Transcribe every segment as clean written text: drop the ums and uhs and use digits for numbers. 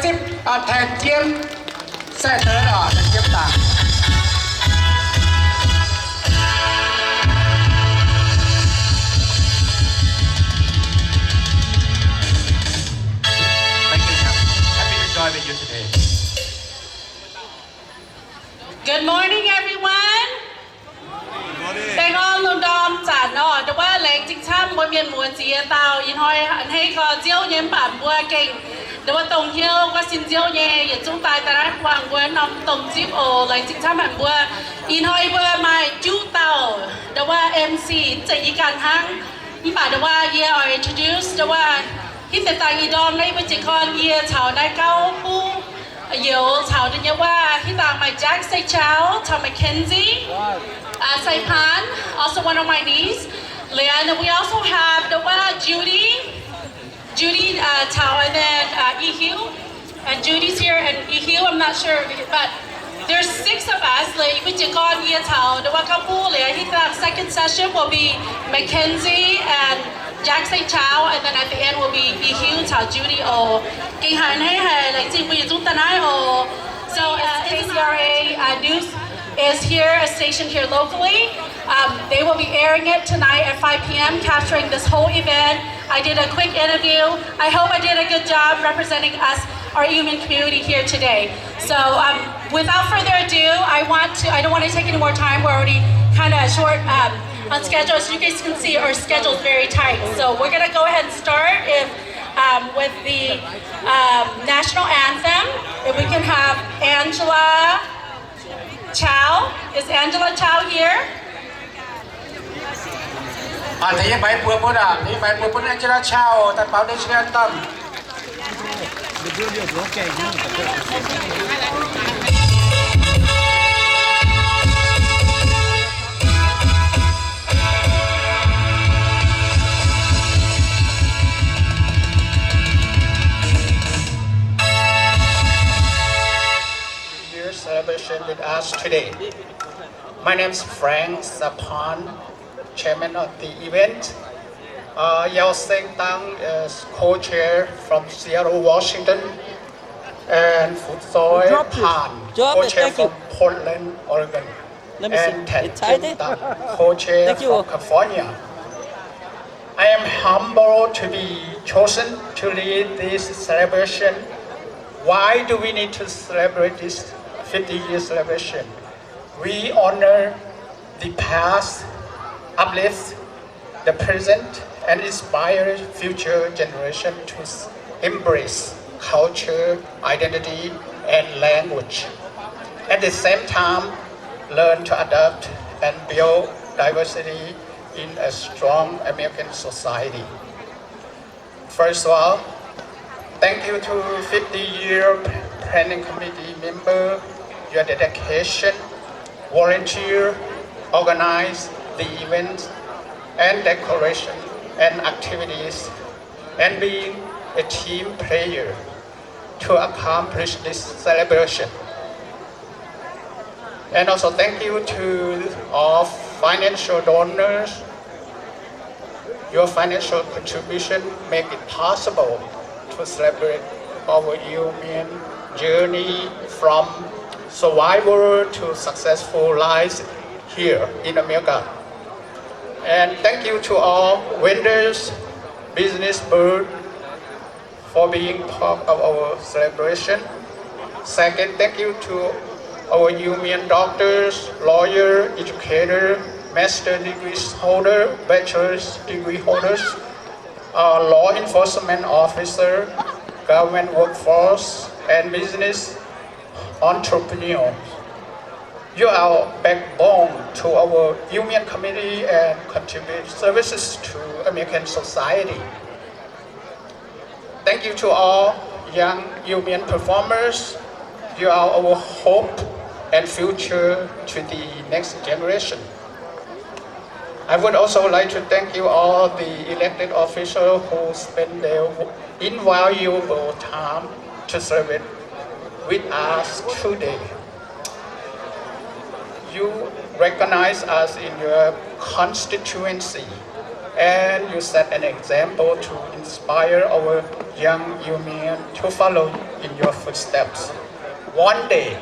tiếp thèn chiêm sẽ tới đó thèn chiêm ta. Thank you, Nhâm. Happy to join with you today. Good morning, everyone. Đại ngon luôn đom chả nọ,แต่ว่าแรงจริงช่ำว่าเมียนมวนจีเตายินหอยให้ก็เจียวเย็นป่านบัวเก่งแต่ว่าตรงเที่ยวก็สินเจียวเย่อย่าจุ้งตายแต่ละวางบัวนำตรงจิ๊บโอแรงจริงช่ำผ่านบัวยินหอยบัวมาจู้เตาแต่ว่า MC จะยีการทั้งยี่ป่าแต่ว่า year are introduced แต่ว่าที่แต่ต่างอีดอมในวิจิคอน year ชาวได้เก้าผู้有草的话，他当 my Jack SAECHAO, to Mackenzie, SAEPHANH, also one of my niece. And we also have the Judy, Tao, and then Ihu. And Judy's here, and Ihu, I'm not sure, but there's 6 of us. Like, we just got here, Tao. The couple, the second session will be Mackenzie and Jack SAECHAO, and then at the end will be Ihu, Tao, Judy, or So KCRA News is here, stationed here locally. They will be airing it tonight at 5 p.m., capturing this whole event. I did a quick interview. I hope I did a good job representing us, our human community here today. So without further ado, I don't want to take any more time. We're already kind of short on schedule. As you guys can see, our schedule is very tight. So we're going to go ahead and start with the national anthem. If we can have Angela Chow. Is Angela Chow here? Thì mấy bữa bữa nào, thì mấy bữa bữa nay chưa chào, tại báo đây chưa tâm. Celebration with us today. My name is Frank SAEPHANH, chairman of the event. Yao Seng Tang is co-chair from Seattle, Washington, and KOUICHOY, co-chair from Portland, Oregon, and Tan Jin Tang, co-chair from California. I am humbled to be chosen to lead this celebration. Why do we need to celebrate this 50-year celebration? We honor the past, uplift the present, and inspire future generation to embrace culture, identity, and language. At the same time, learn to adapt and build diversity in a strong American society. First of all, thank you to 50-year Planning Committee member, your dedication, volunteer, organize the event and decoration and activities, and being a team player to accomplish this celebration. And also thank you to all financial donors. Your financial contribution make it possible to celebrate our human journey from survival to successful lives here in America. And thank you to all vendors, business bird for being part of our celebration. Second, thank you to our human doctors, lawyer, educator, master degree holder, bachelor's degree holders, law enforcement officer, government workforce, and business entrepreneurs. You are backbone to our union community and contribute services to American society. Thank you to all young union performers. You are our hope and future to the next generation. I would also like to thank you all the elected officials who spend their invaluable time to serve it with us today. You recognize us in your constituency and you set an example to inspire our young MIEN to follow in your footsteps. One day,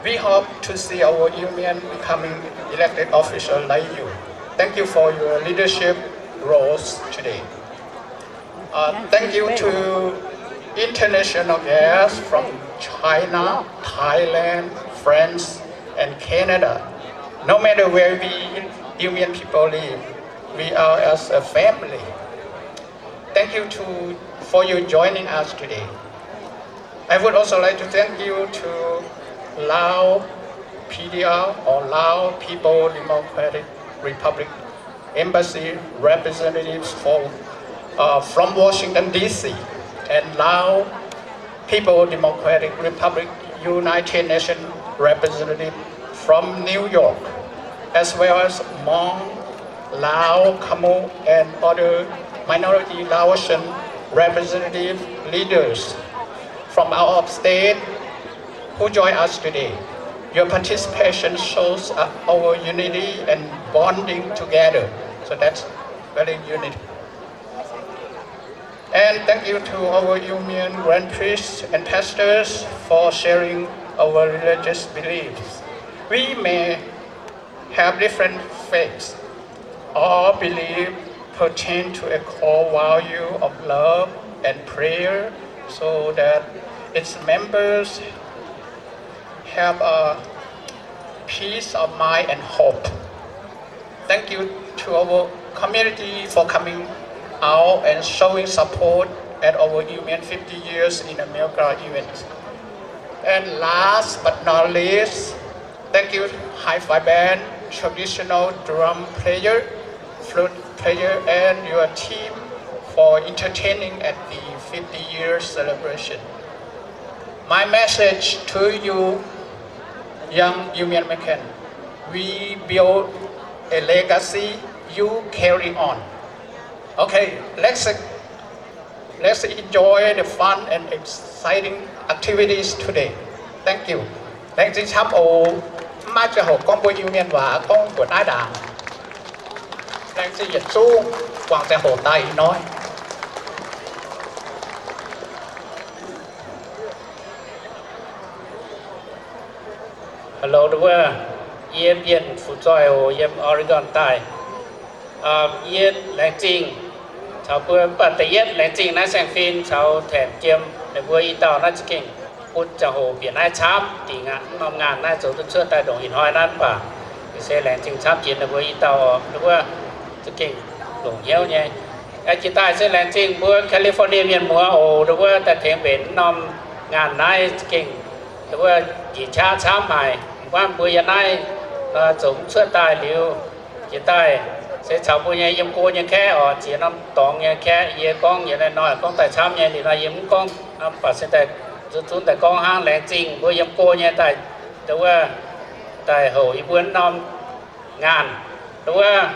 we hope to see our MIEN becoming elected official like you. Thank you for your leadership roles today. Thank you to international guests from China, Thailand, France, and Canada. No matter where we MIEN people live, we are as a family. Thank you for you joining us today. I would also like to thank you to Lao PDR or Lao People Democratic Republic Embassy representatives from Washington DC and Lao People Democratic Republic United Nations representative from New York, as well as Hmong, Lao, Khmer, and other minority Laotian representative leaders from out of state who join us today. Your participation shows our unity and bonding together. So that's very unique. And thank you to our MIEN grand priests and pastors for sharing our religious beliefs. We may have different faiths. All beliefs pertain to a core value of love and prayer so that its members have a peace of mind and hope. Thank you to our community for coming out and showing support at our MIEN 50 years in America event. And last but not least, thank you Hi-Fi Band, traditional drum player, flute player, and your team for entertaining at the 50 year celebration. My message to you, young MIEN American, we build a legacy, you carry on. Okay, let's enjoy the fun and exciting activities today. Thank you. Thank you. Chắp ô mai cho hồ con bôi MIEN và con của tái đảng. Đang xây dựng xuống quảng cho hồ Tây nói. Hello, đúng không? Yếm yên phụ tròi hồ yếm Oregon Tây. Yếm lãnh trình, cháu bữa bật tới yếm lãnh trình nãy sang phim cháu thèm kiêm để bữa y tàu nãy kinh hút cho hồ biển nãy chám thì năm ngàn nãy cháu tôi chưa tay đồng hình hoài nãy bà thì sẽ lãnh trình chám chiến để bữa y tàu đúng không? Kinh đủ nhiều nhé. Chỉ tại sẽ lãnh trình bữa California miền mùa hồ đúng không? Tại thêm bến năm ngàn nãy kinh đúng không? Chỉ cha chám mày quan bữa giờ này chúng xuất tài liệu chỉ tài sẽ chào bữa nhà yếm cô nhà khé ở chỉ năm tòng nhà khé ye con nhà này nói con tài chám nhà thì là yếm con và sẽ tài chúng tài con hang lẻ trình bữa yếm cô nhà tài đúng không? Tài hồi bữa năm ngàn đúng không?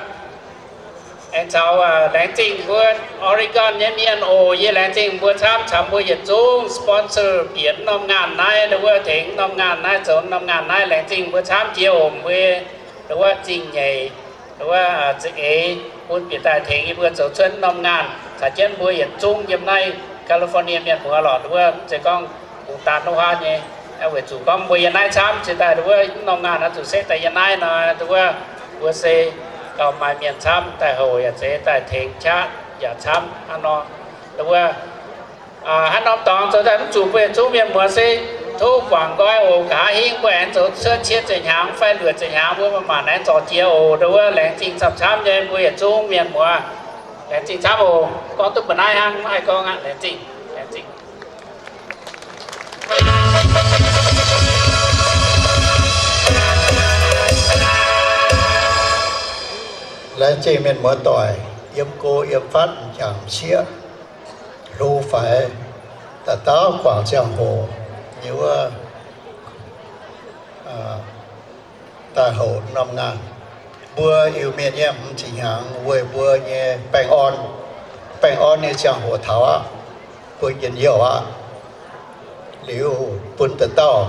Anh cháu lãnh trình bữa Oregon nhé miền ồ như lãnh trình bữa chăm bữa dịch chung sponsor biển 5 ngàn này đúng không? Thỉnh 5 ngàn này trốn 5 ngàn này lãnh trình bữa chăm chiều ổn với đúng không? Trình nhảy đúng không? Dịch ấy buôn biển tài thỉnh bữa trốn chân 5 ngàn trả chân bữa dịch chung như này California miền mùa lọt đúng không? Chỉ con cũng tàn nó hoa nhé em phải chủ con bữa dịch này chăm chỉ tại đúng không? 5 ngàn nó chủ sẽ tại dịch này là đúng không? Bữa xe còn mai miền chăm tại hồi sẽ tại thỉnh chát giả chăm anh nó đúng không? Hắn nói tòng cho ta chủ về chú miền mùa xe thu quảng coi ổ cả hiên của anh chỗ sơ chiết trình hàng phải lượt trình hàng với mà anh cho chia ổ đúng không? Lãnh trình sắp chăm cho em với chú miền mùa lãnh trình chăm ổ có tức bẩn ai hăng ai con ạ lãnh trình lãnh trình miền mùa tỏi yếm cô yếm phát chẳng xía lưu phải ta táo quảng giang hồ như tại hồ 5 ngàn bữa yêu miền em chỉ hàng với bữa như bánh on như giang hồ thảo á bữa nhìn nhiều á liu bún tự tao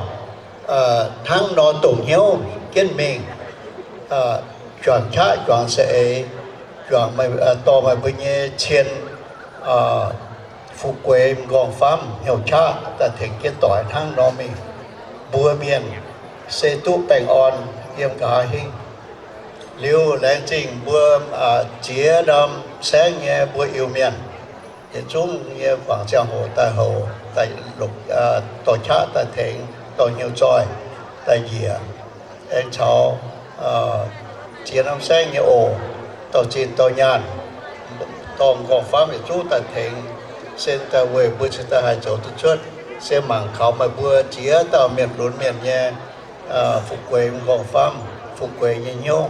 thang nó tụng hiếu kiên mình chọn sẽ chọn mày to mày bây giờ trên phục quê gòn phám hiểu cha ta thành kiến tỏi thang nó mình bùa miền xe tu bèn on yếm cả hình liu lãng trình bùa chia đam sáng nghe bùa yêu miền để chúng nghe quảng giang hồ tại lục tổ cha tại thành tổ nhiều tròi tại dìa anh cháu chia đam sáng nghe ổ tổ chín tổ nhàn tòng gòn phám để chú tại thành sen ta về bữa chúng ta hai chỗ tự chốt xe mảng khảo mà bữa chia tàu miền lún miền nhẹ phục quê gòn phám phục quê như nhau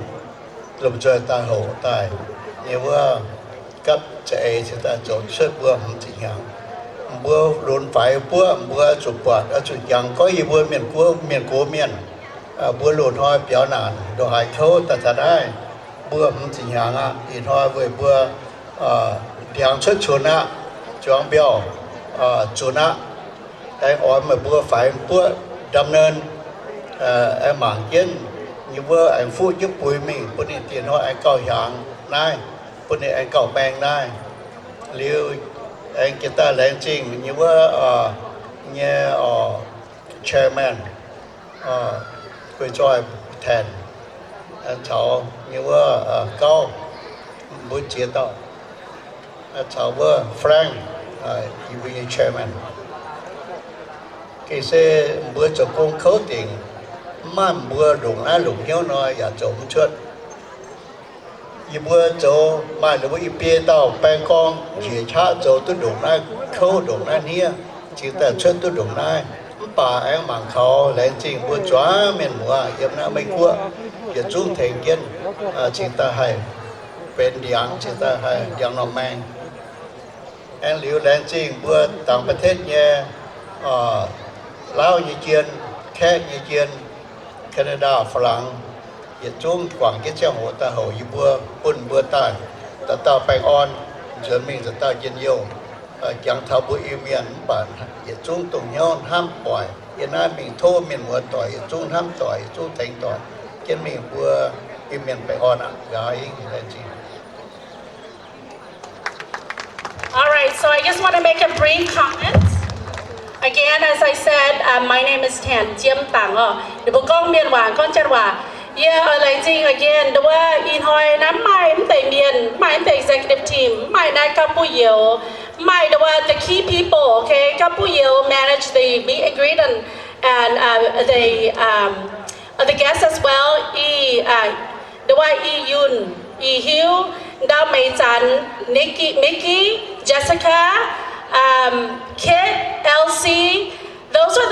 lùm chơi ta hậu tài như bữa cấp chạy chúng ta chỗ chốt bữa không chỉ hàng bữa lún phải bữa chụp quạt ở chụp giang có gì bữa miền bữa lún hoa béo nàn đồ hải khâu taได้bữa không chỉ hàng thì hoa về bữa tiếng xuất chuồn chọn biểu chuồn anh nói mà bữa phải bữa đâm nên em mảng kiến như bữa anh phụ giúp bùi mình bữa này tiền hỏi anh cầu hàng này bữa này anh cầu bèn này liu anh kita ta lãnh trình như bữa nghe chairman KOUICHOY thèn anh cháu như bữa cao bữa chia tao cháu bữa Frank EVA chairman khi xe bữa cho công khấu tiền mà bữa đụng á lụng nhau nói ya chống chuột y bữa cho mà lúc y bia tao bèn con chỉ cha cho tôi đụng á khấu đụng á nia chỉ ta chuột tôi đụng á bà anh mang khâu lên trình bữa chóa miền mùa yếm na mấy cua ya chung thành kiến chỉ ta hay bên điang chỉ ta hay điang nó mang anh liu lên trình bữaต่างประเทศเนี่ยลาวnhư chiênแค่như chiên Canadaฝรั่งอย่าจุ้งกว่างเจ้าหัวตาหัวยี่บัวปุ่นบัวตายแต่ตาแปงอ่อนเฉินมิงแต่ตาเย็นเยี่ยวยังทำบุญเมียนบ้านอย่าจุ้งตรงย้อนห้ามปล่อยอย่าหน้ามิงโทษมิงหัวต่อยอย่าจุ้งห้ามต่อยจุ้งแทงต่อยเจ้ามิงบัวเมียนแปงอ่อนอย่าให้อะไรจริง All right, so I just want to make a brief comment. Again, as I said, my name is Tan Jiem Tang. The Bukong Mian Wan Konjanwa. Yeah, again, the way in Hoi, Nam Mai, Mian, my executive team, my Nai Kapuyo, my the key people, okay, Kapuyo manage the meet and greet and the guests as well. The way Yun, Hiu, Da Mei Chan, Mickey, Jessica, Kit, Elsie, those are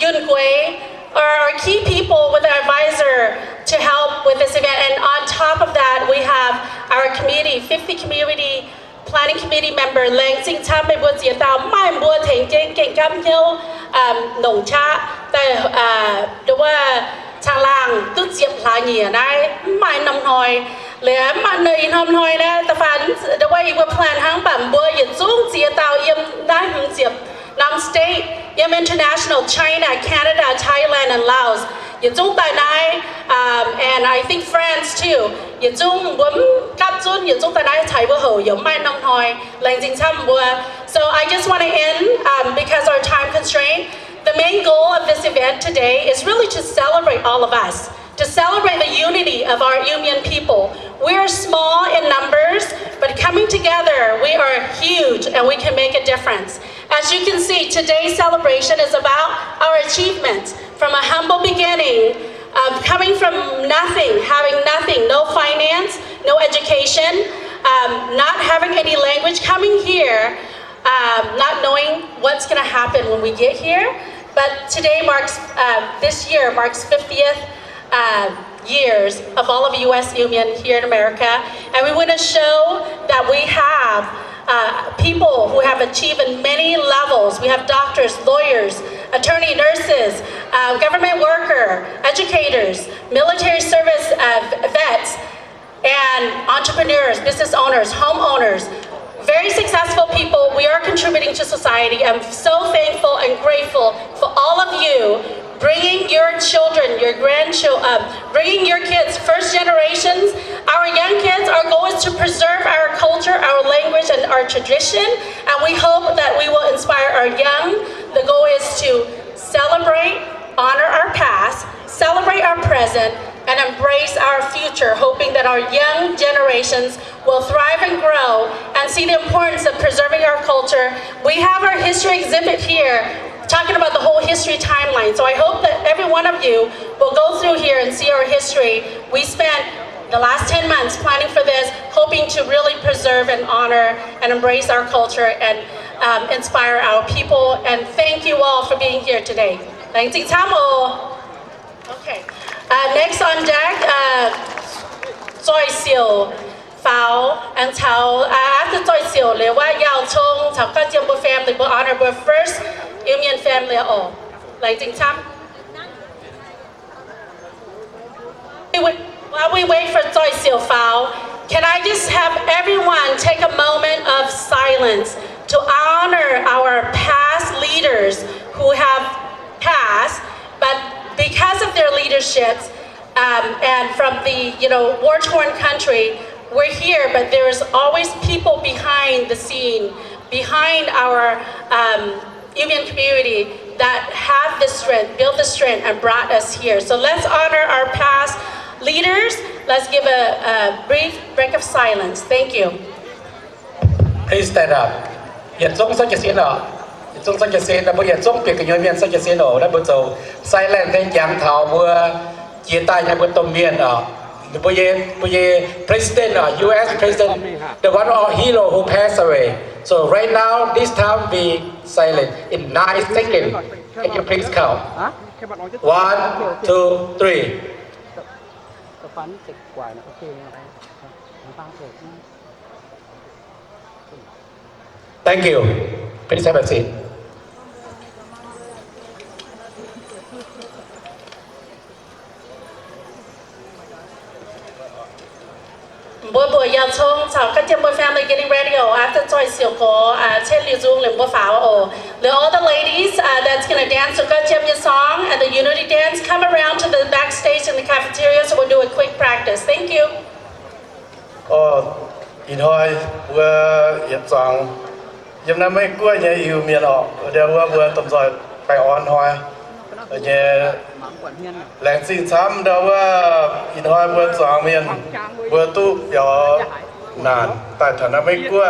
Yun Gui are our key people with our advisor to help with this event. And on top of that, we have our committee, 50 community planning committee member, Lang Sing Tam, Mai Bua Jia Tao, Mai Bua Teng Jeng Geng Gam Hiu, Nong Cha, the Chang Lang, Tu Jiep La Nhia Nai, Mai Nam Hoi, Le Man Nei Nam Hoi Na, the fan, the way we plan Hang Bam Bua Yin Zung Jia Tao Yim Nai Hung Jiep, Nam State, Yim International, China, Canada, Thailand, and Laos. Yin Zung Tai Nai, and I think France too. Yin Zung Wum Kap Zun, Yin Zung Tai Nai Tai Bua Ho, Yim Mai Nam Hoi, Lang Jing Tam Bua. So I just want to end because our time constraint. The main goal of this event today is really to celebrate all of us, to celebrate the unity of our Yumian people. We are small in numbers, but coming together, we are huge and we can make a difference. As you can see, today's celebration is about our achievements from a humble beginning of coming from nothing, having nothing, no finance, no education, not having any language, coming here, not knowing what's going to happen when we get here. But today marks, this year marks 50th years of all of U.S. Union here in America. And we want to show that we have people who have achieved in many levels. We have doctors, lawyers, attorney, nurses, government worker, educators, military service vets, and entrepreneurs, business owners, homeowners. Very successful people. We are contributing to society. I'm so thankful and grateful for all of you bringing your children, your grandchildren, bringing your kids, first generations Our young kids, our goal is to preserve our culture, our language, and our tradition, and we hope that we will inspire our young. The goal is to celebrate, honor our past, celebrate our present, and embrace our future, hoping that our young generations will thrive and grow and see the importance of preserving our culture. We have our history exhibit here, talking about the whole history timeline. So I hope that every one of you will go through here and see our history. We spent the last 10 months planning for this, hoping to really preserve and honor and embrace our culture and inspire our people. And thank you all for being here today. Thank you. Okay. Next on deck, Choi Siu Phao and Chao. After Choi Siu, le wa Yao Chong, Chao Ka Jiam Bu family will honor the first MIEN family at all. Like Jing Cham. While we wait for Choi Siu Phao, can I just have everyone take a moment of silence to honor our past leaders who have passed, but because of their leaderships and from the war-torn country, we're here, but there's always people behind the scene, behind our MIEN community that have the strength, built the strength, and brought us here. So let's honor our past leaders. Let's give a brief break of silence. Thank you. Please stand up. Hiện trong sách cái xin đó. Trong sách cái xin là bây giờ trong việc cái nhân viên sách cái xin đó đã bắt đầu silent đến giang thảo vừa chia tay nhà quân tôm miền đó. Bây giờ President U.S. President, the one hero who passed away. So right now, this time we silent in 9 seconds. Can you please count? 1, 2, 3. Thank you. Please have a seat. Boy Yao Chong, Chao Ka Jiam Bu family getting ready. After Choi Siu Ko, Chen Liu Zung, Lim Bu Phao. All the ladies that's gonna dance the Ka Jiam song and the unity dance, come around to the backstage in the cafeteria. So we'll do a quick practice. Thank you. In hoi vừa yết chọn yếm năm mấy cuối nhà yêu miền họ đều vừa tầm rồi phải on hoi nhà làng sinh sắm đâu in hoi vừa chọn miền vừa tu biểu nàn tại thành năm mấy cuối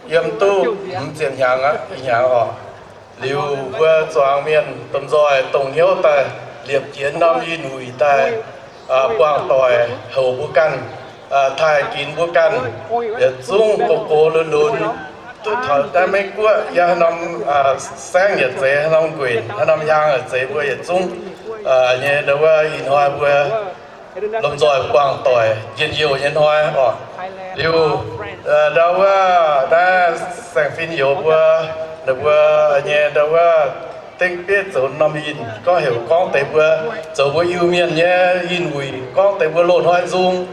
yếm tu tiền hàng á hàng họ liu vừa chọn miền tầm rồi tổng hiếu tại liệp chiến năm y núi tại quang tỏi hậu bú căn thay kín bố căn để dung cô luôn tôi thở ta mấy quá ya năm sáng nhật dễ năm quyền năm giang ở dễ vừa nhật dung như đâu in hoa vừa lâm rồi quang tỏi yên nhiều nhân hoa họ liu đâu đã sang phim nhiều vừa đâu như đâu tiếng biết số năm in có hiểu con tới vừa số vừa yêu miền nhé in mùi con tới vừa lộn hoa dung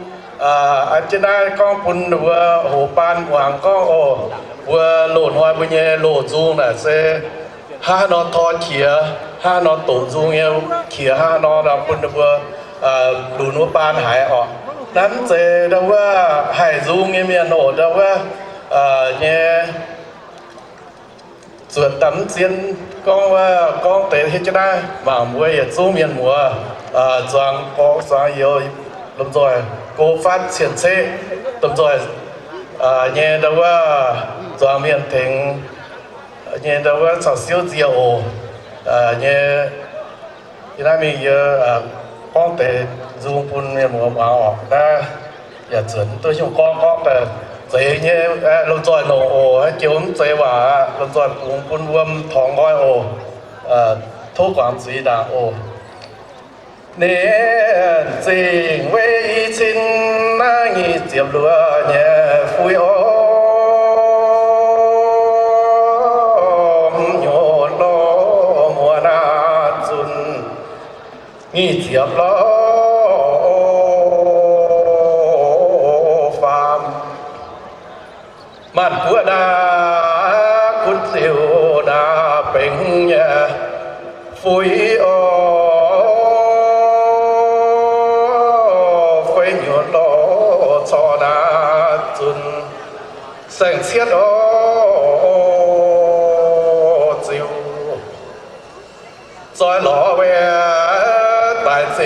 anh trên đây con phun vừa hồ pan hoàng con vừa lộn hoa bây giờ lộn dung là sẽ ha nó thò khía ha nó tổn dung yêu khía ha nó là phun vừa lộn hoa pan hải họ nắn sẽ đâu hải dung như miền nổ đâu nhé ruột tắm xiên con tới hết trên đây và mua dung miền mùa doang có sáng yêu lắm rồi cô phát triển xe tầm rồi nhẹ đâu doang miền thành nhẹ đâu sản siêu diệu nhẹ thì là mình con tới dùng phun miền mùa bảo đã giờ chuẩn tôi dùng con cái giấy nhé lắm rồi nổ kiểu giấy và lắm rồi cũng phun vâm thòng gói thu quảng giấy đã年正为亲那你接落年富有牛罗莫那尊你接落phạm mặt của đa cút liều đa bình nhà phối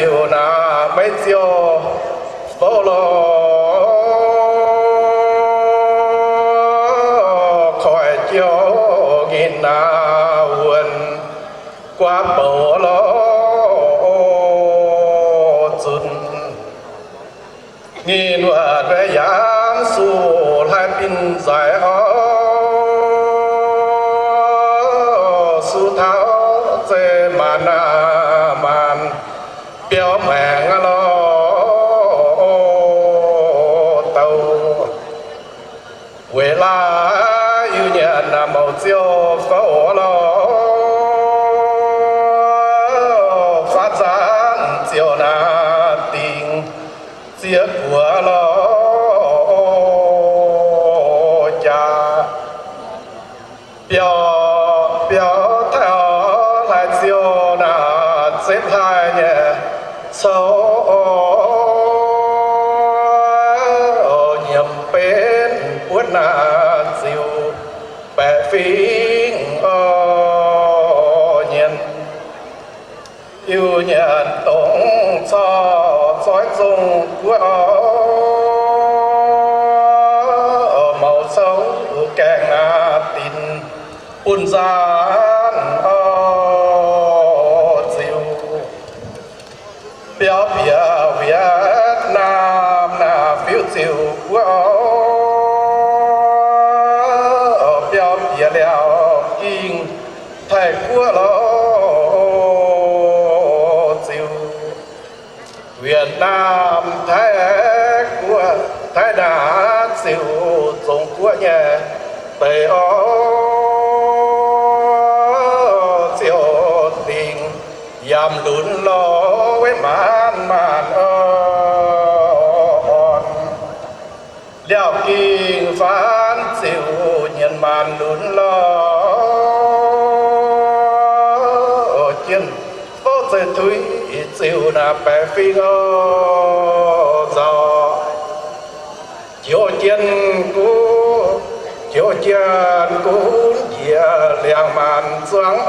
chiều na mấy chiều phố lo khỏi chiều nghìn na quần qua bầu lo chun nghìn vật về giang su hai pin dài ho su tháo dê màn màn biểu mẹ lo tàu về la yêu nhận là màu chiều phố lo phát展chiều na tình chia của lo cha biểu biểu theo lại chiều na xếp hai nhẹ sâu nhầm bên buốt na chiều bè phí nhân yêu nhận tổng cho sói dung của màu sâu kẹng tin buồn gian diệu biểu biểu Việt Nam là phiếu diệu của biểu biểu liệu kinh thầy của lo Việt Nam Thái của Thái đã siêu dùng của nhà Tây Âu siêu tình yam lún lo với màn màn liao kinh phán siêu nhân màn lún lo chân vô thể thúy chiều na bè phi ngô gió chiều chân cú dìa liang màn xoáng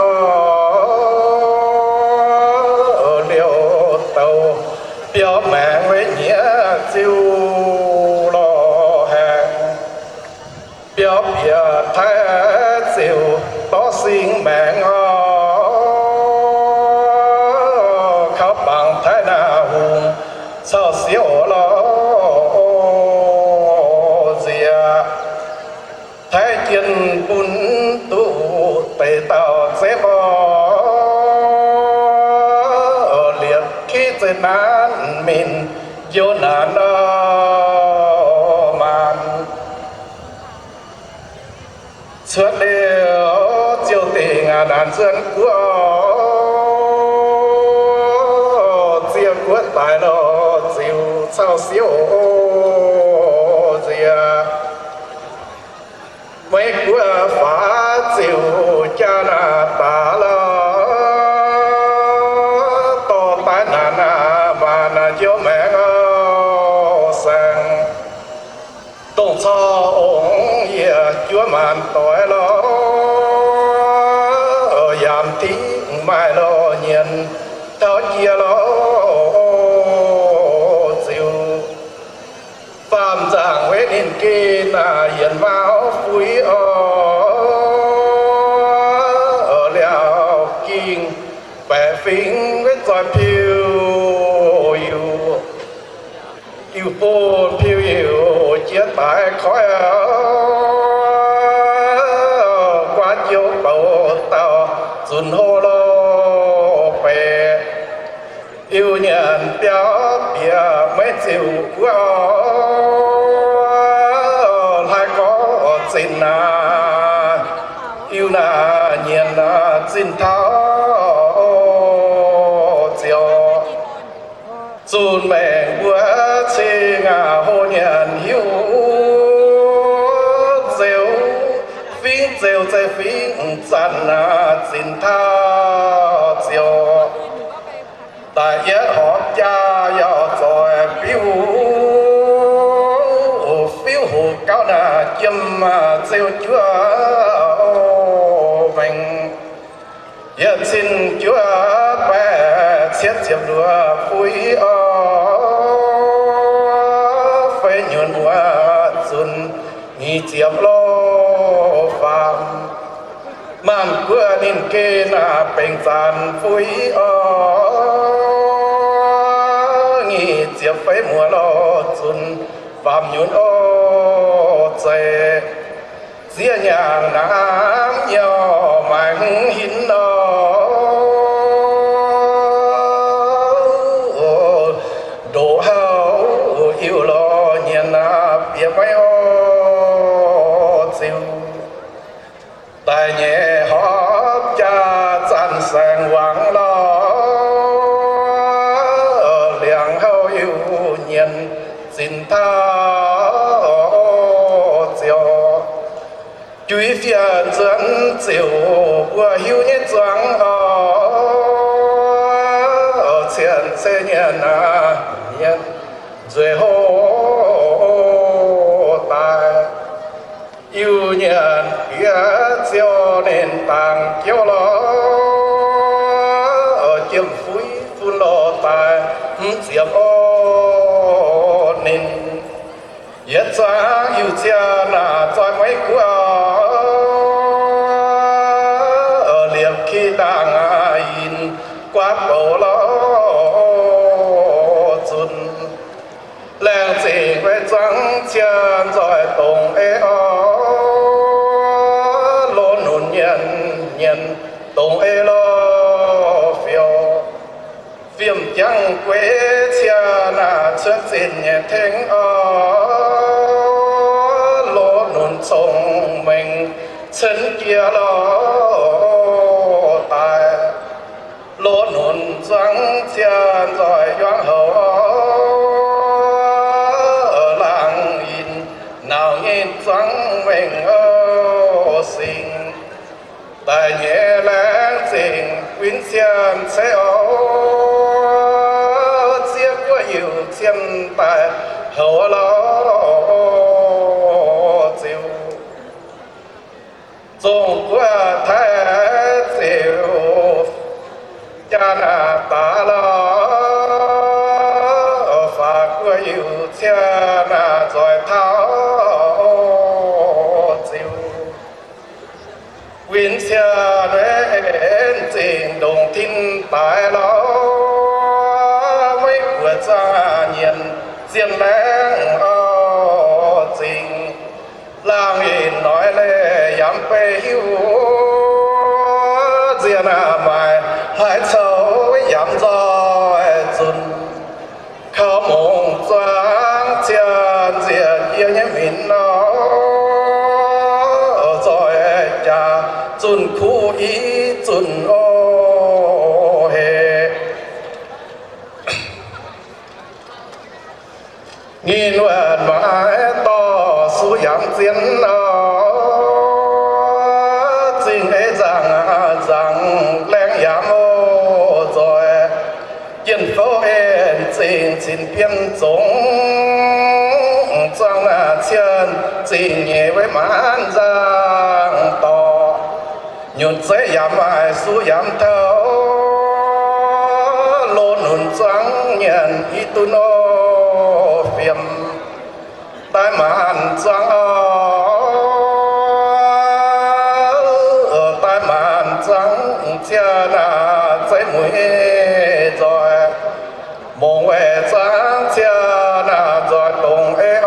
liều tàu biểu mẹ với nhía chiều lo hàng biểu biểu thái chiều tó sinh mẹ ngô thái na hùng sao xíu lo dìa thái chân bún tu tề tàu xếp liệt khi trên nán mình vô nạn màn suốt đều chiều tình đàn dân của của tài lo chiều sao xíu dìa mấy của phá chiều cha na ta lo to tai nạn mà na cho mẹ sang đông cho ông ye chúa màn tội lo yam tí mai lo nhiên tháo chia lo phạm giảng với nền kê là hiền vào phúi ở liao kinh bè phính với giỏi phiêu yêu phôn phiêu yêu chia tải khói qua chiếu bầu tàu dùn hô lô bè yêu nhận béo bìa mấy chiều của hai có xin na yêu na nhiên na xin tháo chiều dùn mẹ bữa chê ngà hô nhận yêu rêu phím rêu chê phím chăn na xin tháo chiều tại yết họ cha yo rồi phiếu hồ cao na chim siêu chúa mình yết xin chúa bé xét chiếm đua vui phải nhuận hoa xuân nghi chiếm lo phàm man quê nín kê na bình gian vui nghi chiếm phải mùa lo xuân phàm nhuận chạy dĩa nhàng nam nhỏ mảnh hin đổ hao yêu lo nhiên bia máy chiều tài nhẹ hóp cha chăn sang hoàng lo liang hao yêu nhiên xin tha chuối phiền dẫn chiều qua hiu nhất doang tiền xe nhân nhân rồi hô tài yêu nhân phía chiều nền tảng kiêu lo chiếm phúi phun lo tài chiếm nên yết ra yêu cha na cho mấy qua liệp khi đang in quát bầu lo chun làng gì với trắng chân rồi tùng ế lô nụn nhân nhân tùng ế lo phiêu viêm chẳng quê cha na xuất xin nhẹ thênh lô nụn sông mình chân kia lo tài lô nụn trắng chân rồi doan hậu ở làng in nào nhìn trắng mình sinh tài nhẹ láng tình quyến chân sẽ chiếc có nhiều chân tài hậu lo chiều dùng qua thái chiều cha na ta lo phá qua yêu cha na rồi tháo chiều quyến cha đến tình đồng tin tài lo mấy của cha nhiên diên láng tình làng in nói lệ dám phê hiu diên mày hai châu dám rồi chun khao mộng choáng chân diên yêu nhé mình nó rồi cha chun khu ý chun ô hề nghìn vạn mãi to su yam chiến chính ấy rằng leng yam ô rồi yên phố hẹn chính chính biên giống trong chân chính nhẹ với mãn giang to nhuận dễ yam ai su yam thâu lô nụn trắng nhận y tu nô phiền tai mạn trắng tai mạn trắng chia na dây mũi rồi mông về trắng chia na rồi tùng ê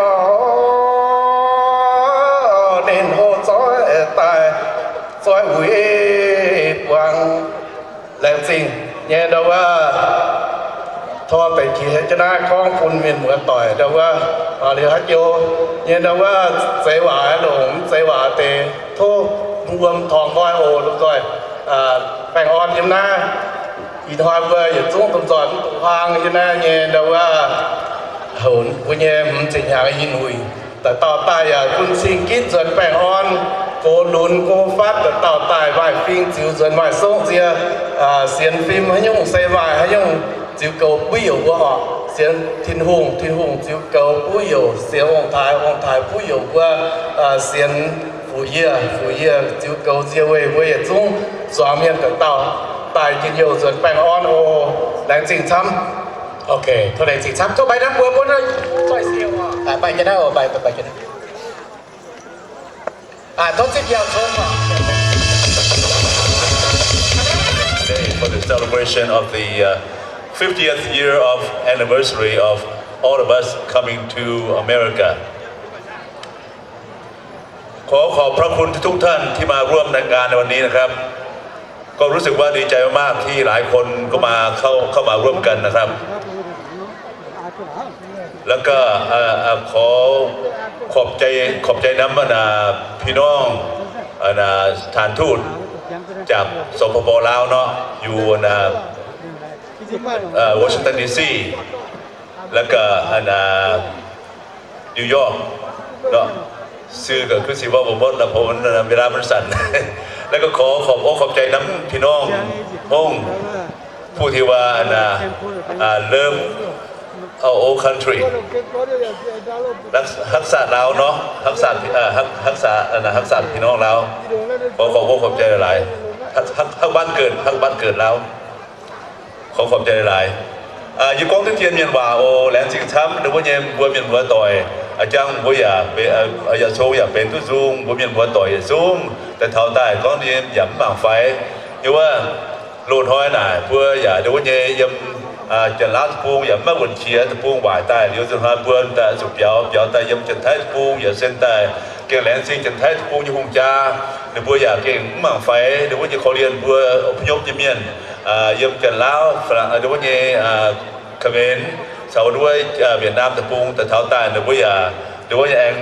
nên hô chói tai chói hủy quang làm gì nghe đâu thôi phải chỉ cho nó con phun miền mưa tỏi đâu liều hát vô nhưng đâu dễ hòa lủng dễ hòa tề thôi buông thòng voi ồ đúng rồi bèn on như na in hoa vừa giờ chúng tụm giỏi tụm hoang như na nghe đâu hồn của nghe trình hàng in hùi tại tàu tài quân sinh kít rồi bèn on cô lún cô phát tàu tài vài phim chiếu rồi vài sông kia xiên phim hay nhung xe vài hay nhung chiếu cầu bùi hiểu của họ xiên thiên hùng chiếu cầu bùi hiểu xiên hoàng thái bùi hiểu của xiên phù ye chiếu cầu diêu về với chúng xóa miền cái tàu tài chỉ nhiều rồi bèn on ô lãng trình thăm. Ok, thôi này chỉ sắm cho bài năm bữa bốn ơi, xoay siêu à, bài cái đó, bài cái đó. Tốt xích giao thông à. Today for the celebration of the 50th year of anniversary of all of us coming to America. ขอบพระคุณทุกท่านที่มาร่วมในงานในวันนี้นะครับก็รู้สึกว่าดีใจมากที่หลายคนก็มาเข้ามาร่วมกันนะครับแล้วก็ขอบใจน้ำพี่น้องสถานทูตจากสปป.ลาวเนาะอยู่วอชิงตันดีซีแล้วก็นิวยอร์กเนาะซื้อก็คือสิว่าบ่หมดแล้วเพราะมันเวลามันสั่น แล้วก็ขอบใจน้ำพี่น้องห้องผู้ที่ว่าlove our old country รักษาเราเนาะรักษาพี่น้องเราขอบใจหลายฮักบ้านเกิดเราขอบใจหลายอยู่กองทุกเทียนเมียนว่าโอแหลงสิงช้ำหรือว่าเนี่ยบัวเมียนบัวต่อยจังบัวอย่าโชว์อย่าเป็นทุซุงบัวเมียนบัวต่อยอย่าซุงแต่เท่าใต้ก้อนเนียนหย่ำบางไฟอยู่ว่าโลดห้อยหน่ายเพื่ออย่าดูว่าเนี่ยยำจะล้างปูอย่ามาวนเชียตะปูหวายใต้เดี๋ยวจะหาเพื่อนแต่สุบเยาแต่ยำจะท้ายปูอย่าเส้นใต้เก่งแหลงสิงจะท้ายปูอยู่หงจ้าหรือบัวอย่าเก่งบางไฟหรือว่าจะเขาเรียนบัวอพยพเมียนยำจะล้าวฝรั่งหรือว่าเนี่ยเขมรชาวด้วยเวียดนามตะปูแต่เท้าใต้หรือว่าอย่าหรือว่าเอง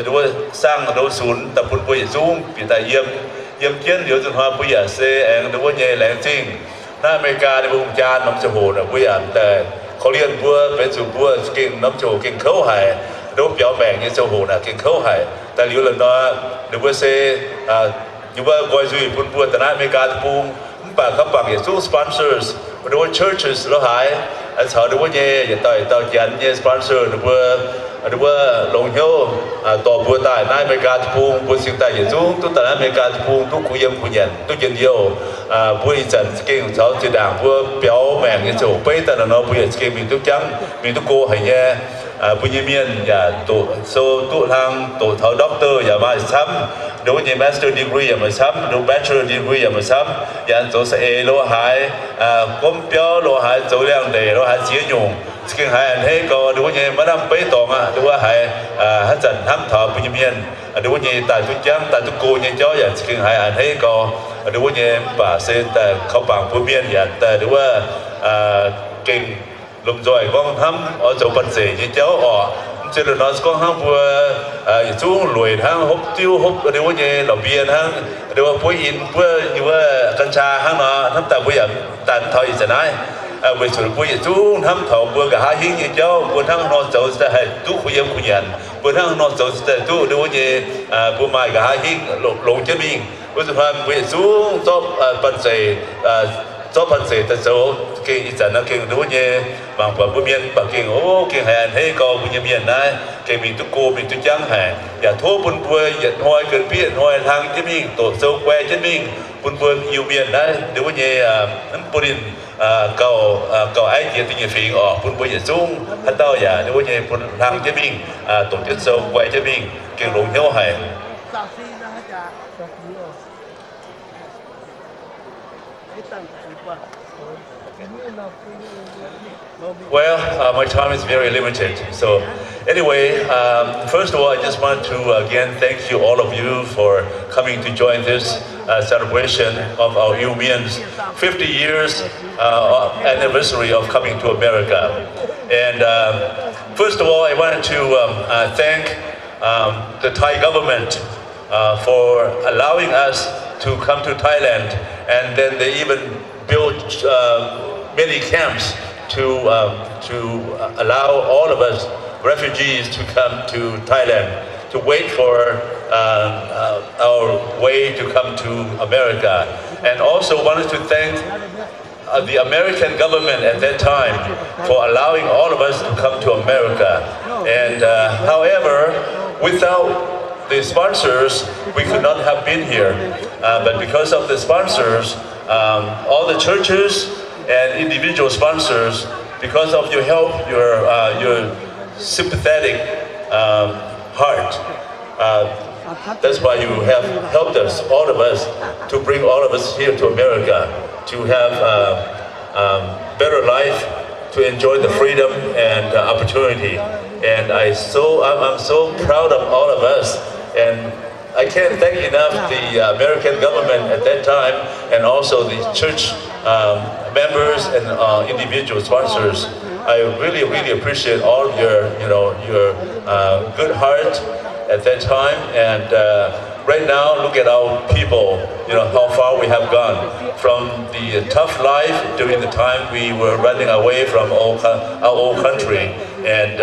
หรือว่าสร้างหรือศูนย์ตะพุนบัวอย่าสูงปีแต่เยี่ยมเกี้ยนเดี๋ยวจะหาบัวอย่าเซเองหรือว่าเนี่ยแหลงสิงในอเมริกาในวงการน้ำจะโหดบัวอย่าแต่เขาเรียนบัวเป็นสุบัวเก่งน้ำจะโหเก่งเข้าหายหรือเปียวแบ่งยังจะโหดเก่งเข้าหายแต่เหลียวเลยนะหรือว่าเซอยู่ว่ากอยซุยพุนบัวแต่ในอเมริกาตะปูปากเขาปากอย่าสู้ sponsors หรือว่า churches แล้วหายอันสาวหรือว่าเนี่ยอย่าต่อยยันเนี่ย sponsor หรือว่าลงเหี้ยวต่อบัวใต้ในอเมริกาตะปูบัวสิงใต้อย่าสู้ทุกแต่ในอเมริกาตะปูทุกคุยคุยันทุกเย็นเดียวบัวอีจันสกิงเขาจะด่างบัวเปียวแมงยังจะไปแต่ละน้องบัวสกิงมีทุกจังมีทุกโกให้เนี่ยปุญญเมียนอย่าตัวทางตัวเท่าด็อกเตอร์อย่ามาซ้ำดูเนี่ย master degree อย่ามาซ้ำดู bachelor degree อย่ามาซ้ำอย่าตัวเอโลหายก้มเปียวโลหายตัวเรื่องเดโลหายเสียหยงสกิงหายอันให้ก็ดูเนี่ยมาดำไปต่อมาดูว่าหายฮัจันทำถอปุญญเมียนดูเนี่ยแต่ทุกจังแต่ทุกโกเนี่ยจ้ออย่าสกิงหายอันให้ก็ดูเนี่ยป่าเส้นแต่เขาปังปุญญเมียนอย่าแต่ดูว่าเก่งลมจอยก็ทำở chỗ bận rộn như cháu họ cho nên nó có hàng vừa chú lùi hàng hộp tiêu hộp đều như lẩu bia hàng đều phối in vừa như vừa căn trà hàng nó thắm ta bây giờ tàn thời giờ này về chỗ bây giờ chú thắm thầu vừa cả hai hình như cháu vừa hàng nó cháu sẽ hay chú khuya nhận vừa hàng nó cháu sẽ chú đều như vừa mai cả hai hình lồng chân mình bây giờ bây giờ chú cho bận rộn cho phần sự thật sự cái ý tưởng nó cái đối với bằng bờ miền bằng cái cái hàng hay có miền này cái mình tu cô mình tu trắng hàngอย่าโทษปุ่นป่วยอย่าหอยเกินเพี้ยนหอยทางที่มิ่งตัวเซลแควที่มิ่งปุ่นป่วยอยู่เมียนได้เดี๋ยววันนี้นั้นปุ่นเก่าไอ้เดียร์ที่ยิ่งฝีออกปุ่นป่วยอย่าซุ่มฮัตเต้าอย่าเดี๋ยววันนี้ปุ่นทางที่มิ่งตัวที่เซลแควที่มิ่งเก่งลงเที่ยวหายWell, my time is very limited. So, anyway, first of all, I just want to again thank you, all of you, for coming to join this celebration of our MIEN's 50 years anniversary of coming to America. And first of all, I wanted to thank the Thai government for allowing us to come to Thailand, and then they even built many camps to allow all of us refugees to come to Thailand to wait for our way to come to America. And also wanted to thank the American government at that time for allowing all of us to come to America. And however, without the sponsors, we could not have been here. But because of the sponsors, all the churches and individual sponsors. Because of your help, your sympathetic heart. That's why you have helped us, all of us, to bring all of us here to America, to have better life, to enjoy the freedom and opportunity. And I'm so proud of all of us. And I can't thank enough the American government at that time, and also the church members and individual sponsors. I really appreciate all of your good heart at that time. And right now, look at our people, how far we have gone from the tough life during the time we were running away from our old country. And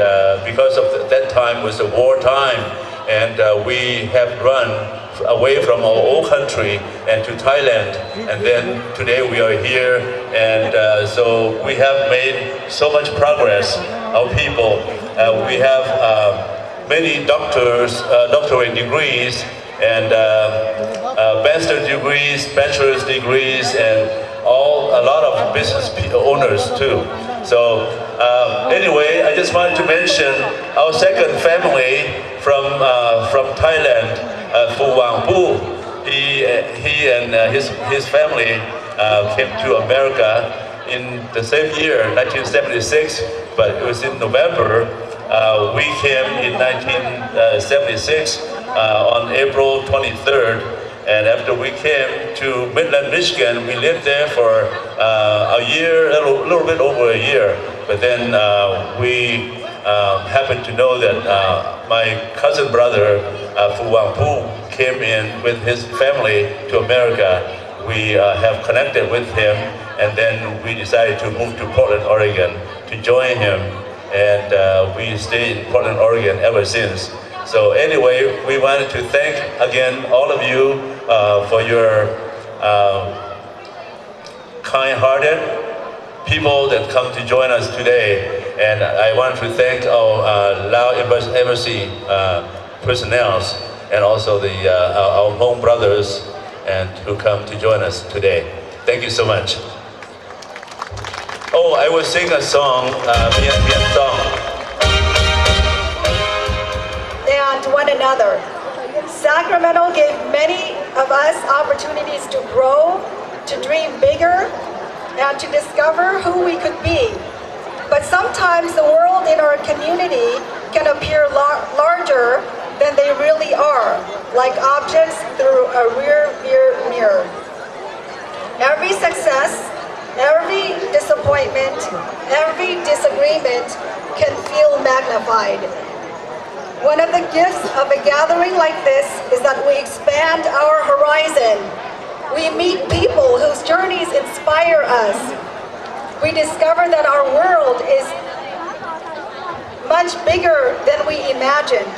because of that time was a war time, and we have run away from our old country and to Thailand, and then today we are here, and so we have made so much progress. Our people, we have many doctorate degrees, and master's degrees, bachelor's degrees, and a lot of business owners too. So anyway, I just wanted to mention our second family from Thailand, Phu Wang Pu. He and his family came to America in the same year, 1976, but it was in November. We came in 1976 on April 23rd, and after we came to Midland, Michigan, we lived there for a year, a little bit over a year. But then we happened to know that my cousin brother, Phu Wang Pu, came in with his family to America. We have connected with him, and then we decided to move to Portland, Oregon to join him. And we stayed in Portland, Oregon ever since. So anyway, we wanted to thank again all of you for your kind-hearted people that come to join us today. And I want to thank our Lao Embassy personnel, and also our home brothers and who come to join us today. Thank you so much. Oh, I will sing a song, MIEN song. And one another. Sacramento gave many of us opportunities to grow, to dream bigger, and to discover who we could be. But sometimes the world in our community can appear larger than they really are, like objects through a rear mirror. Every success, every disappointment, every disagreement can feel magnified. One of the gifts of a gathering like this is that we expand our horizon. We meet people whose journeys inspire us. We discover that our world is much bigger than we imagined.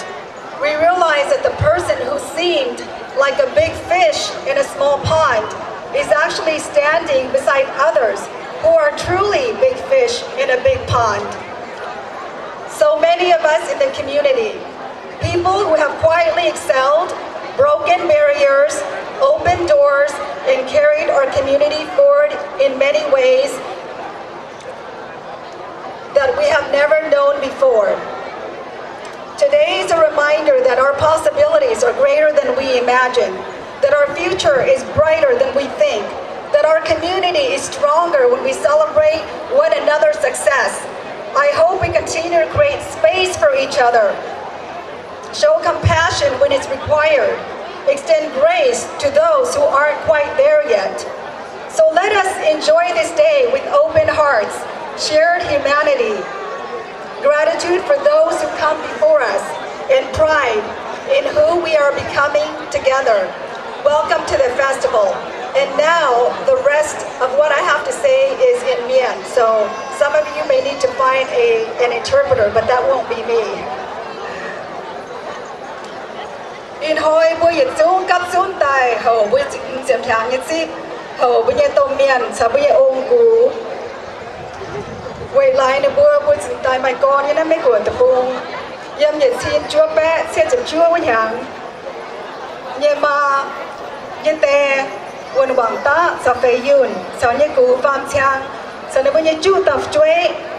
We realize that the person who seemed like a big fish in a small pond is actually standing beside others who are truly big fish in a big pond. So many of us in the community, people who have quietly excelled, broken barriers, opened doors, and carried our community forward in many ways that we have never known before. Today is a reminder that our possibilities are greater than we imagine, that our future is brighter than we think, that our community is stronger when we celebrate one another's success. I hope we continue to create space for each other, show compassion when it's required, extend grace to those who aren't quite there yet. So let us enjoy this day with open hearts, shared humanity, gratitude for those who come before us, and pride in who we are becoming together. Welcome to the festival. And now the rest of what I have to say is in MIEN. So some of you may need to find an interpreter, but that won't be me. In hoi bu yit chung kap sun tai ho bu sim thang yit si ho bu ye tom MIEN sa bu ye ong gu. 未來呢不會大麥講嘅呢咩個人幫，任人錢做咩，先就做乜樣？嘢嘛，一啲運動打就費用，就一個翻槍， สนบยังจู่ตับช่วย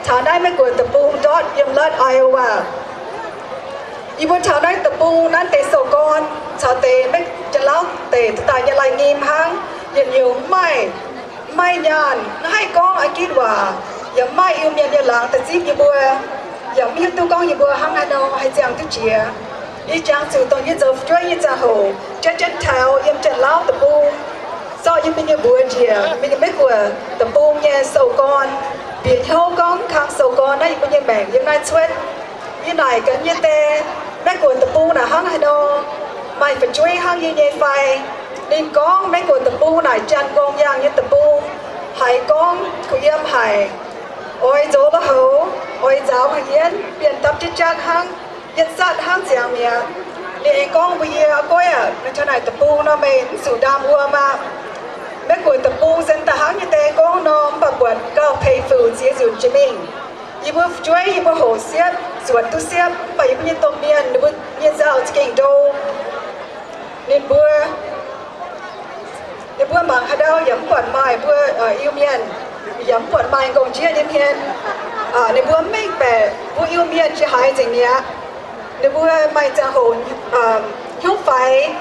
ชาวได้ไม่กลัวตะปูดอดยังเลิศไอโอวาอีบุญชาวได้ตะปูนั้นเตะโซกอนชาวเตะไม่จะเล่าเตะตายยังไรงีมหังยันอยู่ไม่ยานให้กองอากิดว่าอย่าไม่อิวเมียนอย่าหลังแต่จีบอย่าบัวอย่ามีตัวกองอย่าบัวหังไอโนให้จังทุกเชียยี่จังสู่ตรงยี่จะช่วยยี่จะโหจะเท้ายังจะเล่าตะปูซอยยังไม่ยังบัวเชียไม่กลัวตะปูเนี่ยโซกอนเปลี่ยนเท้ากองข้างโซกอนได้ยังยังแบ่งยังไงช่วยยี่ไหนกันยี่เตะไม่กลัวตะปูน่ะหังไอโนไม่ไปช่วยหังยี่ไฟดินกองไม่กลัวตะปูไหนจันกองยางยี่ตะปูหายกองคุยยำหายโอ้ยโจละหูโอ้ยเจ้าพเย็นเปลี่ยนตับจิตจักหังยันสัตว์หังเสียงเมียนี่กองวิเยอก้อยนั่นชนะตะปูน้องเมนสู่ดำวัวมาไม่กลัวตะปูเส้นตะหังยี่เตะกองน้องประกวดก็เพย์ฟูเสียสุดจิมิงยี่บัวช่วยยี่บัวโหเสียบส่วนตุเสียบไปยี่บัวตรงเมียนยี่บัวเมียนเจ้าจะเก่งโดนี่บัวđể bữa mang hai đâu yếm quạt mai bữa yêu miên yếm quạt mai công chia yếm miên để bữa mấy bè bữa yêu miên chỉ hai gì nhé để bữa mai cha hồn không phải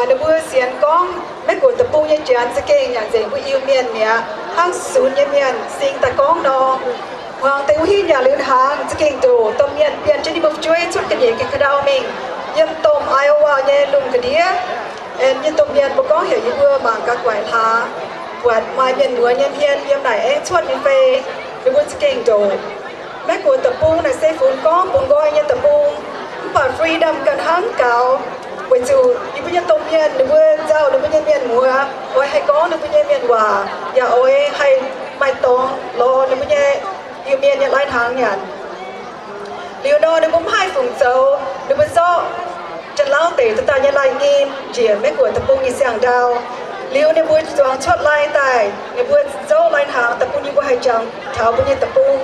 để bữa xiên con mấy cuộc tập bu như chán sẽ kê nhà gì bữa yêu miên nhé hàng sún yếm miên xin ta con nó hoàng tiêu hi nhà lươn hàng sẽ kê đồ tôm miên miên cho đi bốc chuối chút cái gì cái đau mình yếm tôm Iowa nhé lùng cái đĩa như tôm miên bố có hiểu như vừa mà các quái thá quạt mai miên múa nhân hiên yếm này em chuột như phê để bữa sẽ kê đồ mấy cuộc tập bu này sẽ phun có bún gói như tập bu và freedom cần hăng cao bởi dù như bây giờ tôm miên để bữa rau để bữa nhân miên múa ôi hay có để bữa nhân miên hòa và ôi hay mai tông lo để bữa nhân yêu miên như lai tháng nhỉ điều đó để bấm hai phùng dầu để bữa do chân lão tể ta như lai nghiêm chỉ mấy cuộc tập bu như sàng đào liu để bữa choáng chót lai tài để bữa dâu lai tháng tập bu như bữa hay chẳng tháo bữa như tập bu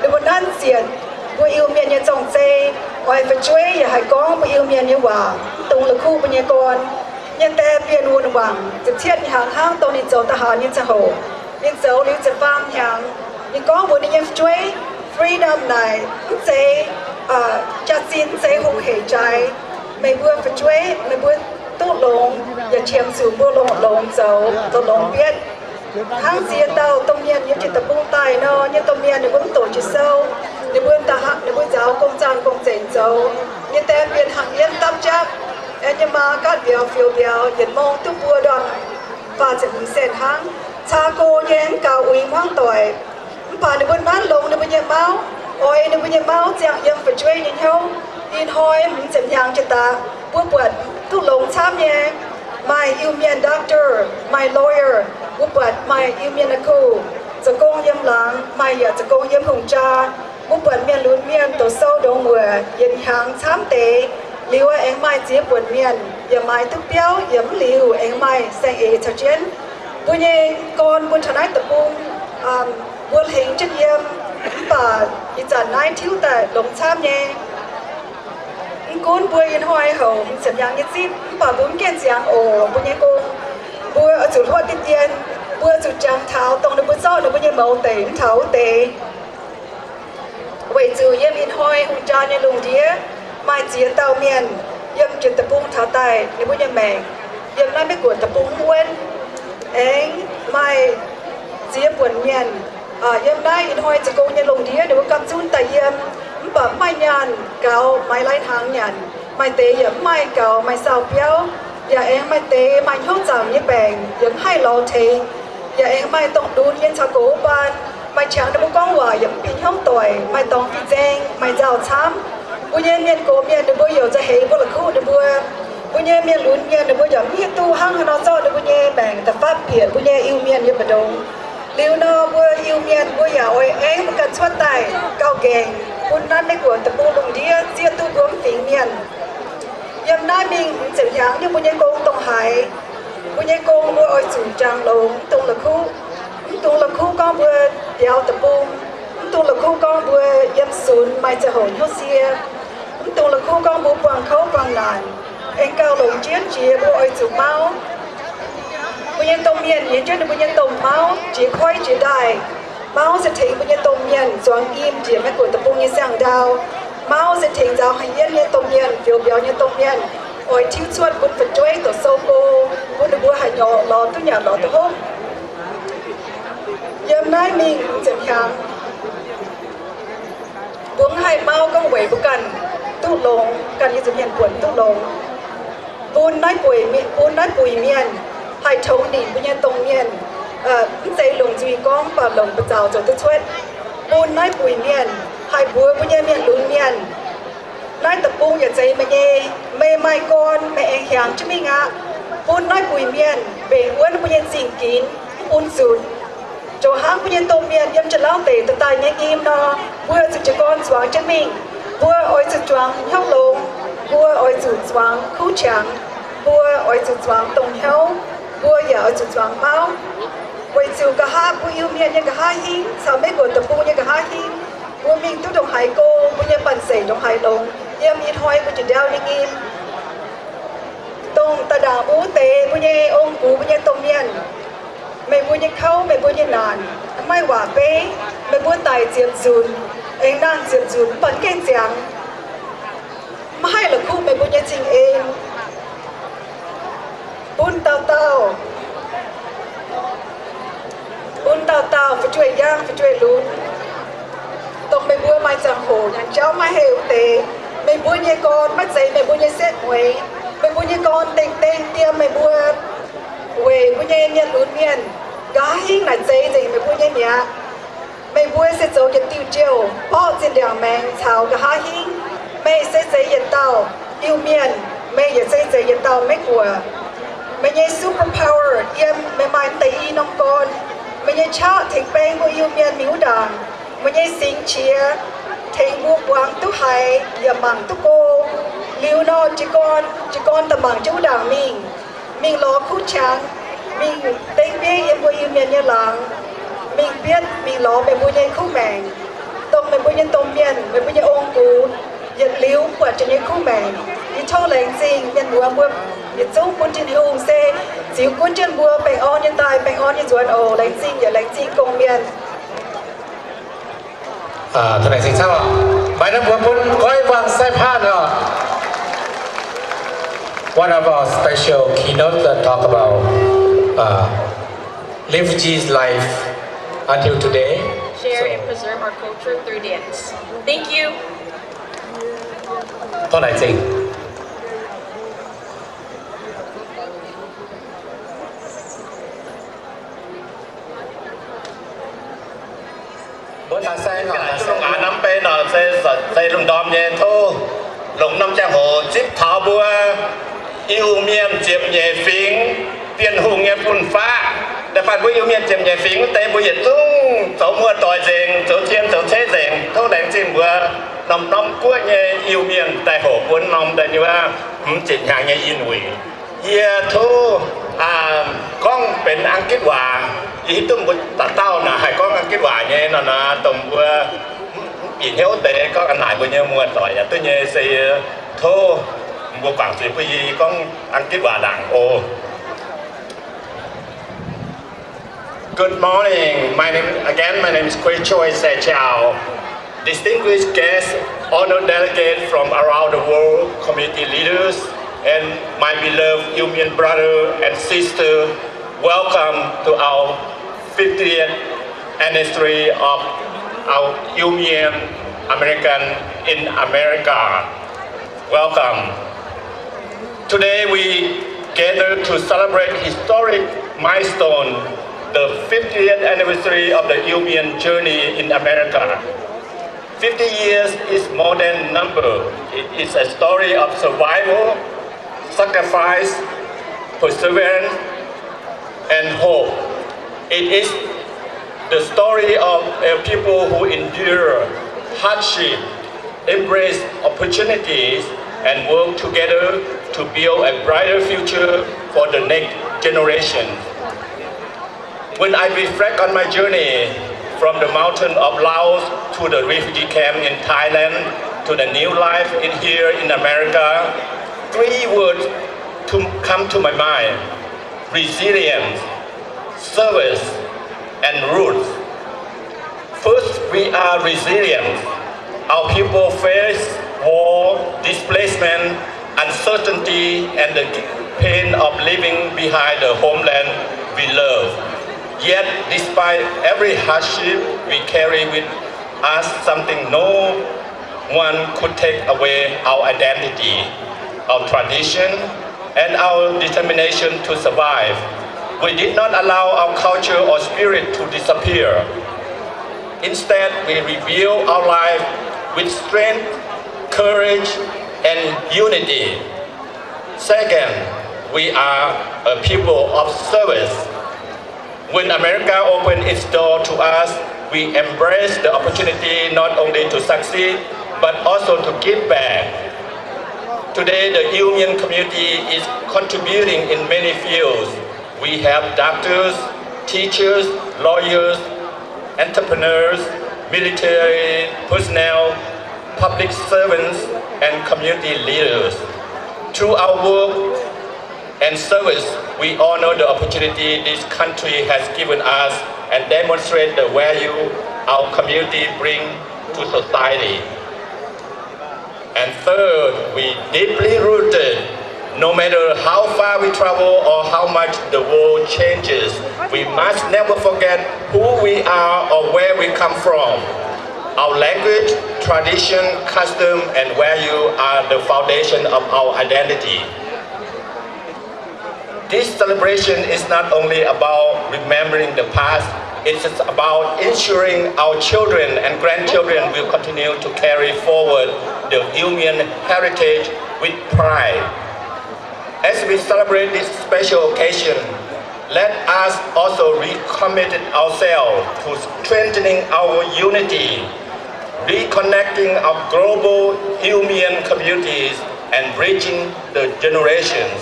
để bữa nan xiên bữa yêu miên như trồng xe ngoài phải chuốiอย่าให้ก้องบyêu miên như hòaตรงละคู่บญกรยังแต่เปลี่ยนวนหวังจะเทียนหางห้างตรงนี้โจทหารยังจะโหยังเจ้าหรือจะฟังอย่างยังก้องบนนี้ยังช่วย freedom ไหนเจจะจีนเจหงเหตุใจไม่เบื่อไปช่วยไม่เบื่อตู้ลงอย่าเชียมสู่บัวลงเจ้าตัวลงเบี้ยทั้งเสียเตาต้มเมียนยังจิตตะปุ้งตายเนาะยังต้มเมียนในบนโต๊ะจิตเศร้าในบนตาหักในบนเจ้ากงจานกงเจนเจ้ายังแต่เปลี่ยนหักยันตับจักยังมากัดเดียวฟิวเดียวยันมองตู้บัวดอนฝ่าจะมีเศษทั้งชาโกแย้งเก่าอุ้ยว่างต่อยป่าในบนบ้านลงในบนยังเมาโอ้ยในบนยังเมาเจียงยังไปช่วยยังเฮาดินหอยมันจะยังจะตาปวดปวดตู้ลงช้ำแยง my human doctor my lawyer ปวด my human นักคู่จะโกงยิ้มหลัง my อยากจะโกงยิ้มหงจาปวดเมียนลุ้นเมียนตัวโซ่ดงหัวยันหางช้ำเตะหรือว่าเอ็งไม่เจี๊ยบปวดเมียนอย่าไม่ทุกเปี้ยวอย่าไม่หลิวเอ็งไม่แสงเอชเจนบุญยังก่อนบุญทนายตะปุงบุญเห็นจัดเยี่ยมป่าอีจันนายทิ้วแต่หลงช้ำแยงกูนบัวยินหอยเขาสัญญาณยิซิบป่าบุ้มแก่นเสียงโอ้บุญยังกูบัวจุดหัวติดเย็นบัวจุดจางเท้าตรงในบัวโซ่ในบุญยังเมาเตะเท้าเตะไว้จูเยี่ยมยินหอยหุ่นจานในลุงเดียไม่เจียเตาเมียนเยี่ยมจุดตะปุ้งเท้าไตในบุญยังแมงเยี่ยมนั่นไม่กวดตะปุ้งม้วนเอ็งไม่เจียปวดเมียนเยี่ยมได้ยินหอยจะโกงในลุงเดียเดี๋ยวกำจุนแต่เยี่ยมแบบไม่ยันเก่าไม่ไล่ทางยันไม่เตะอย่าไม่เก่าไม่เศร้าเปี้ยวอย่าเองไม่เตะไม่เข้าจังยี่แบ่งยังให้เราเทอย่าเองไม่ต้องดูเย็นชาโกบานไม่เฉียงดับก้องว่าอย่าปีนห้องต่อยไม่ต้องปีแจงไม่เจ้าช้ำบุญเย็นเมียนโกเมียนเดบัวอยู่จะเห็นบุญละคู่เดบัวบุญเย็นเมียนลุ้นเมียนเดบัวอย่างเมียตู้ห้างนอโซ่เดบุญเย็นแบ่งแต่ฟ้าเปลี่ยนบุญเย็นอิวเมียนยี่ประดงเลี้ยวนอบัวอิวเมียนบัวอย่าโอยเอ็งมันกันชวดไตเก้าแกงบุญนั้นไม่กวนตะปูลงเดียเจียตู้รวมฝีเมียนยำหน้ามิงเสียงหางยังบุญยังโกงตรงหายบุญยังโกงบัวอ้อยสูงจางลงตรงละคู่ก็บัวเดียวตะปูตรงละคู่ก็บัวยำศูนย์ไม่จะโหนเขาเสียตรงละคู่ก็บัวปวงเขาปวงนานเอ็งเก้าลงเจียนเจียบัวอ้อยสูงเมาบุญยังตรงเมียนยังเจ้าบุญยังตรงเมาเจียค่อยเจียได้ Mao sẽ thỉnh bây giờ tôm miên doang im chỉ mấy của tập bung như sang đào Mao sẽ thỉnh giáo hành yên như tôm miên phiêu biểu như tôm miên ôi thiếu chuột cũng phải chơi tổ sâu cô cũng được bữa hải nhỏ lò tôi nhà lò tôi hôm hôm nay mình sẽ khám buông hai Mao công quẩy của cần tu lồng cần như miền quần tu lồng buôn nói bùi miền hai thấu đỉnh bây giờ tôm miên dây lồng duy con và lồng bờ rào cho tôi chuột buôn nói bùi miền hai búa bây giờ miền lún miền nói tập buôngอย่าใจมาเย่ไม่ไม่ก่อนไม่เองแข็งจะไม่งะปุ้นน้อยปุยเมียนเบ่งอ้วนปุ้ยสิ่งกินปุ้นสุดโจห้างปุ้ยตรงเมียนยังจะเล่าเตะตะตายยังอิ่มนอบัวสุดจะก้อนสว่างจะมิ่งบัวอ้อยสุดจวงเฮาลงบัวอ้อยสุดสว่างคู่เฉียงบัวอ้อยสุดสว่างตรงเฮาบัวอย่าอ้อยสุดสว่างเมาไว้จิวกะฮาปุ้ยเมียนยังกะฮาหิงสาวไม่กดตะปูยังกะฮาหิงบัวมิ่งตุ้ดงหายโกปุ้ยปั่นเสยดงหายลงยังมีถอยปุ้ยจะเดายังอิ่มตรงตะดาบูเตปุ้ยองกูปุ้ยตรงเมียนไม่ปุ้ยเข้าไม่ปุ้ยนานไม่หว่าเป้ไม่ปุ้ยไตเจียมซูนเองนั่งเจียมซูนปั่นเก่งเสียงไม่ให้หรอกคู่ไม่ปุ้ยจริงเองปุ้นเต่าปุ้นเต่าไปช่วยย่างไปช่วยลุ้นตรงไม่ปุ้ยไม่จังโหอย่างเจ้าไม่เหวเตไม่ปุ้ยเนี่ยก่อนไม่ใจไม่ปุ้ยเนี่ยเซ็ตหวยไม่ปุ้ยเนี่ยก่อนเต่งเตรียมไม่ปุ้ยเวยปุ้ยเนี่ยลุ้นเมียนกาหิ้งหน่ะใจไม่ปุ้ยเนี่ยไม่ปุ้ยเสียโจจะติวเจียวพ่อจะเลี้ยงแมงชาวกะหาหิ้งไม่เสียใจยันเต่าติวเมียนไม่อย่าเสียใจยันเต่าไม่กลัวไม่ใช่ซูเปอร์พาวเวอร์เยี่ยมไม่มาตีน้องก่อนไม่ใช่ชาถึงแป้งบุยเมียนมิวด่างไม่ใช่สิงเชียถึงบุกวางตุ้ไฮอย่ามังตุโกลิวนอจิกอนตะมังเจ้าด่างมิงล้อคู่ช้างมิงเต็งเบี้ยยังบุยเมียนยังหลังมิงเบี้ยมิงล้อเป็นบุยคู่แมงตรงเป็นบุยตรงเมียนเป็นบุยองกูยันลิ้วกว่าจะยังคู่แมงยิ่งโชว์แรงจริงยันบัวยิ่งสู้คนที่นิวเซ่สิวคนเจนบัวแปงออนยันตายแปงออนยันจวนโอแรงจริงอย่าแรงจริงกงเมียนท่านไหนสิงเช่าไปน้ำบัวปุ่นก้อยฟังสายพานOne of our special keynotes that talk about refugees' life until today. Share and preserve our culture through dance. Thank you. ท่านไหนจริงบนตาแซงอ่ะ Lùng á nắm bê nọ xây lùng đom nhẹ thô lùng nắm cha hồ chip thảo bùa yêu miền chiếm nhẹ phím tiền hùng nhẹ phun phá để phạt bùi yêu miền chiếm nhẹ phím tê bùi nhiệt tung cháu mua tỏi rèn cháu chiên cháu chế rèn thô đánh chim bùa nằm cuối nhẹ yêu miền tại hồ cuốn nằm tại như ba chỉ hàng nhẹ in hủy yeah thô conเป็นอังกฤษว่าอีตุ้มบุตรเต้าน่ะให้ก็อังกฤษว่าเนี่ยน่ะนะตรงว่าปีเที่ยวเตะก็อันไหนบุญเนี่ยมัวต่อยตัวเนี่ยสิโทบัวกวางสิพี่ก็อังกฤษว่าดังโอ Good morning. My name is KOUICHOY SAECHAO. Distinguished guests, honored delegates from around the world, community leaders, and my beloved Union brother and sister, welcome to our 50th anniversary of our Union American in America. Welcome. Today we gather to celebrate historic milestone, the 50th anniversary of the Union journey in America. 50 years is more than a number. It is a story of survival, sacrifice, perseverance, and hope. It is the story of people who endure hardship, embrace opportunities, and work together to build a brighter future for the next generation. When I reflect on my journey from the mountain of Laos to the refugee camp in Thailand to the new life here in America, three words come to my mind: resilience, service, and roots. we are resilient. Our people face war, displacement, uncertainty, and the pain of living behind the homeland we love. Yet, despite every hardship, we carry with us something no one could take away: our identity, our tradition, and our determination to survive. We did not allow our culture or spirit to disappear. Instead, we rebuild our life with strength, courage, and unity. Second, we are a people of service. When America opened its door to us, we embraced the opportunity not only to succeed, but also to give back. Today, the union community is contributing in many fields. We have doctors, teachers, lawyers, entrepreneurs, military personnel, public servants, and community leaders. Through our work and service, we honor the opportunity this country has given us and demonstrate the value our community bring to society. And third, we deeply rooted. No matter how far we travel or how much the world changes, we must never forget who we are or where we come from. Our language, tradition, custom, and value are the foundation of our identity. This celebration is not only about remembering the past, it's about ensuring our children and grandchildren will continue to carry forward the Union heritage with pride. As we celebrate this special occasion, let us also recommit ourselves to strengthening our unity, reconnecting our global human communities, and bridging the generations.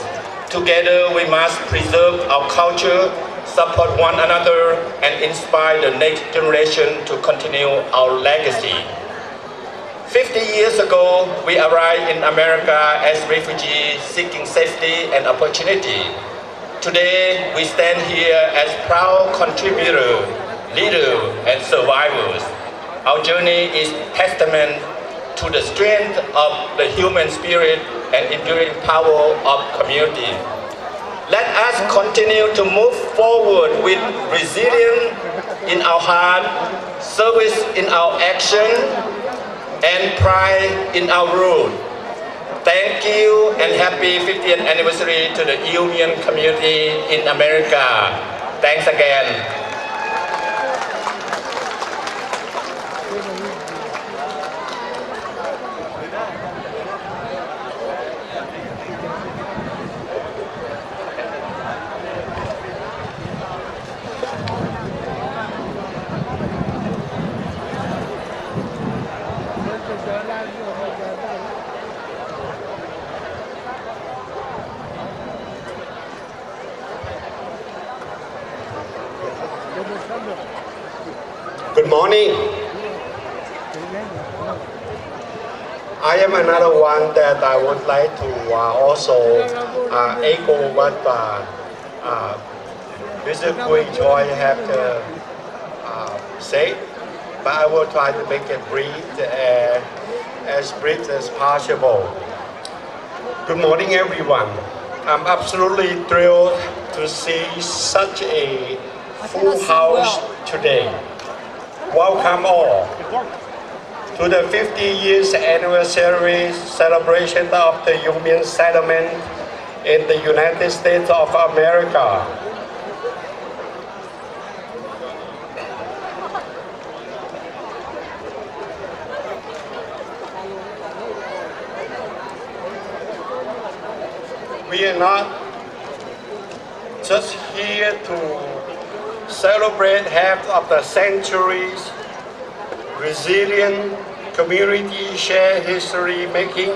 Together, we must preserve our culture, support one another, and inspire the next generation to continue our legacy. 50 years ago, we arrived in America as refugees seeking safety and opportunity. Today, we stand here as proud contributors, leaders, and survivors. Our journey is testament to the strength of the human spirit and enduring power of community. Let us continue to move forward with resilience in our heart, service in our action, and pride in our root. Thank you and happy 50th anniversary to the Union community in America. Thanks again. Good morning. I am another one that I would like to also echo what Mr. KOUICHOY have said, but I will try to make it as brief as possible. Good morning, everyone. I'm absolutely thrilled to see such a full house today. Welcome all to the 50 years anniversary celebration of the Union settlement in the United States of America. We are not just here to celebrate half of the century's resilient community share history making,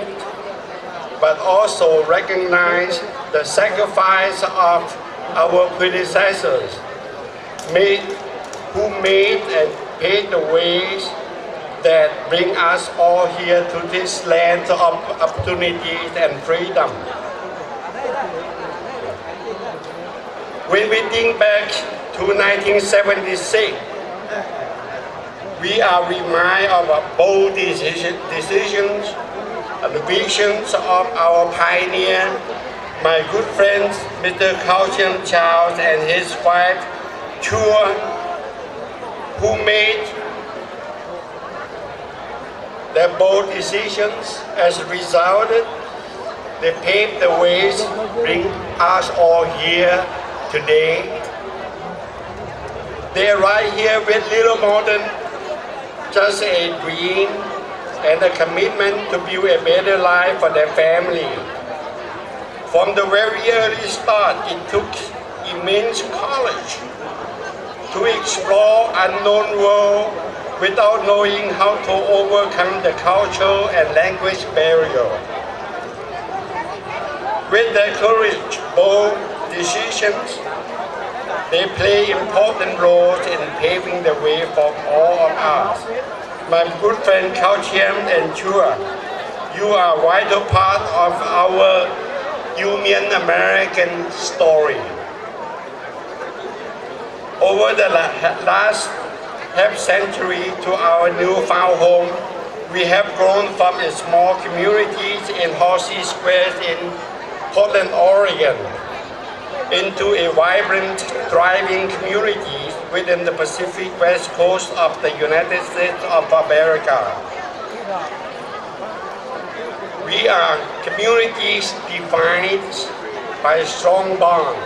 but also recognize the sacrifice of our predecessors who made and paved the ways that bring us all here to this land of opportunities and freedom. When we think back to 1976, We are reminded of bold decisions and the visions of our pioneer, my good friends, Mr. Charles and his wife, Chua, who made their bold decisions. As a result, they paved the ways, bring us all here today. They are right here with little more than just a dream and a commitment to build a better life for their family. From the very early start, it took immense courage to explore unknown world without knowing how to overcome the cultural and language barrier. With their courage, bold decisions, they play important roles in paving the way for all of us. My good friend Kao and Chua, you are a vital part of our Union American story. Over the last half century to our newfound home, we have grown from a small communities in Horsey Square in Portland, Oregon, into a vibrant, thriving community within the Pacific West Coast of the United States of America. We are communities defined by a strong bond,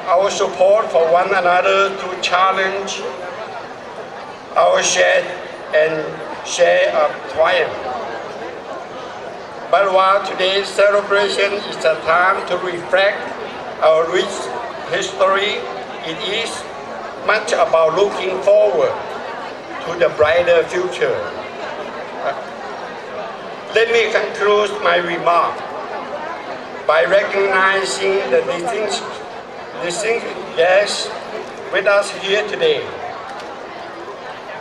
our support for one another to challenge our shared of triumph. But while today's celebration is a time to reflect our rich history, it is much about looking forward to the brighter future. Let me conclude my remark by recognizing the distinguished guests with us here today.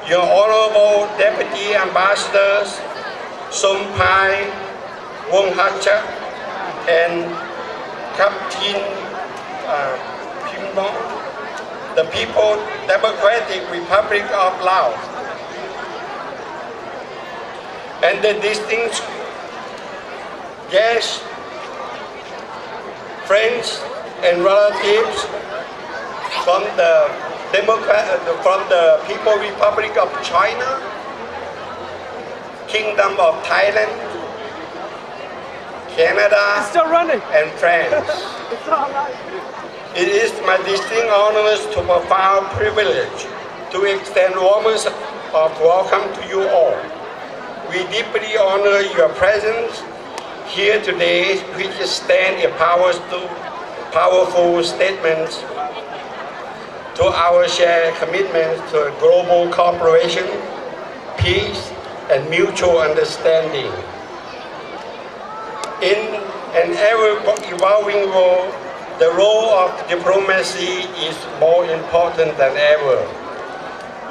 Your Honorable Deputy Ambassadors Sompai Wonghacha and Captain Pimbong, the People's Democratic Republic of Laos, and the distinguished guests, friends, and relatives from the People's Republic of China, Kingdom of Thailand, Canada, and France. It is my distinct honor to profound privilege to extend warmest of welcome to you all. We deeply honor your presence here today, which stands a powerful statement to our shared commitment to global cooperation, peace, and mutual understanding. In an ever-evolving world, the role of diplomacy is more important than ever.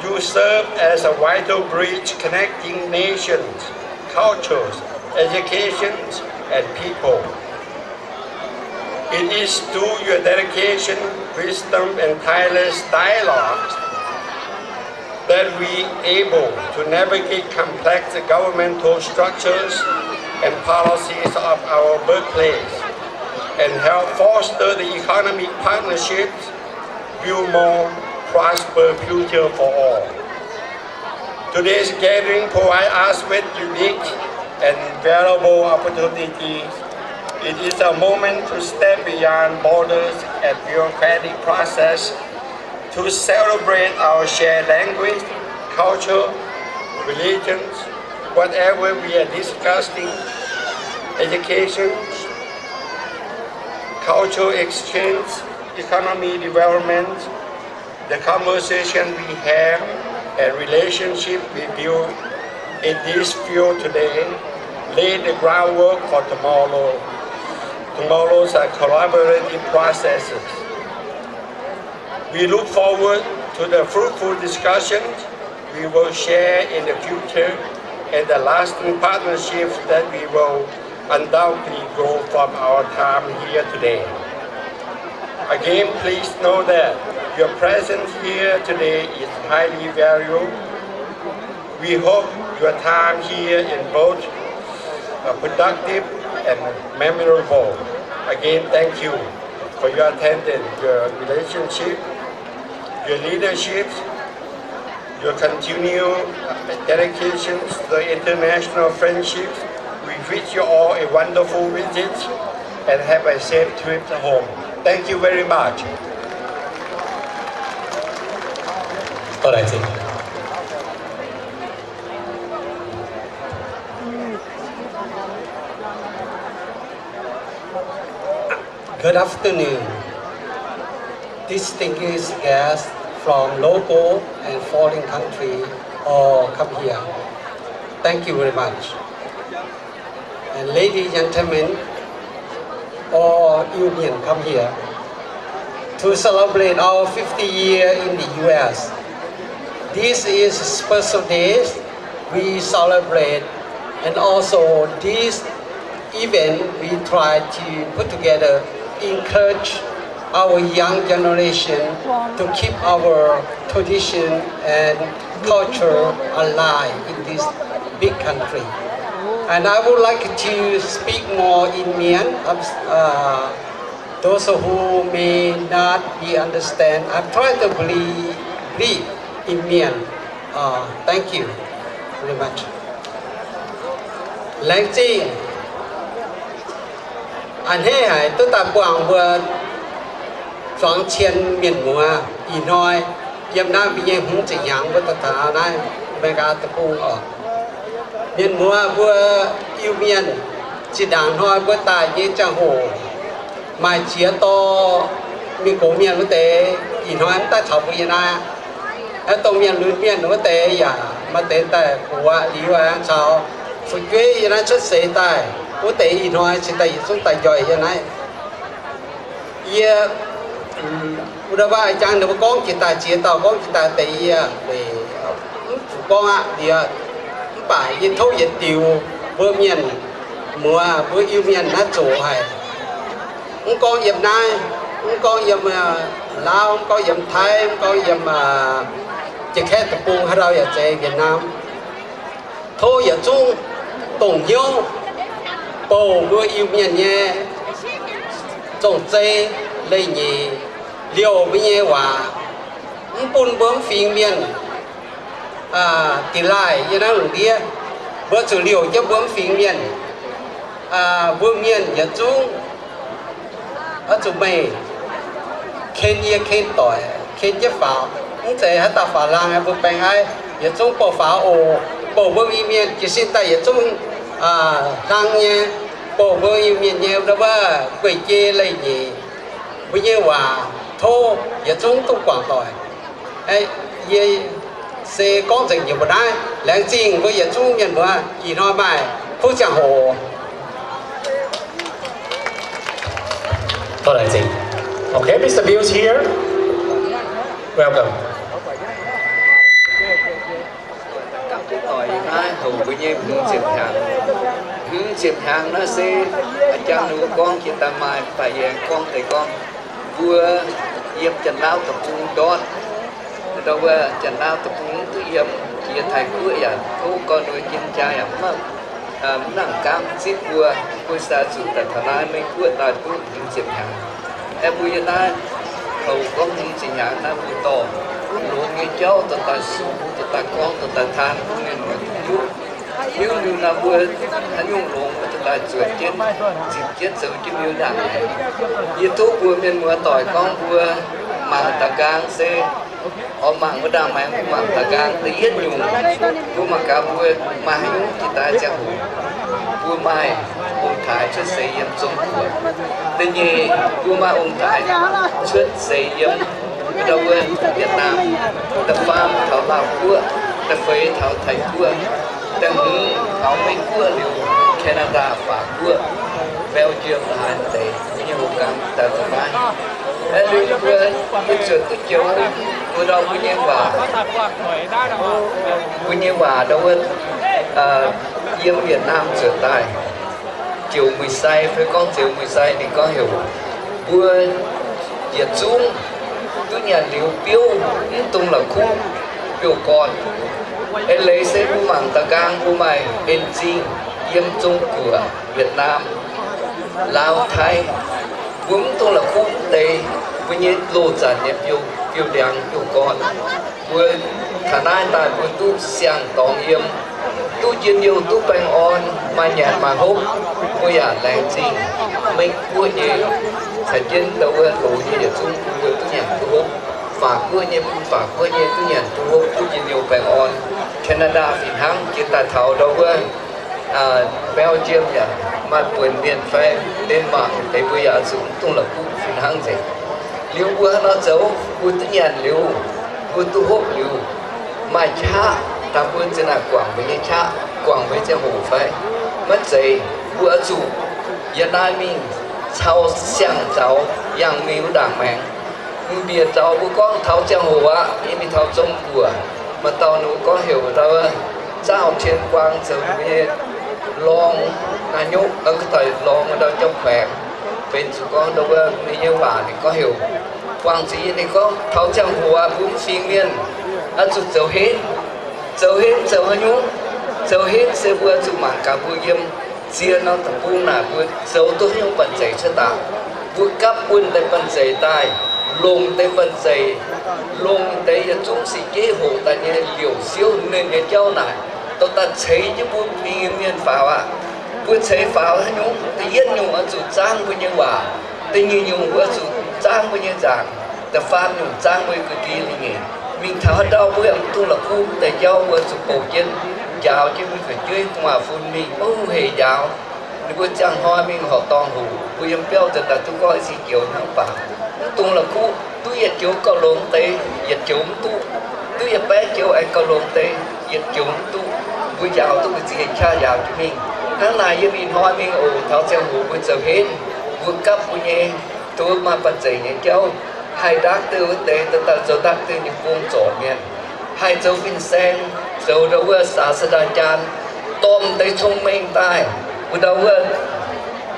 You serve as a vital bridge connecting nations, cultures, educations, and people. It is through your dedication, wisdom, and tireless dialogue that we are able to navigate complex governmental structures and policies of our birthplace and help foster the economic partnerships, build more prosperous future for all. Today's gathering provides us with unique and valuable opportunities. It is a moment to step beyond borders and bureaucratic process to celebrate our shared language, culture, religions, whatever we are discussing, education, cultural exchange, economy development, the conversation we have and relationship we build in this field today lay the groundwork for tomorrow's collaborative processes. We look forward to the fruitful discussions we will share in the future and the lasting partnerships that we will undoubtedly grow from our time here today. Again, please know that your presence here today is highly valued We hope your time here in both productive and memorable. Again, thank you for your attendance, your relationship, your leadership, your continued dedication to the international friendship. We wish you all a wonderful visit and have a safe trip home. Thank you very much. Tốt đại chị. Good afternoon, distinguished guests from local and foreign countries all come here. Thank you very much. And ladies and gentlemen, all union come here to celebrate our 50 year in the US. This is a special day we celebrate, and also this event we try to put together, encourage our young generation to keep our tradition and culture alive in this big country. And I would like to speak more in MIEN. Those who may not be understand, I'm trying to believe in MIEN. Thank you very much. Lãnh chi, anh hay tôi ta quảng vừa chọn chiến miền mùa in nói, yếm na bị nhẹ hung chỉ nhang với ta này, bên cả tập trung ở miền mùa vừa yêu miền chỉ đáng nói với ta như trang hồ mà chia to miền cổ miền với tế in nói ta thảo với na, ở tông miền lươn miền với tế ya mà tế tại của lý hoa sao phụ quê na xuất xế tại của tế in nói chỉ tại xuống tại giỏi như này, yeah. Udah ba jangan lupa con kita tahu con kita tây về con á thì phải yên thấu yên tiêu vừa miền mùa vừa yêu miền nó chủ hay không con dầm nai không con dầm Lao không con dầm Thái không con dầm chỉ khét tập trung hay đâu giờ chơi Việt Nam thôi giờ chung tổng nhau bầu vừa yêu miền nhé trồng chơi lấy nhỉ liều với nhé hòa bún bướm phình miền tỷ lại như năng lượng kia bữa chủ liều cho bướm phình miền bướm miền giờ chung ở chỗ mày khen ye khen tỏi khen chế pháo không thể hết ta pháo lang hay bướm bèn ai giờ chung bỏ pháo ồ bỏ bướm miền chỉ xin ta giờ chung lang nhé bỏ bướm miền nhiều đó ba quỷ chê lấy gì với nhé hòa thô giờ chúng tôi quảng tỏi ấy ye xe con thành nhiều một ai lãng trình với giờ chúng nhận vừa chỉ nói bài không chẳng hồ. Tốt đại chị. Okay, Mr. Bills here. Welcome. Tỏi na hầu với nhau hướng diệp hàng nó sẽ cha nuôi con kita mai phải con thầy con vừa yếm chân lao tập trung đón đâu vừa chân lao tập trung tự yếm kia thầy cưỡi à thu con nuôi chân trai ấm mà nặng cam xít vừa cô sa chủ tật thà lai mấy cưỡi ta tu hướng diệp hàng em bây giờ na hầu con hướng diệp hàng na vừa to luôn nghe cháu tụi ta su tụi ta con tụi ta than cũng nghe nói chút nhưng như là vừa anh用luôn tụi ta chuyển chết dịp chết rồi chứ như đảng này như thuốc vừa miền mùa tỏi con vừa mà ta càng xe ở mạng với đàm mạng của mạng ta càng thì hết nhung của mà cả vừa mà nhung thì ta sẽ hủ vừa mai ông thái xuất xây yếm trong của tuy nhiên vừa mà ông thái xuất xây yếm đâu vừa Việt Nam tập farm thảo lào của tập phế thảo thầy của đang hướng thảo mấy của liều Canada và của Belgium là hai tệ nhiều cam ta tập farm em lưu vừa cái chuyện cái chiều vừa đâu với nhau và đâu yếm Việt Nam trở tại chiều 10 say với con chiều 10 say thì có hiểu vừa Việt Trung cứ nhà liều tiêu tung là khu biểu con em lấy xe bu mảng ta gang bu mày bên Trinh Yêm Trung của Việt Nam Lào Thái vốn tôi là quốc tế với những lô trả nhập biểu đảng biểu con với khả năng tại với tu sang tòng yếm tu chiến yêu tu bánh on mà nhạt mà hốt với làng Trinh mình của nhé thành dân đâu có lối như để chung với tu nhạc tu hốt phá của nhé tu nhạc tu hốt tu chiến yêu bánh on Canada Việt Nam kita tahu đâu có Belgium ya mà buồn miền Pháp Denmark để bây giờ dùng tung là cũng Việt Nam gì liu bữa nó xấu bữa tự nhiên liu bữa tu hốt liu mà cha ta bữa trên là quảng với cha quảng với cha hồ phái mất giấy bữa chủ Việt Nam mình sau sang cháu yang miu đảng mạng bia cháu bữa con tháo cha hồ á mình tháo trong của mà tao nó có hiểu đâu sao trên quang sớm với long là nhúc ở cái thời long ở đâu trong khỏe bên chủ con đâu có như bà thì có hiểu quang sĩ thì có tháo trang hùa cũng phi miên ăn chụp dầu hết dầu hết sẽ vừa chụp mảng cả vừa yếm chia nó tập buông là vừa dầu tôi không bận giấy cho ta vừa cắp quân tới bận giấy tai lùng tới bận giấy lùng tới chúng sĩ kế hộ ta như liều siêu nên cái châu này tôi ta thấy những buôn phi miên pháo à buôn thấy pháo hay nhung thì yên nhung ở chủ trang với những bà tình như nhung ở chủ trang với những giảng tập phan nhung trang với cái kỳ là nghề mình tháo đau với ông tu là khu để giao với chủ bầu chân chào chứ mình phải chơi mà phun mình ô hề giáo thì buôn trang hoa mình họ toàn hủ với em béo thật là tôi gọi gì kiểu nó bảo tu là khu tôi yết kiểu cầu lông tê yết kiểu tôi yết bé kiểu anh cầu lông tê yết kiểu tu bây giờ tôi cứ chỉ cha giàu cho mình tháng này với mình hỏi mình ồ tháo xem hồ bây giờ hết vượt cấp của nhé tôi mà bật dậy nhé cháu hai đắc tư vấn đề tôi ta dấu đắc tư những vùng chỗ miền hai dấu vinh sen dấu đâu có xã sẽ đàn chan tôm tới thông minh tai bây đâu có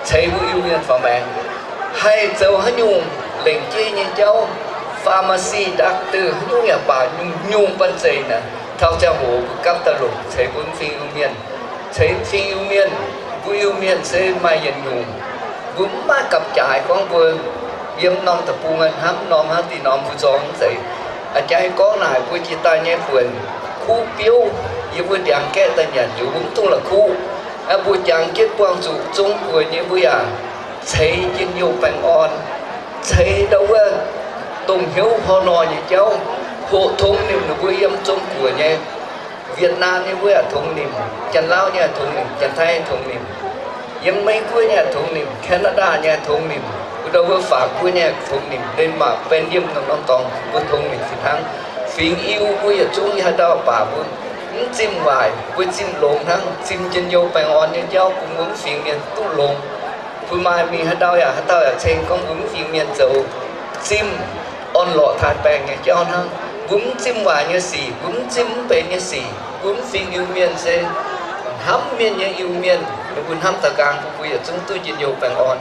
thấy vui yêu miền phàm mẹ hai dấu hết nhung lệnh chi như cháu pharmacy đắc tư nhung nhà bà nhung bật dậy nè thao cha hồ cấp ta lục thấy vốn phi yêu miền thấy phi yêu miền vui yêu miền sẽ mai dần nhung vốn ba cặp trái con vừa yếm non tập buông anh hám non hát thì non vui gió vậy anh trai có này vui chỉ ta nhé vườn khu phiếu yêu vui đèn kẻ ta nhận chủ vốn tung là khu anh vui chẳng kết quang chủ chung vừa như vui à thấy trên nhiều bánh on thấy đâu tùng hiếu ho nò như cháu hộ thông niệm được vui yếm chung của nhé Việt Nam như vui à thông niệm chẳng lao nhà thông niệm chẳng thay thông niệm yếm mấy của nhà thông niệm Canada nhà thông niệm đâu có pháp của nhà thông niệm đến mà bên yếm ngầm non tòng của thông niệm Việt Nam phiền yêu vui ở chung như đâu bà vui chim vài vui chim lồng thăng chim chân vô bèn on như cháu cũng muốn phiền miền tu lồng vui mai mình hết đâu à trên con muốn phiền miền dầu chim on lọ thạt bèn như cháu thăng vốn chim vài như xì vốn chim bèn như xì vốn phiền yêu miền sẽ hám miền như yêu miền nó vốn hám ta càng vui ở chúng tôi chỉ nhiều bèn on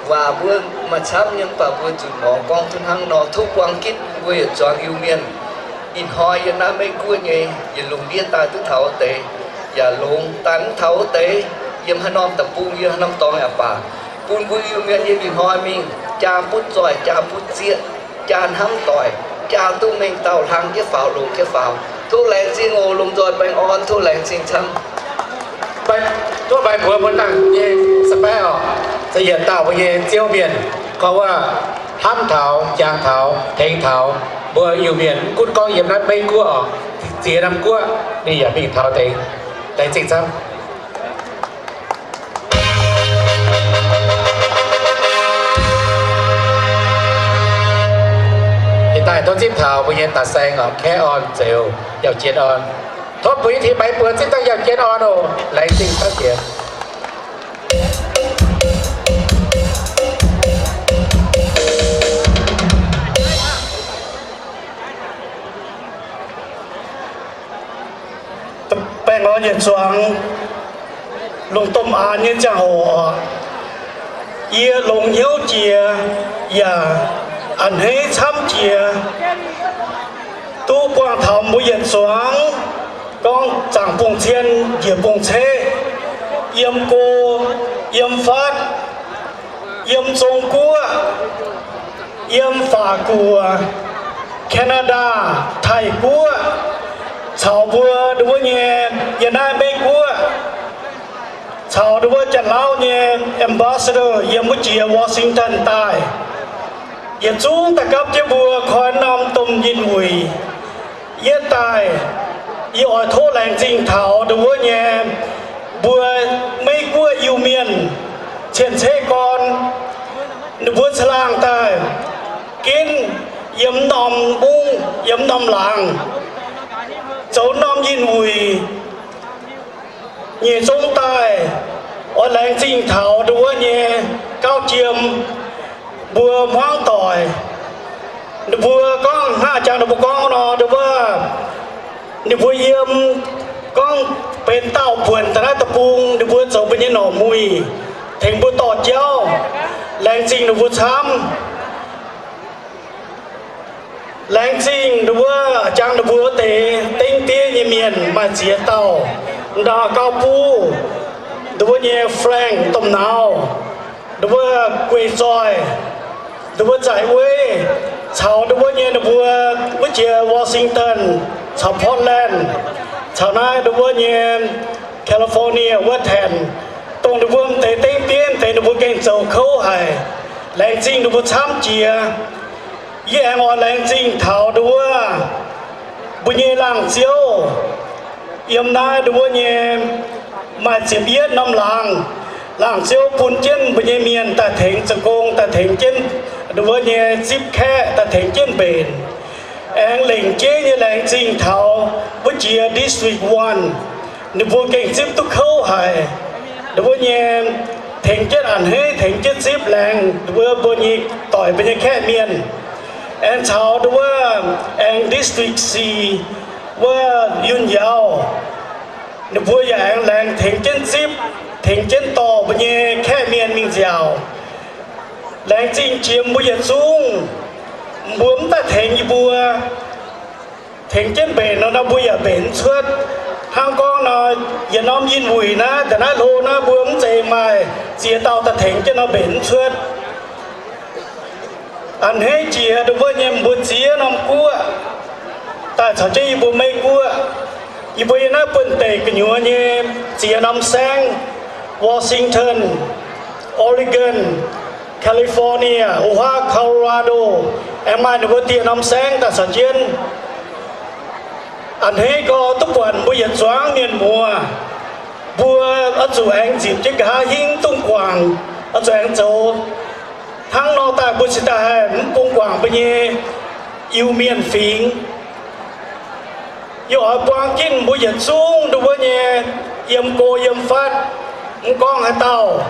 và vừa mà sắp những bà vừa chụp nó con thun hăng nó thuốc quang kít vừa ở choáng yêu miền in hoi yên nam mấy cua nhỉ yên lùng điên ta tức tháo tế và lùng tán tháo tế yếm hai non tập buông yếm hai năm to nhà bà buông vui yêu miền yên in hoi mình cha bút giỏi cha bút diện cha hám tỏi cha tu mình tàu thang cái pháo lùng cái pháo thuốc lén xin ngô lùng rồi bánh on thuốc lén xin chăm bánh thuốc bánh của một thằng như SAEPHANH sẽ hiện tạo với chiêu miền cóว่าห้ามเท้าจางเท้าเทงเท้าบัวอยู่เมียนกุดกองเยี่ยมนั้นไม่กลัวออกเสียน้ำกลัวนี่อย่ามีเท้าเทงแต่จริงจังhiện tại tôi chim thảo bây giờ ta sang ở khe on chiều dạo chiến on thốt quý thì mấy bữa xin tăng dạo chiến on rồi lấy tình phát triển bèn nó nhiệt choáng lồng tôm á như cha hồ ia lồng hiếu chia ya ăn hết chăm chia tu thu quang thảo mũi yên xuống con chẳng bùng thiên dìa bùng thế yếm cô yếm phát yếm sông cua yếm phả của Canada Thái cua chào bữa đua nhẹ Việt Nam bên cua chào đua chân lao nhẹ ambassador yếm mũi chia Washington tại yếm chúng ta cấp chế bùa khỏi năm tôm nhìn mùi yết tài yêu ở thô làng trình thảo đua nhẹ bùa mấy cua yêu miền trên xe con bùa slang tài kín yếm nòm bung yếm nòm làng cháu nòm nhìn mùi nhẹ chúng tài ở làng trình thảo đua nhẹ cao chiêm bùa hoang tỏi bùa con ha chẳng được con nó được bùa yếm conเป็นเต้าผวนตะนาตะปุงดูบัวโจเป็นยันหน่อมุยเถงบัวต่อเจ้าแรงจริงดูบัวช้ำแรงจริงดูบัวจังดูบัวเตะเต็งเตี้ยเมียนมาเจียเต้าดาเก้าปูดูบัวเนี่ยแฟรงต้มนาวดูบัวกุยจอยดูบัวใจเว้ยชาวดูบัวเนี่ยดูบัววิเชียวอชิงตันชาวพอร์ตแลนด์ชาวนาดูว่าเนี่ยแคลิฟอร์เนียวัดแทนตรงดูว่าเตะเต้งเตี้ยนเตะดูว่าเก่งเจ้าเขาให้แรงจริงดูว่าช้ำเจียแย่งอ่อนแรงจริงเท่าดูว่าบุญเยลังเจียวเยี่ยมนายดูว่าเนี่ยมาเจียบเย็ดน้ำลังลังเจียวปุ่นเจนบุญเยเมียนแต่เถงจะโกงแต่เถงเจนดูว่าเนี่ยซิบแค่แต่เถงเจนเบนanh lệnh chế như lệnh trình thảo với chia district 1 nếu vô cảnh xếp tục khâu hài nếu vô nhẹ thành chất ảnh hết thành chất xếp lệnh nếu vô nhị tỏi bên nhẹ khẽ miền anh thảo nếu vô anh district C vô yun yao nếu vô anh lệnh thành chất xếp thành chất tỏ bên nhẹ khẽ miền mình dào lệnh trình chiếm vô nhẹ xuống muốn ta thành như bùa thành trên bể nó bùa ở bể suốt hàng con nó giờ nó nhìn mùi nóแต่nó lô nó bướm chạy mày chia tàu ta thành cho nó bể suốt anh hết chia được với nhầm bùa chia nó cua ta sao chơi bùa mấy cua như bùa nó bận tệ cái nhúa như chia năm sang Washington Oregon California, Ohio, Colorado, em ai được tiền năm sáng ta sản chiến, anh thấy có tất quần bây giờ xoáng miền mùa, vua ở chỗ anh dịp chiếc hà hinh tung quảng, ở chỗ anh chỗ thằng nó ta bữa ta hẹn tung quảng bây giờ yêu miền phím, yêu ở quảng chín bây giờ xuống được bây giờ yếm cô yếm phát, con hai tàu.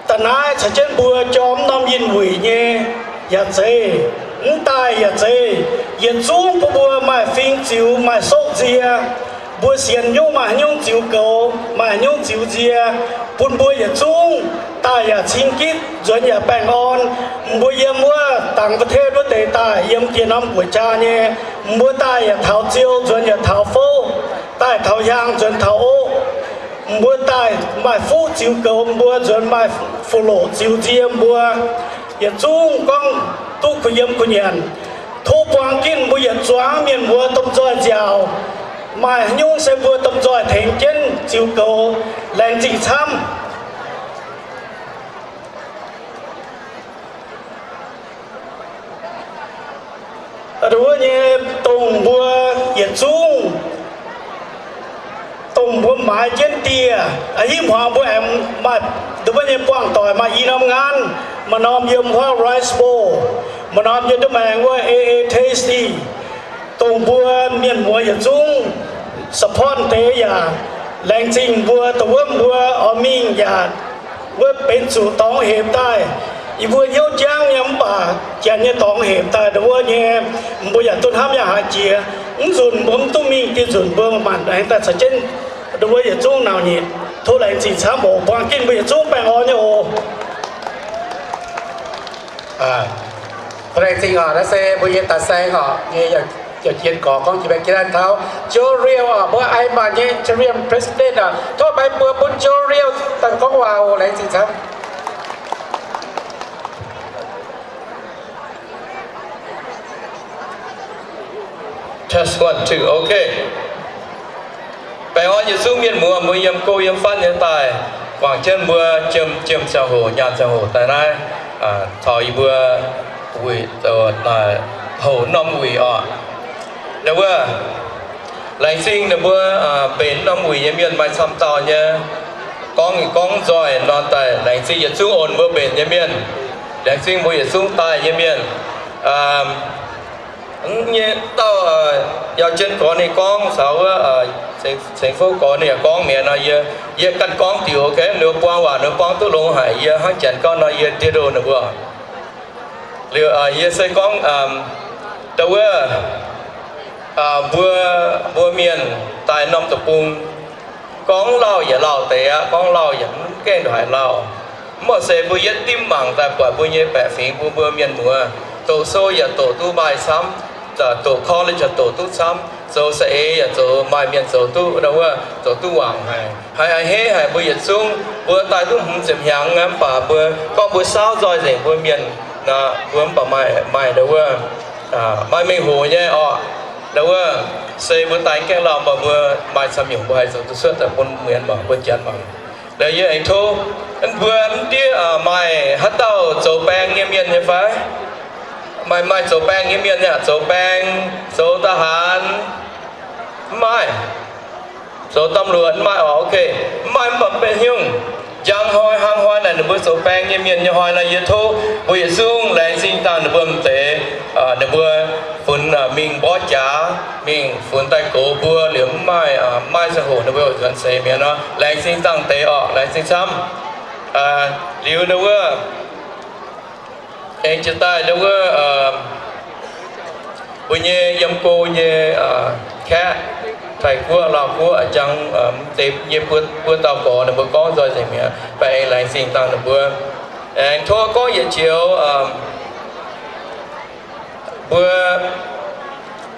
Ta nói sẽ trên bùa chóm năm nhìn hủy nhé dạ dê tai dạ dê yên xuống của bùa mà phim chiếu mà sốt dìa bùa xiên nhung mà nhung chiếu cầu mà nhung chiếu dìa bùn bùa dạ xuống ta dạ chín kít rồi dạ bèn on bùa yếm mua tặng vật thế đối tế ta yếm kia năm của cha nhé mua ta dạ thảo chiêu rồi dạ thảo phố ta thảo giang rồi thảo ô mua tài mai phú chiếu cầu mua rồi mai phù lộ chiếu chiêm mua hiện chung con tu của yếm của nhàn thu quang kinh mua hiện xóa miền mua tâm doi giàu mai nhung sẽ mua tâm doi thành chân chiếu cầu lành trình thăm đối như tùng mua hiện chung tùng bùa mái trên tia hiếm hoàng bùa em mà đối với những quảng tỏi mà y năm ngàn mà nòm yếm hoa rice bowl mà nòm yếm đứa mèng qua tasty tùng bùa miền mùa yếm chung support tế ya lành trình bùa tùng bùa ở mình ya bùa bên chủ tông hiệp tai y bùa yêu trang nhắm bà chàng như tông hiệp tai đối như bùa ya tôn hám ya hạ chia dùn bấm tung mình tiêu dùn bùa mà anh ta sẽ trên đối với giờ chung nào nhỉ thôi lại chỉ sáng bộ quang kinh bây giờ chung bèn ho nhỉ ô thôi lại chỉ ngỏ nó xe bây giờ ta xe ngỏ nghe giờ cho chiến có chỉ phải kiran tháo Joreal bữa ai mà như Interim President thôi bài bữa bún Joreal tầng có vào lấy gì sao Test 1, 2, okay. Bài hỏi như xuống miền mùa mùa yếm cô yếm phát như tài quảng chân mùa châm sao hồ nhàn sao hồ tại đây thỏi mùa quỷ là hồ năm quỷ đâu vừa lãnh sinh là mùa bến năm quỷ như miền mai xăm tàu nha con rồi non tại lãnh sinh yếm xuống ổn mùa bến như miền lãnh sinh mùa yếm xuống tài như miền như tao giờ trên có này con sáu thành phố có này con mẹ nó giờ căn con tiểu cái nếu quang và nếu quang tôi luôn hải giờ hắn chẳng con nó giờ tiêu đồ nữa vừa liệu giờ xây con đâu vừa miền tại năm tập trung con lao giờ lao té con lao giờ cái đoài lao mà sẽ vừa giờ tim mảng tại quả vừa như bẻ phím vừa miền mùa tổ số giờ tổ tu bài sắm tổ college tổ tu sắm số sẽ tổ mai miền số tu đâu tổ tu hoàng hay hay bây giờ xuống vừa tại tu không chịu hàng ngắm bà vừa con vừa sao rồi gì vừa miền là vừa bà mai đâu mai mình hồ nhé đâu xây vừa tại cái lòng bà vừa mai xăm nhung vừa hay số tu xuất ở quân miền mà quân chân mà đây như anh thu anh vừa anh đi mai hát tàu số bang như miền như phải mai số bang như miền nha số bang số ta hàn mai số tâm luận mai ok mai bấm bên hiung giang hoi hang hoi này được số bang như miền như hoi là như thu bây giờ xuống lại sinh tăng được bơm tế được vừa phun mình bó chả mình phun tay cổ vừa liếm mai sẽ hồ được vừa gần xe miền nó lại sinh tăng tế lại sinh xăm liu đâu anh chỉ tay đâu bây giờ yếm cô như khác thầy của làm của chẳng tiếp như bữa tàu có được bữa con rồi thì mẹ vậy lại xin tăng được bữa anh thôi có gì chiều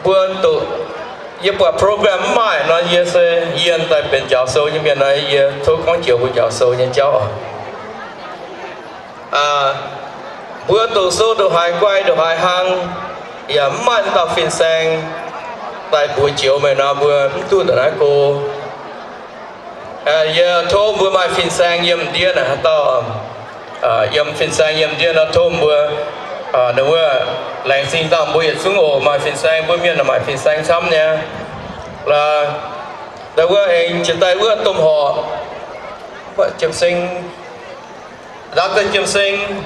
bữa tụ như bữa program mai nó như sẽ yên tại bên giáo sâu như bên này thôi con chiều của giáo sâu như cháu bữa tụ số được hai quay được hai hang mạnh tao phiền sang tại buổi chiều mày nó vừa tu tại cô giờ thôm vừa mai phiền sang yếm dia nè tao yếm phiền sang yếm dia nó thôm vừa đâu lành sinh tao buổi xuống ổ mai phiền sang buổi miền là mai phiền sang xăm nha là đâu anh chỉ tay vừa tôm họ vợ chồng sinh đã tên chồng sinh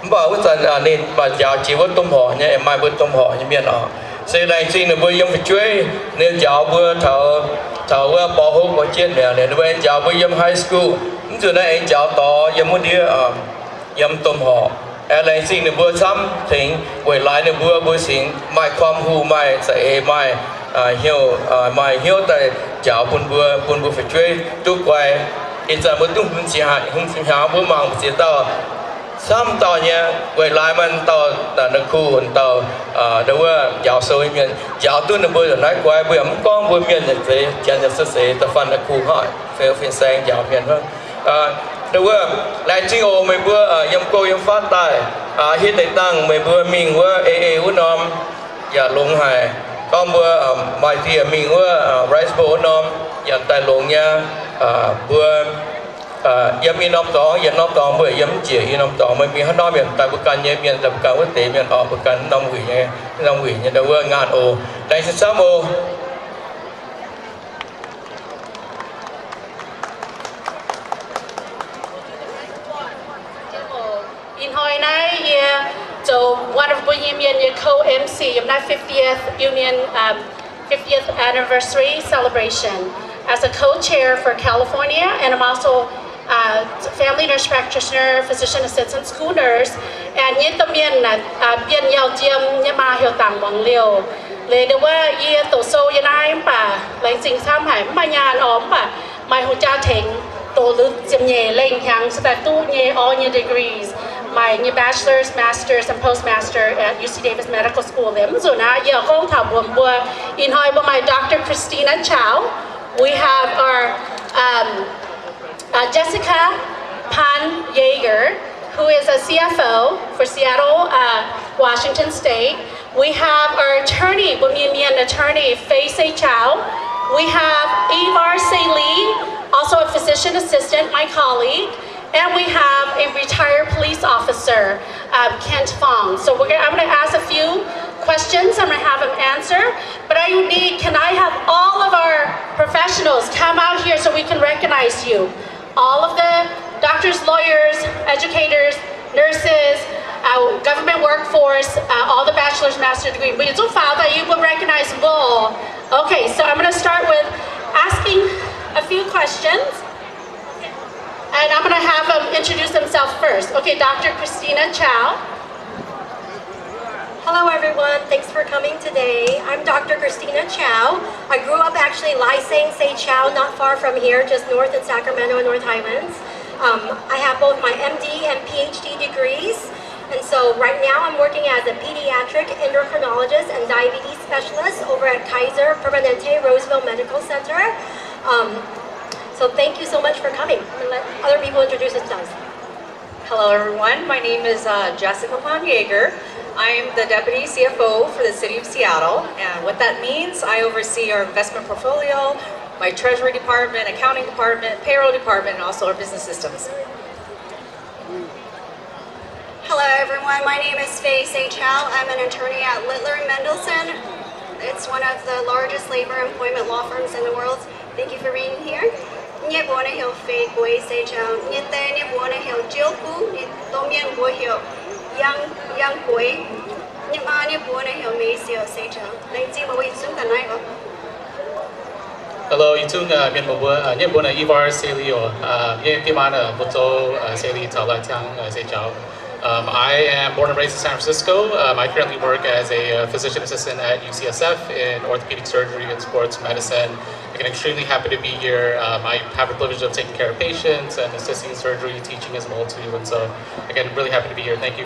bảo với thần nên mà giáo chỉ với tôm họ nha em mai với tôm họ như miền đó xây lành sinh là vừa yếm phải chơi nên giáo vừa thảo vừa bỏ hộp có chuyện này nên vừa anh giáo vừa yếm high school từ nay anh giáo to yếm một đĩa yếm tôm họ em lành sinh là vừa xăm thì quay lại là vừa sinh maiความหูmai sẽ mai hiểu tại giáo buồn vừa phải chơi tu quay hiện giờ mới tung hung chỉ hại vừa mang một chiếc tàu xăm tàu nha quay lại mình tàu là nó khu tàu đâu giáo sâu miền giáo tôi là bơi ở nãy quay bơi ấm con bơi miền như thế chân nhập sẽ tập phần là khu hỏi phèo phiền sang giáo miền hơn đâu lại chuyên ô mấy bữa yếm cô yếm phát tài hiện tại tăng mấy bữa mình bữa ưu nom giả lùng hải con bữa bài thì mình bữa rice bowl nom giả tài lùng nha bữa yếm in nông tỏ yếm nông tỏ bữa yếm chỉ in nông tỏ mình bị hết nói miền tại bữa canh nhé miền tại bữa canh quốc tế miền bữa canh nông quỷ nhé đâu ngàn ô đây sẽ sớm ô in hồi nay so one of the MIEN co-MC of that 50th Union 50th anniversary celebration as a co-chair for California, and I'm also family nurse practitioner, physician assistant, school nurse, and yết tâm miền là biên giao chiêm nhưng mà hiểu tàng bằng liều lấy đượcว่าyết tổ sâu yên ai mà lấyสิ่งซ้ำหายมาญาณอ้อมป่ะไม่หัวใจถึงtổ lực chiêm nhẹ lên hàng sẽ tu nhẹ all your degrees my bachelor's, master's, and postmaster at UC Davis Medical School. So now, in my Dr. Christina Chow. We have our Jessica Pan Yeager, who is a CFO for Seattle, Washington State. We have our attorney, MIEN attorney, SAECHAO. We have Ivar Lee, also a physician assistant, my colleague. And we have a retired police officer, Kent Fong. So I'm gonna ask a few questions. I'm gonna have him answer. But can I have all of our professionals come out here so we can recognize you? All of the doctors, lawyers, educators, nurses, government workforce, all the bachelor's, master's degree. But you will recognize more. Okay, so I'm gonna start with asking a few questions. And I'm going to have him introduce himself first. Okay, Dr. Christina Chow. Hello everyone, thanks for coming today. I'm Dr. Christina Chow. I grew up actually Lysang, SAECHAO, not far from here, just north in Sacramento and North Highlands. I have both my MD and PhD degrees. And so right now I'm working as a pediatric endocrinologist and diabetes specialist over at Kaiser Permanente Roseville Medical Center. So thank you so much for coming. I'm going to let other people introduce themselves. Hello everyone, my name is Jessica Pan Yeager. I am the Deputy CFO for the City of Seattle, and what that means, I oversee our investment portfolio, my Treasury Department, Accounting Department, Payroll Department, and also our business systems. Hello everyone, my name is SAECHAO. I'm an attorney at Littler & Mendelsohn. It's one of the largest labor employment law firms in the world. Thank you for being here. Nhé bố này hiểu phê quấy xây chào nhé tên nhé bố này hiểu chiếu cú nhé tôm miên bố hiểu yang quấy nhé ba nhé bố này hiểu mấy siêu xây chào lấy gì mà quay xuống cả này không? Hello, Yitung miền bố nhé bố này Ivar Lee nhé tìm ăn bố tô Lee thảo lại thang xây chào. I am born and raised in San Francisco. I currently work as a physician assistant at UCSF in orthopedic surgery and sports medicine. I'm extremely happy to be here. I have the privilege of taking care of patients and assisting surgery, teaching as well too. And so, again, really happy to be here. Thank you.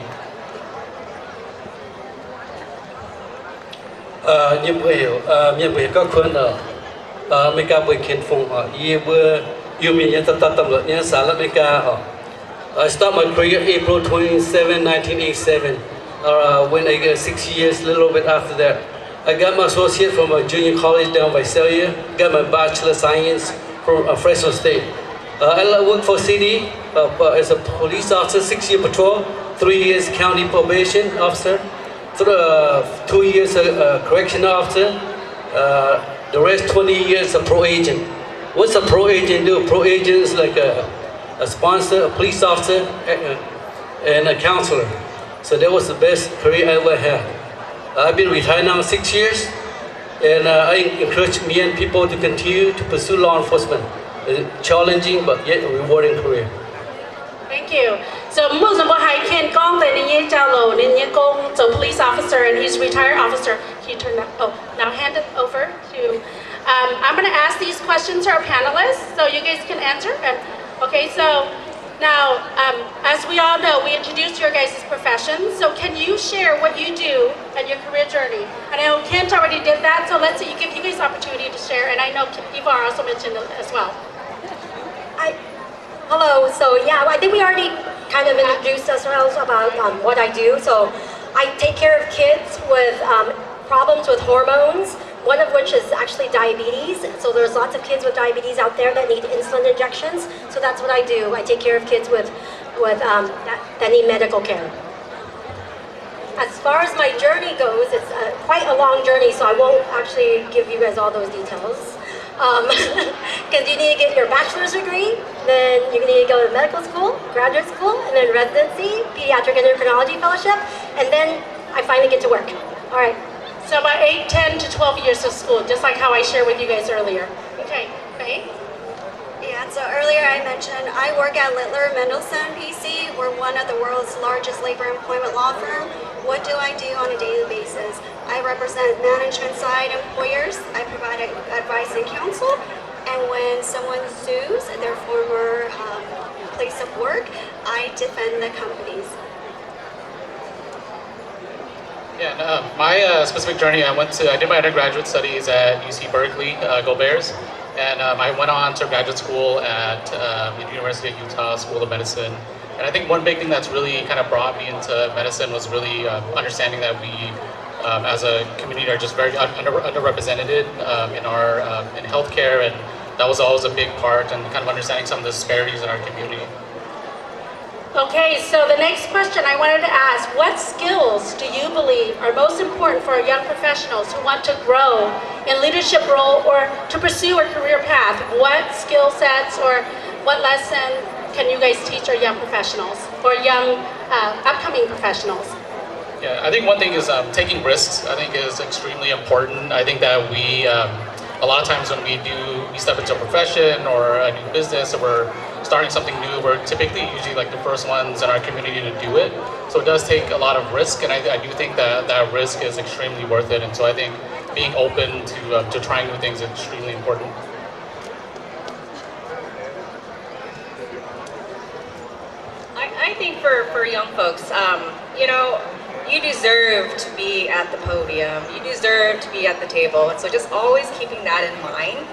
I started my career April 27, 1987. When I got 6 years, a little bit after that. I got my associate from a junior college down by Celia. Got my bachelor of science from Fresno State. I worked for city as a police officer, 6-year patrol, 3 years county probation officer, 2 years correctional officer, the rest 20 years a pro agent. What's a pro agent do? A pro agent is like a sponsor, a police officer, and a counselor. So that was the best career I ever had. I've been retired now 6 years, and I encourage MIEN people to continue to pursue law enforcement. A challenging but yet rewarding career. Thank you. So most of what Ken Kong so police officer and he's retired officer. Can you turn that? Oh, now hand it over to. I'm going to ask these questions to our panelists, so you guys can answer. Okay, so now, as we all know, we introduced your guys' professions. So can you share what you do and your career journey? And I know Kent already did that, so let's give you guys opportunity to share. And I know Ivar also mentioned it as well. Hello, so yeah, I think we already kind of introduced ourselves about what I do. So I take care of kids with problems with hormones, one of which is actually diabetes. So there's lots of kids with diabetes out there that need insulin injections. So that's what I do. I take care of kids with that need medical care. As far as my journey goes, it's quite a long journey, so I won't actually give you guys all those details. Because you need to get your bachelor's degree, then you need to go to medical school, graduate school, and then residency, pediatric endocrinology fellowship, and then I finally get to work. All right. So about 8, 10 to 12 years of school, just like how I shared with you guys earlier. Okay, Faye? Yeah, so earlier I mentioned I work at Littler & Mendelsohn PC. We're one of the world's largest labor employment law firm. What do I do on a daily basis? I represent management side employers. I provide advice and counsel. And when someone sues their former place of work, I defend the companies. Yeah, my specific journey, I did my undergraduate studies at UC Berkeley, Go Bears, and I went on to graduate school at the University of Utah School of Medicine. And I think one big thing that's really kind of brought me into medicine was really understanding that we, as a community, are just very underrepresented in healthcare, and that was always a big part, and kind of understanding some of the disparities in our community. Okay, so the next question I wanted to ask, what skills do you believe are most important for young professionals who want to grow in leadership role or to pursue a career path? What skill sets or what lesson can you guys teach our young professionals or young upcoming professionals? Yeah, I think one thing is taking risks, I think is extremely important. I think that we, a lot of times when we step into a profession or a new business or we're starting something new, we're typically usually like the first ones in our community to do it. So it does take a lot of risk, and I do think that that risk is extremely worth it. And so I think being open to trying new things is extremely important. I think for young folks, you know, you deserve to be at the podium. You deserve to be at the table. And so just always keeping that in mind.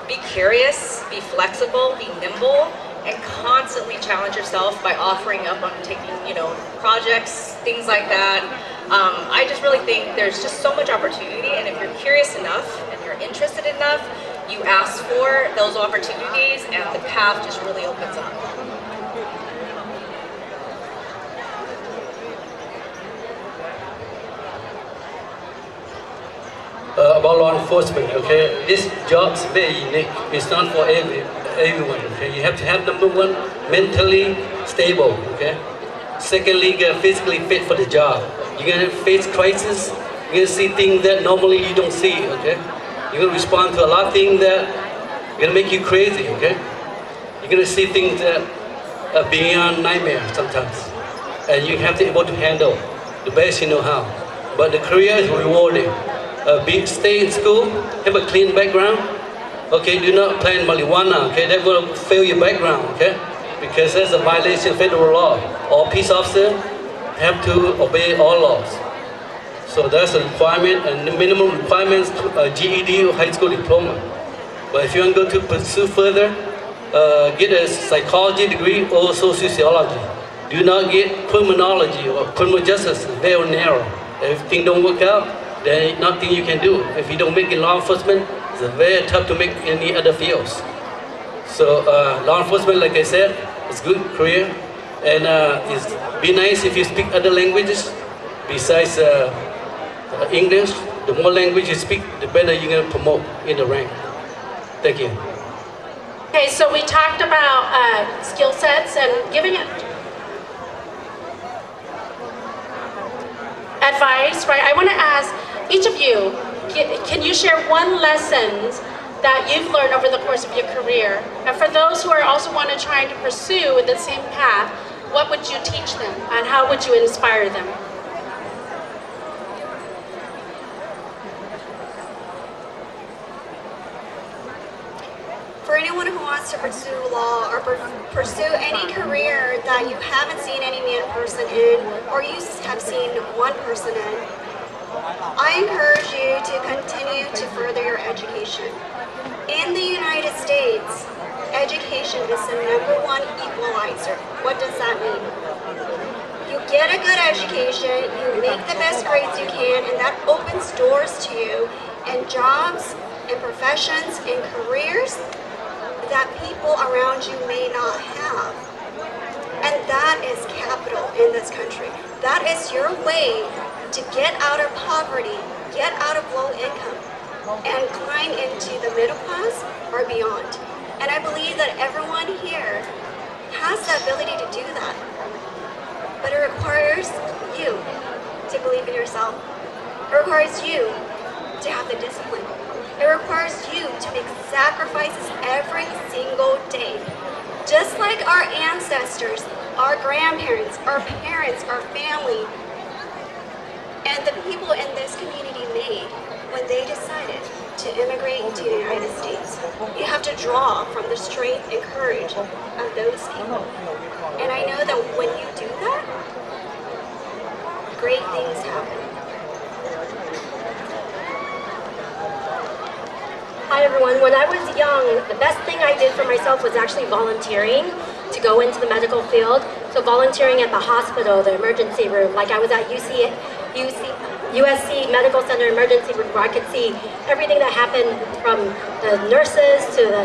Be curious, be flexible, be nimble, and constantly challenge yourself by offering up on taking, you know, projects, things like that. I just really think there's just so much opportunity, and if you're curious enough and you're interested enough, you ask for those opportunities and the path just really opens up. About law enforcement, okay? This job is very unique. It's not for everyone, okay? You have to have, number one, mentally stable, okay? Secondly, you gotta physically fit for the job. You're gonna face crisis. You're gonna see things that normally you don't see, okay? You're gonna respond to a lot of things that are gonna make you crazy, okay? You're gonna see things that are beyond nightmare sometimes. And you have to be able to handle the best you know how. But the career is rewarding. Stay in school, have a clean background. Okay, do not plant marijuana, okay? That will fail your background, okay? Because that's a violation of federal law. All peace officers have to obey all laws. So that's a requirement, and the minimum requirements, GED or high school diploma. But if you want to go to pursue further, get a psychology degree or sociology. Do not get criminology or criminal justice, very narrow. If things don't work out, there ain't nothing you can do. If you don't make it law enforcement, it's very tough to make any other fields. So law enforcement, like I said, is a good career, and it's be nice if you speak other languages besides English. The more language you speak, the better you're going to promote in the rank. Thank you. Okay, so we talked about skill sets and giving it advice, right? I want to ask each of you, can you share one lesson that you've learned over the course of your career? And for those who are also want to try to pursue the same path, what would you teach them and how would you inspire them? For anyone who wants to pursue law or pursue any career that you haven't seen any MIEN person in, or you have seen one person in, I encourage you to continue to further your education. In the United States, education is the #1 equalizer. What does that mean? You get a good education, you make the best grades you can, and that opens doors to you in jobs, in professions, in careers that people around you may not have. And that is capital in this country. That is your way to get out of poverty, get out of low income, and climb into the middle class or beyond. And I believe that everyone here has the ability to do that. But it requires you to believe in yourself. It requires you to have the discipline. It requires you to make sacrifices every single day. Just like our ancestors, our grandparents, our parents, our family, and the people in this community made when they decided to immigrate into the United States. You have to draw from the strength and courage of those people. And I know that when you do that, great things happen. Hi everyone, when I was young, the best thing I did for myself was actually volunteering to go into the medical field. So volunteering at the hospital, the emergency room, like I was at USC Medical Center emergency room where I could see everything that happened from the nurses to the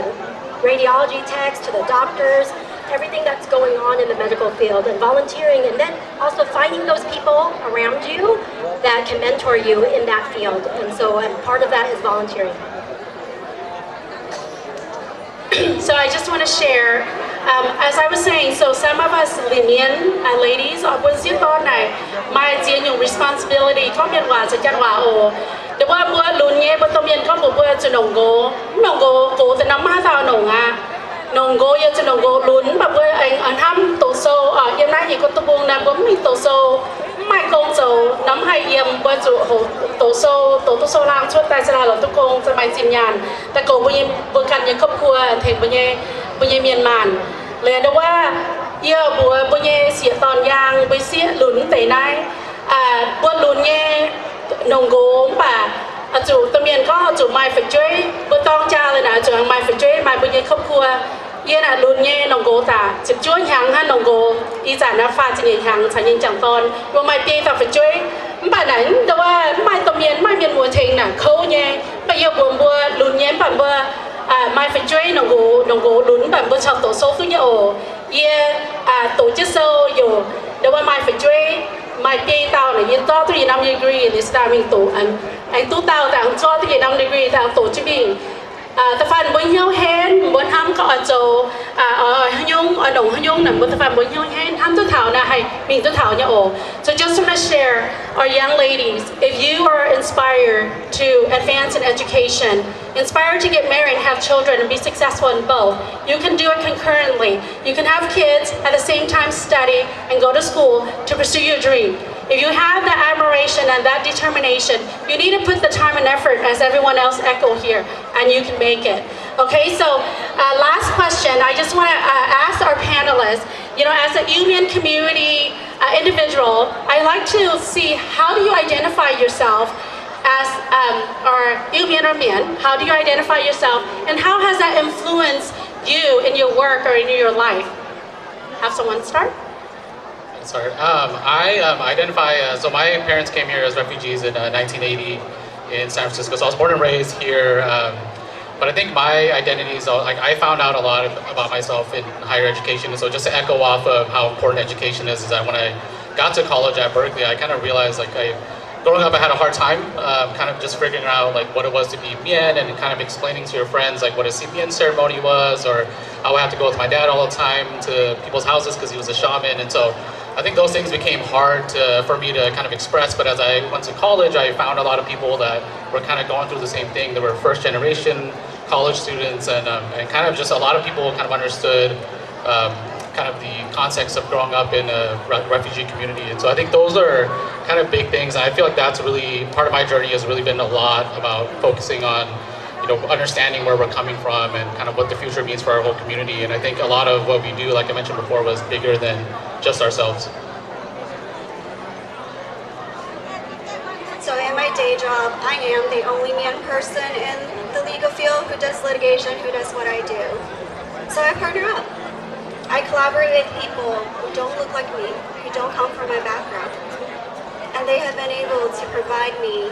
radiology techs to the doctors, everything that's going on in the medical field, and volunteering, and then also finding those people around you that can mentor you in that field. And so part of that is volunteering. So I just want to share, as I was saying, so some of us MIEN ladies was you thought my responsibility come in was a janwa the one word lunye but the come over to no go the number no go yet to no go lun but where and ham to so you know you got to go na bấm mi to so mai công so nắm hai yếm bữa chủ tổ số lang suốt tay ra là tổ côngจะไม่จิ้มยานแต่โกบุญกันยังครอบครัวเห็นบุญเมียนมันเลยนะว่าเยอะบุญเสียตอนยางบุญเสียหลุนแต่ไหนบุญหลุนเนี่ยนงโกมป่ะchủตะเมียนก็chủ mai phảiช่วยบุญต้องจ้าเลยนะchủ mai phảiช่วยmaiบุญครอบครัวyên là luôn nghe nông gỗ ta chụp chuối hàng ha nông gỗ đi giải nó pha trên hàng sản nhân chẳng ton và mai pi ta phải chuối bạn ấy đâuว่าmai tôm miên mai miên mùa thìn nè khâu nhé bây giờ buồn bùa luôn nhé bạn bùa mai phải chuối nông gỗ luôn bạn bùa chọn tổ số thứ nhiều yên tổ chức sâu dù đâuว่าmai phải chuối mai pi tao là yên to thứ gì 5 degree this time tổ anh tu tao tao cho thứ gì 5 degree tao tổ chức mình ta phản bồi nhau hen bồi ham có ở chỗ ở nhung ở đồng nhung nằm bồi ta phản bồi nhau hen ham tôi thảo na hay mình tôi thảo nhau ổ. So just want to share our young ladies, if you are inspired to advance in education, inspired to get married and have children and be successful in both, you can do it concurrently. You can have kids at the same time study and go to school to pursue your dream. If you have that admiration and that determination, you need to put the time and effort as everyone else echo here, and you can make it. Okay, so last question, I just want to ask our panelists, you know, as a MIEN community individual, I like to see how do you identify yourself as or MIEN, how do you identify yourself, and how has that influenced you in your work or in your life? Have someone start? Sorry. I identify, so my parents came here as refugees in 1980 in San Francisco. So I was born and raised here, but I think my identity is, like, I found out a lot about myself in higher education. And so just to echo off of how important education is that when I got to college at Berkeley, I kind of realized, like, growing up I had a hard time kind of just figuring out like what it was to be MIEN and kind of explaining to your friends like what a MIEN ceremony was, or how I had to go with my dad all the time to people's houses because he was a shaman. And so I think those things became hard for me to kind of express, but as I went to college, I found a lot of people that were kind of going through the same thing. They were first generation college students, and kind of just a lot of people kind of understood kind of the context of growing up in a refugee community. And so I think those are kind of big things. And I feel like that's really, part of my journey has really been a lot about focusing on, you know, understanding where we're coming from and kind of what the future means for our whole community. And I think a lot of what we do, like I mentioned before, was bigger than just ourselves. So in my day job, I am the only MIEN person in the legal field who does litigation, who does what I do. So I partner up. I collaborate with people who don't look like me, who don't come from my background. And they have been able to provide me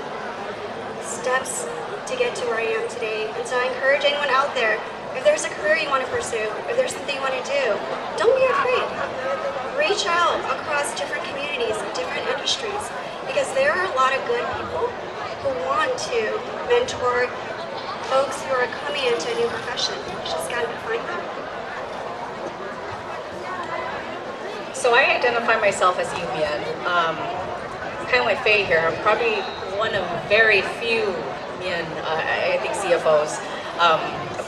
steps to get to where I am today. And so I encourage anyone out there, if there's a career you want to pursue, if there's something you want to do, don't be afraid. Reach out across different communities, different industries, because there are a lot of good people who want to mentor folks who are coming into a new profession. You just got to find them. So I identify myself as MIEN. Kind of like Faye here, I'm probably one of very few MIEN, I think, CFOs.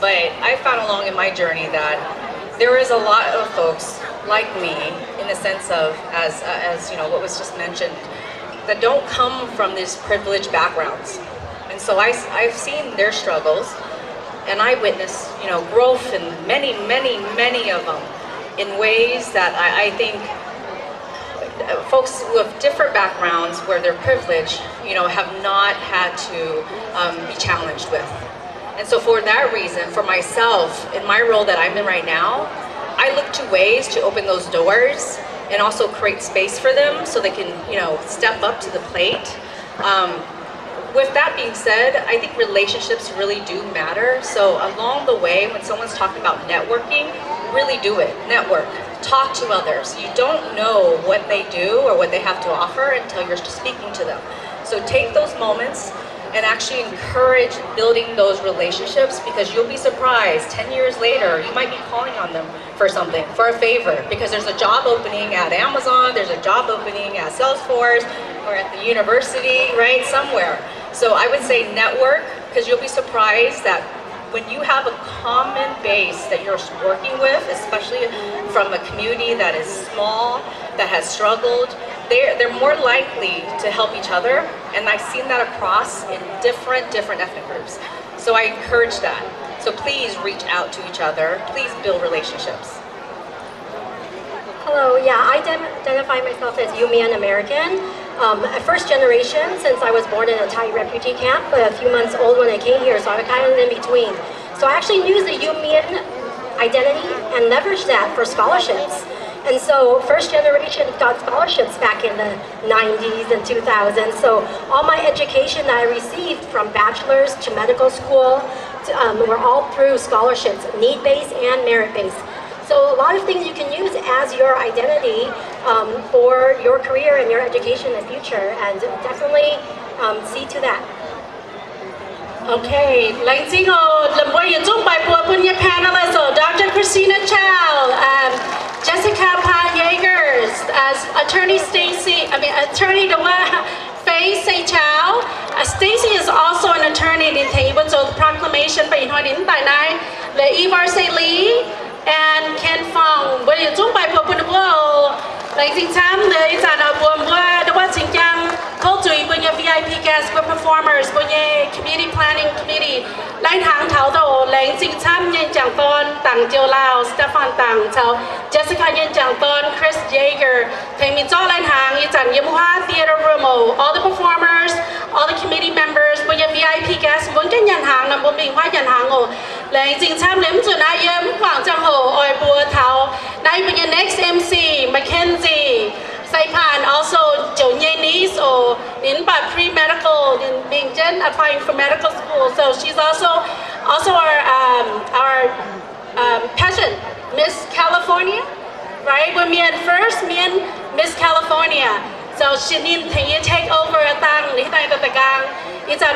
But I found along in my journey that there is a lot of folks like me, in the sense of, as you know, what was just mentioned, that don't come from these privileged backgrounds. And so I've seen their struggles, and I witnessed, you know, growth in many of them, in ways that I think folks with different backgrounds where their privilege, have not had to be challenged with. And so for that reason, for myself, in my role that I'm in right now, I look to ways to open those doors and also create space for them so they can, step up to the plate. With that being said, I think relationships really do matter. So along the way, when someone's talking about networking, really do it. Network. Talk to others. You don't know what they do or what they have to offer until you're speaking to them. So take those moments and actually encourage building those relationships, because you'll be surprised 10 years later, you might be calling on them for something, for a favor, because there's a job opening at Amazon, there's a job opening at Salesforce, or at the university, right, somewhere. So I would say network, because you'll be surprised that when you have a common base that you're working with, especially from a community that is small, that has struggled, they're more likely to help each other, and I've seen that across in different ethnic groups. So I encourage that. So please reach out to each other. Please build relationships. Hello, yeah, I identify myself as MIEN American. A first generation, since I was born in a Thai refugee camp, but a few months old when I came here, so I'm kind of in between. So I actually used the MIEN identity and leveraged that for scholarships. And so first generation got scholarships back in the 90s and 2000s. So all my education that I received from bachelor's to medical school were all through scholarships, need-based and merit-based. So a lot of things you can use as your identity for your career and your education in the future, and definitely see to that. Okay, lãnh sinh làm quay hiện dung bài của bên nhà panelists, Dr. Christina Chow, Jessica Pan-Yeagers, Attorney Faye SAECHAO. Stacy is also an attorney in Taiwan, so the proclamation by Inhoi Din Bai Nai, Le Ivar Se Lee, and Ken Fong. When you zoom by Popun World, like the time the culture, when your VIP guests were performers, when your community planning committee, Lai Hang Tao Do, Lang Jing Tam Yen Jiang Thon, Dang Jiu Lao, Stefan Dang Tao, Jessica Yen Jiang Thon, Chris Yeager, Pei Mi Zhao Lan Hang, Yitan Yimhua Theater Room, all the performers, all the committee members, when your VIP guests, when Gen Yan Hang, and when Bing Hua Yan Hang, Lang Jing Tam Lim Zun I Yem, Wang Jiang Ho, Oi Bua Tao, now when your next MC, Mackenzie, SAEPHANH, also Joe Niece or Ninba pre-medical, in Bing Jen applying for medical school. So she's also our pageant, Miss California, right? We're MIEN first, MIEN Miss California. So she need to take over a thing, it's on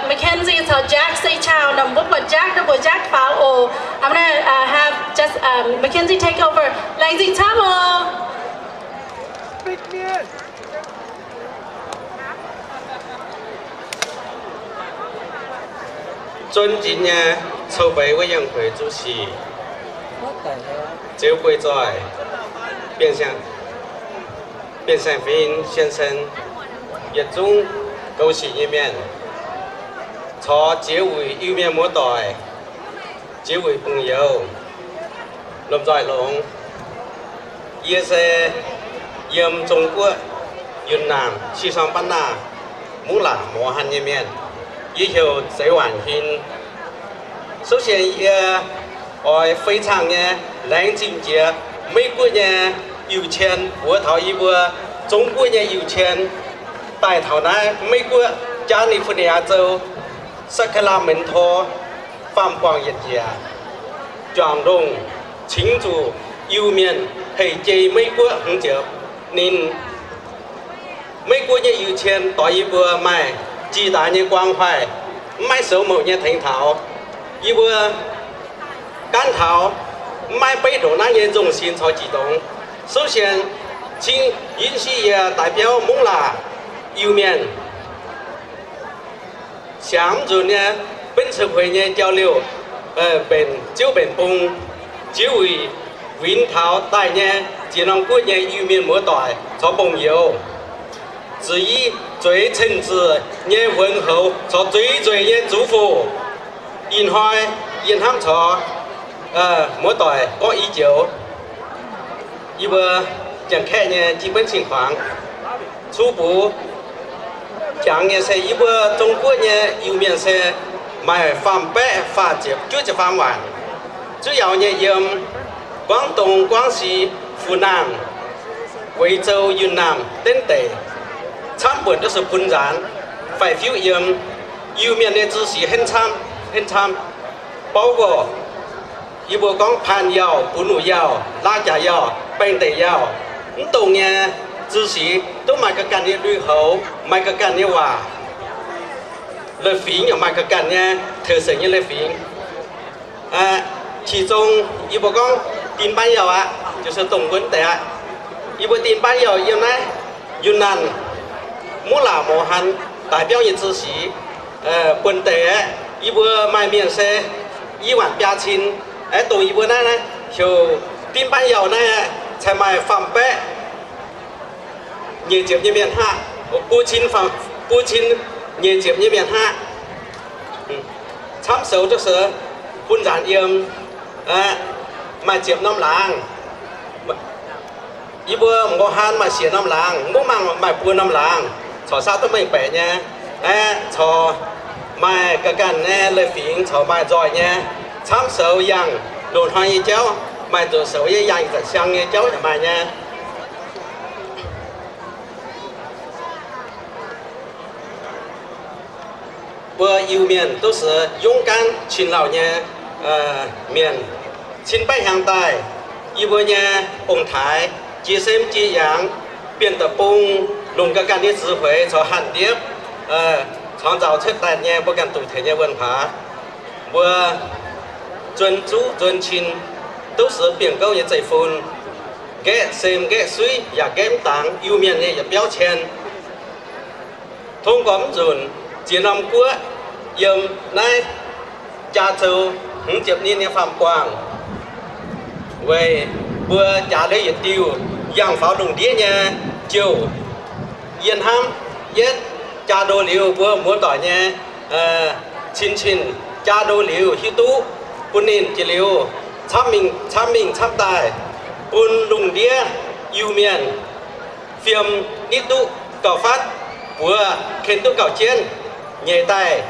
Mackenzie, so Jack SAECHAO, and what Jack Fao, I'm gonna have just Mackenzie take over. Langzing Tamo.尊敬的筹备委员会主席周贵在卞善斌先生，一众高士一面，在这位有面末代，这位朋友林在龍，也是任中國雲南西雙版納木蘭磨漢一面。以後這晚天，首先我非常的冷靜嘅，美國人有錢，我討一個中國人有錢，帶頭呢美國加利福尼亞州薩克拉門托發光一家，莊重慶祝有面係借美國很久，您美國人有錢帶一個買。巨大的關懷，買手某嘅停頭，一個干頭買北斗那嘅中心才激動。首先，請允許代表蒙拉有面向住呢本次會議交流，就本崩就為雲頭帶呢只能過呢有面末代做朋友。至於最誠摯嘅問候，做最嘅祝福，然後做末代講依舊，一個 chẳng khe nhé chỉ bên sinh khoáng chú bố chẳng nhé sẽ ý bữa Trung Quốc nhé yêu miền sẽ mà phạm bẽ phá chế chưa chỉ phạm hoàn chủ yếu nhé yếm Quảng Đông Quảng Xí Phú Nam Quế Châu Yunnan Nam Tân Tây tham buồn都是本然phải phiếu yếm yêu miền này只是很参包括一部讲攀药、本路药、拉甲药、本地药，当然只是都买个干的绿猴，买个干的话，类肥又买个干的特色的类肥，其中一部讲丁斑药啊，就是东莞的啊，一部丁斑药用来云南、木拉摩汉代表的知识，本地一部卖面是18000。tổ ý bữa nay này hiểu tin ban dầu này chạy mai phạm bẽ nhiều chiếm như miền hạ bố chín nhiều chiếm như miền hạ chăm sâu cho sở phun giản yếm mà chiếm năm làng ý bữa ngô han mà xỉa năm làng ngô mang mà bùa năm làng cho sao tôi mình bẻ nha cho mai cái cành này lời phiền cho mai giỏi nha chăm sâu yang đồn hoa như cháu mai tổ sầu với yang thật sang như cháu nhà mai nha bữa yêu miền都是勇敢勤劳nha miền xin bay hàng tài yêu bữa nha ông thái chia sẻ chia yang biến tập bung lùng các can đi指挥cho hàn điệp创造出来nha不敢独特的文化bữa尊主尊亲都是变高的这份，给生给水也给当有面的也标签。通过我们接南国用来加州50年的发光，为不家里也丢养发农地呢就沿ham一家多留不没到呢亲家多留许多。bún nền chỉ liều tham mình tham tài bún lùng đĩa yêu miền phim nít tụ cào phát vừa khen tụ cào chiến nhẹ tài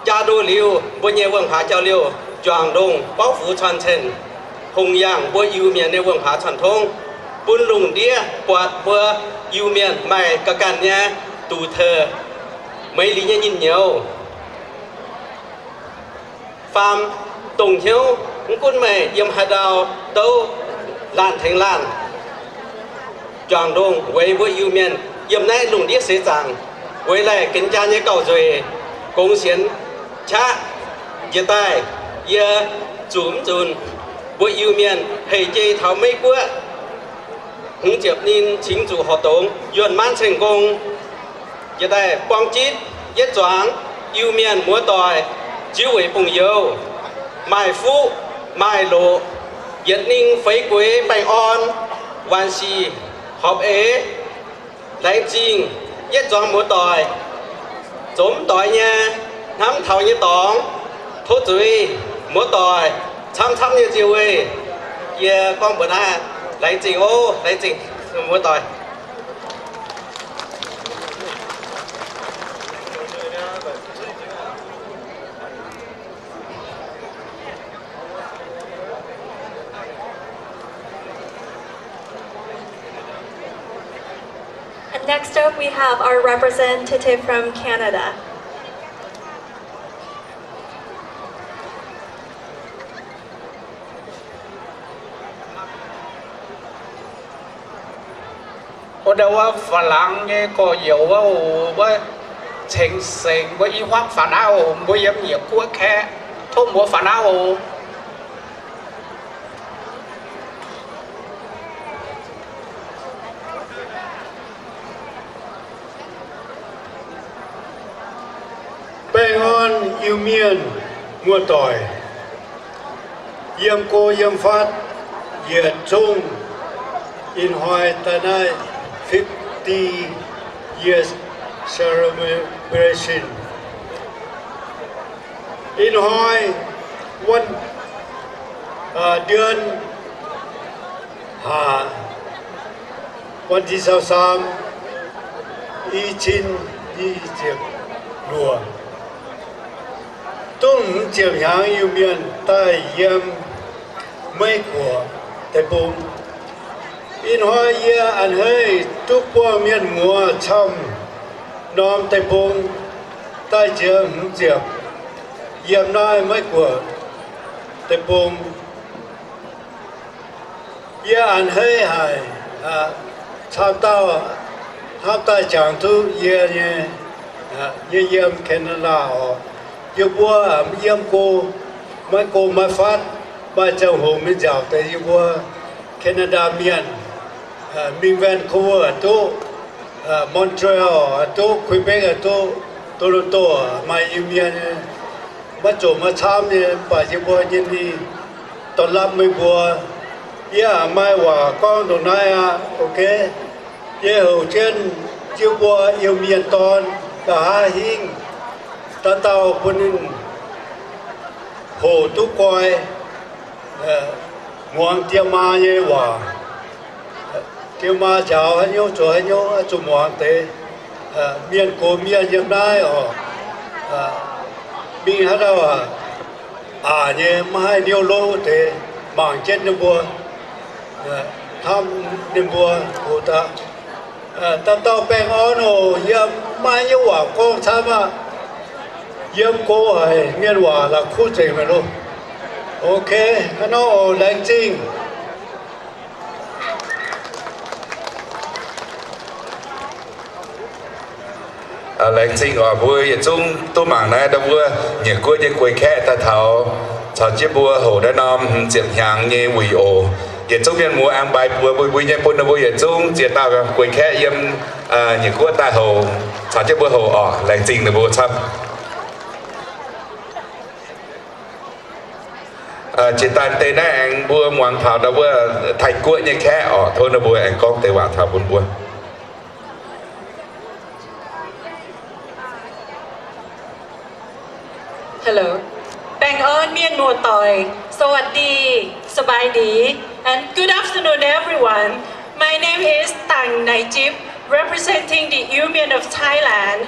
cha đô liều bún nhẹ vương phá chào liều choàng đông bảo phủ truyền承hùng yang bún yêu miềnในvương phá truyền thống bún lùng đĩa quạt vừa yêu miền mày cả cản nha tụ thờ mấy lý nhìn nhiều farm tổng hiếu quân mẹ yếm hà đào tâu làn thành làn choàng đông với yêu miền yếm nay lùng điếc xế giảng với lại kính cha như cầu rồi công hiến cha chia tay yê chúm chun với yêu miền hệ chế thảo mấy quá hứng chếp nên chính chủ hoạt động yuan man thành công chia tay quang chít yết choáng yêu miền múa tỏi chiếu với bùng dâu mai phú mai lộ Việt Ninh phấy quế bay on hoàn xì họp ế lãnh trình nhất doang múa tỏi chống tỏi nha nắm thầu như tỏng thốt dưới múa tỏi chăm như chiều ấy kia con bữa nay lãnh trình lãnh trình múa tỏi. Next up, we have our representative from Canada. Ở đâu phản lăng nghe có nhiều với chính sinh với y hoác phản áo với em nhiều quốc khe thông mua phản áo Bang on yêu miền mua tỏi yếm cô yếm phát Việt Trung in hoài tại nay 50 years celebration in hoài วันที่23อีชิน20รัวตุ้งเจียมหางอยู่เมียนใต้เยี่ยมไม่กลัวแต่ปุ่มอินหอยเยอันเฮ้ยทุกพวกเมียนมัวช่ำน้อมแต่ปุ่มใต้เจียมเจียบเยี่ยมน้อยไม่กลัวแต่ปุ่มเยอันเฮ้ยหายชาวเต้าฮับใต้จางทุกเยี่ยมแคนาดาอยู่บัวเยี่ยมกูไม่กูไม่ฟัดบ้านเจ้าหูไม่จับแต่อยู่บัวแคนาดาเมียนมีแวนคูเวอร์ตัวมอนทรีออลตัวควิเบกตัวโตรอนโตมาอยู่เมียนมาจบมาทำเนี่ยป่าอยู่บัวยินดีตอนรับไม่บัวไม่ว่าก้องตรงไหนโอเคหูเช่นจิวบัวอยู่เมียนตอนกะหาหิงตาเต่าคนนึงโหทุกคอยงวงเตียมาเยว่าเตียมาเจ้าให้โยจ่อยโยจุมวงเตเมียนโกเมียนยังได้มีฮะเราเนี่ยไม่ให้เดียวโลเตบางเช่นนบัวทำนบัวโหตาตาเต่าแปลงอ้อนยังไม่เยอะว่าก็ทำเยี่ยมโก้ให้เมียนว่าละคู่ใจไหมลูกโอเคฮันโน่แรงจริงแรงจริงบัวอย่าจุ้งตัวหมางนะดับบัวอย่ากลัวอย่ากลัวแค่ตาเท้าชาวเจี๊ยบบัวโหได้นอมเจียบหางเงี้ยวิโออย่าจุ้งเมียนมัวอังใบบัวบุยเนี่ยปุ่นบัวอย่าจุ้งเจียตากลัวแค่เยี่ยมอย่ากลัวตาโหชาวเจี๊ยบบัวโหแรงจริงนะบัวชับchỉ tàn tê nè anh bua ngoan thảo đó bua thành cuối như khẽ thôi nó bua anh con tê vào thảo buồn bua Hello แปงอ้อนเมียนมัวต่อยสวัสดีสบายดี and good afternoon everyone my name is Tang Naijip representing the Union of Thailand.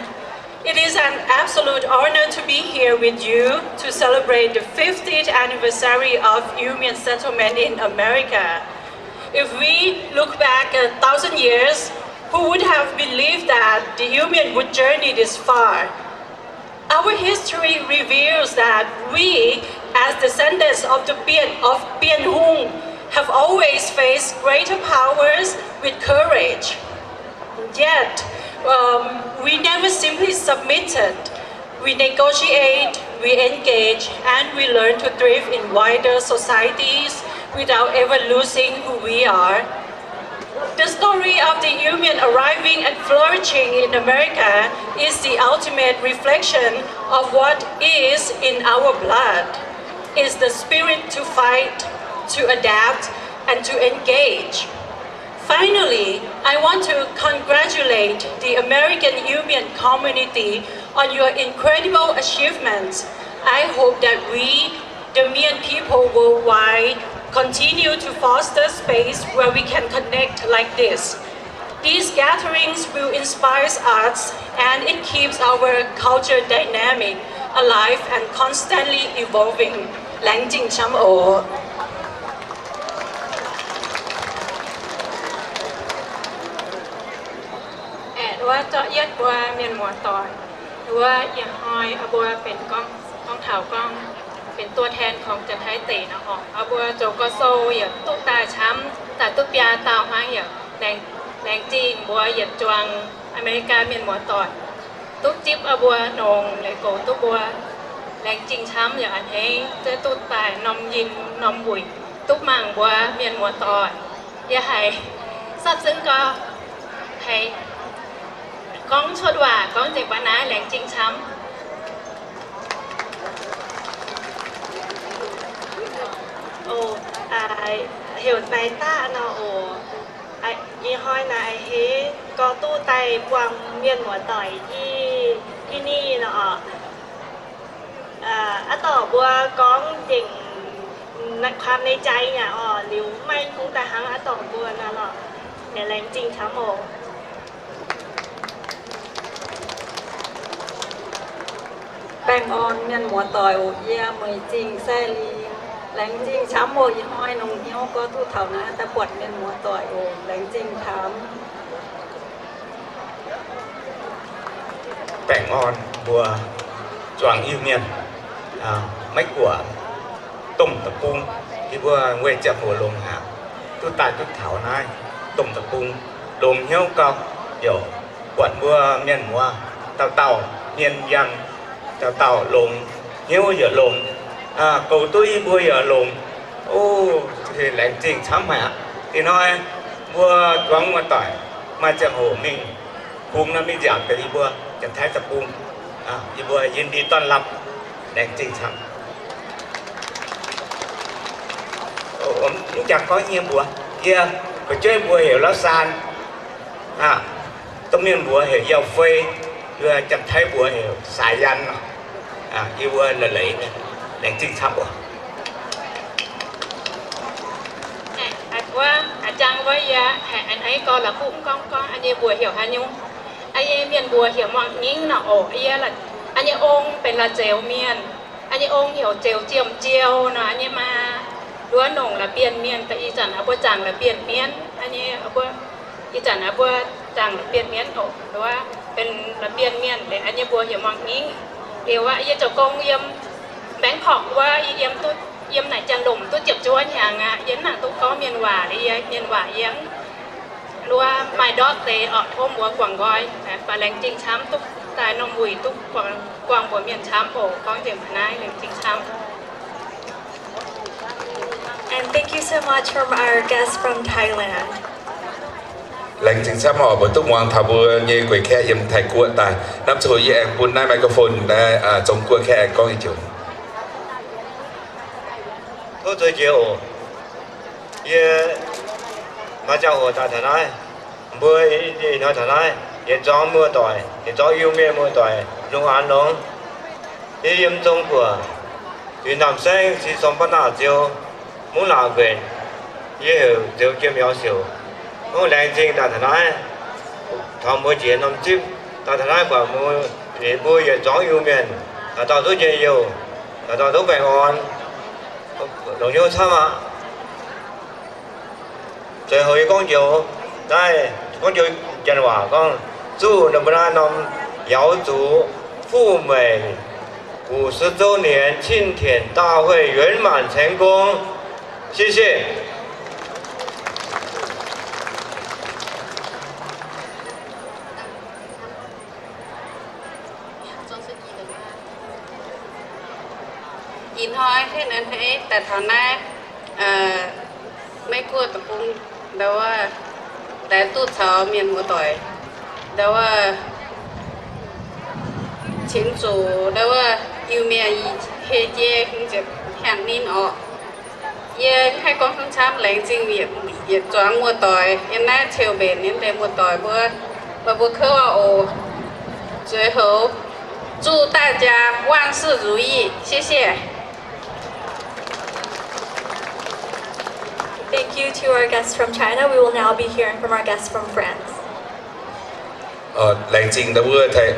It is an absolute honor to be here with you to celebrate the 50th anniversary of Union settlement in America. If we look back 1,000 years, who would have believed that the Union would journey this far? Our history reveals that we, as descendants of the Bien Hung, have always faced greater powers with courage. Yet, we never simply submitted. We negotiate, we engage, and we learn to thrive in wider societies without ever losing who we are. The story of the Union arriving and flourishing in America is the ultimate reflection of what is in our blood. It's the spirit to fight, to adapt, and to engage. Finally, I want to congratulate the American Union community on your incredible achievements. I hope that we, the Mien people worldwide, continue to foster space where we can connect like this. These gatherings will inspire us and it keeps our culture dynamic, alive and constantly evolving. Lang Jing Cham O. Và cho yết qua miền mùa tỏiว่าอย่างหอยอาบัวเป็นกองเถากองเป็นตัวแทนของจันไทยตีนะอ๋ออาบัวโจกโซอย่างตุ๊กตาช้ำแต่ตุ๊กยาตาห้างอย่างแดงจีนบัวหยัดจวงอเมริกาเมียนหมอตอดตุ๊กจิ๊บอาบัวนงเลยโกตุ๊กบัวแดงจริงช้ำอย่างอันให้เจ้าตุ๊กตายนมยินนมบุยตุ๊กมังบัวเมียนหมอตอดอย่าให้ซับซึ้งก็ให้กองชดว่ากองเจ็บวานะแหลงจริงช้ำโอ้เหี่ยวในต้าเนาะโอ้ยี่ห้อยนะเฮ้ก็ตู้ไตปวงเมียนหัวต่อยที่นี่เนาะต่อบัวก้องจริงความในใจเนี่ยหลิวไม่คงแต่หังต่อบัวนะเนาะ để lãnh trình cháo mổ. แป้งออนเมียนหัวต่อยเยี่ยมวยจริงแซ่ลีแหลงจริงช้ำโมยห้อยนงเหี้ยวก็ทุกเท่านะแต่ปวดเมียนหัวต่อยโอ้แหลงจริงช้ แป้งอ่อนบัวจวงyêu miền mấy của tôm tập cungที่บัวเวจะหัวลงหาตุตาตุเถานายต้มตะปุงลงเหี้ยวกับเดี๋ยวปวดบัวเมียนหัวเต่าเมียนยันเต่าลงเหี้ยวอย่าลงcầu tôiบัวอย่าลงโอ้thì lãnh trìnhช้ำหาthì nóiบัวจวงมาต่อยมาจากหัวมิงพุงนั้นไม่อยากแต่ที่บัวจะแท้ตะปุงอีบัวยินดีต้อนรับแรงจริงครับผมรู้จักcó nhiều bùa kia phải chơi bùa hiểu lá san tông miền bùa hiểu giàu phê đưa chặt thấy bùa hiểu xài danh yêu bùa là lấyแรงจริงครับbùa ว่าอาจารย์ว่ายาอันไอ้ก็ละคุ้มก้องอันนี้บัวเหี่ยวฮายุไอ้เมียนบัวเหี่ยวมองยิ่งเนาะโอ้ไอ้ละอันนี้องเป็นละเจลเมียนอันนี้องเหี่ยวเจลเจียมเจียวเนาะอันนี้มาล้วนหนงละเปลี่ยนเมียนแต่อีจันเอาบัวจังละเปลี่ยนเมียนอันนี้เอาบัวอีจันเอาบัวจังละเปลี่ยนเมียนโอ้หรือว่าเป็นละเปลี่ยนเมียนแต่อันนี้บัวเหี่ยวมองยิ่งเดี๋ยวว่าไอ้เจ้ากงเยี่ยมแบงค์ของว่าเยี่ยมตุ๊ดเยี่ยมไหนจังดมตุ๊ดเจ็บจ้วนอย่างเย็นหนังตุ๊กก็เมียนหว่าได้เมียนหว่าเยี่ยมรัวไม่ดอดเตะออกท่วมบัวกวางก้อยปลาแรงจริงช้ำตุ๊กตายนมบุยตุ๊กกวางบัวเมียนช้ำโอ้ก้องเจ็บพนัยแรงจริงช้ำ And thank you so much from our guests from Thailand. แรงจริงช้ำหอบตุ๊กวางทาบัวเย่กวยแค่ยำไทยกัวตายน้ำโชยแยงปุ่นได้ไมโครโฟนได้จงกัวแค่ก้องอีจุtôi tôi chịu ye mà cháu ở tại thành này mưa đi nói thành này ye gió mưa tỏi ye gió yêu mưa mưa tỏi dùng ăn nóng ye yếm trong của vì nam sinh thì sống bắt nào chiều muốn làm về ye hiểu chiều kiếm nhỏ xíu muốn làm gì tại thành này thằng mưa chuyện năm chip tại thành này và mưa để mưa ye gió yêu miền là tao rất nhiều là tao rất bình an đồng yêu tham ạ最后一讲就在讲就讲话讲祝能不能瑶族赴美50周年庆典大会圆满成功，谢谢。ยินห้อยให้นั้นให้แต่ฐานะไม่กลัวตะปุงแต่ว่าแต่ตู้เช้าเมียนหัวต่อยแต่ว่าชิ้นจูแต่ว่าอยู่เมียเฮเย่คงจะแห่งนินออกเย่ให้กองทั้งช้ำแหลงจริงเหยียดจ้างมัวต่อยยันหน้าเชียวเบนยันเดมัวต่อยเบื่อเคว่าโอ最后祝大家万事如意，谢谢。Thank you to our guests from China. We will now be hearing from our guests from France. แรงจริงแต่บัวไทย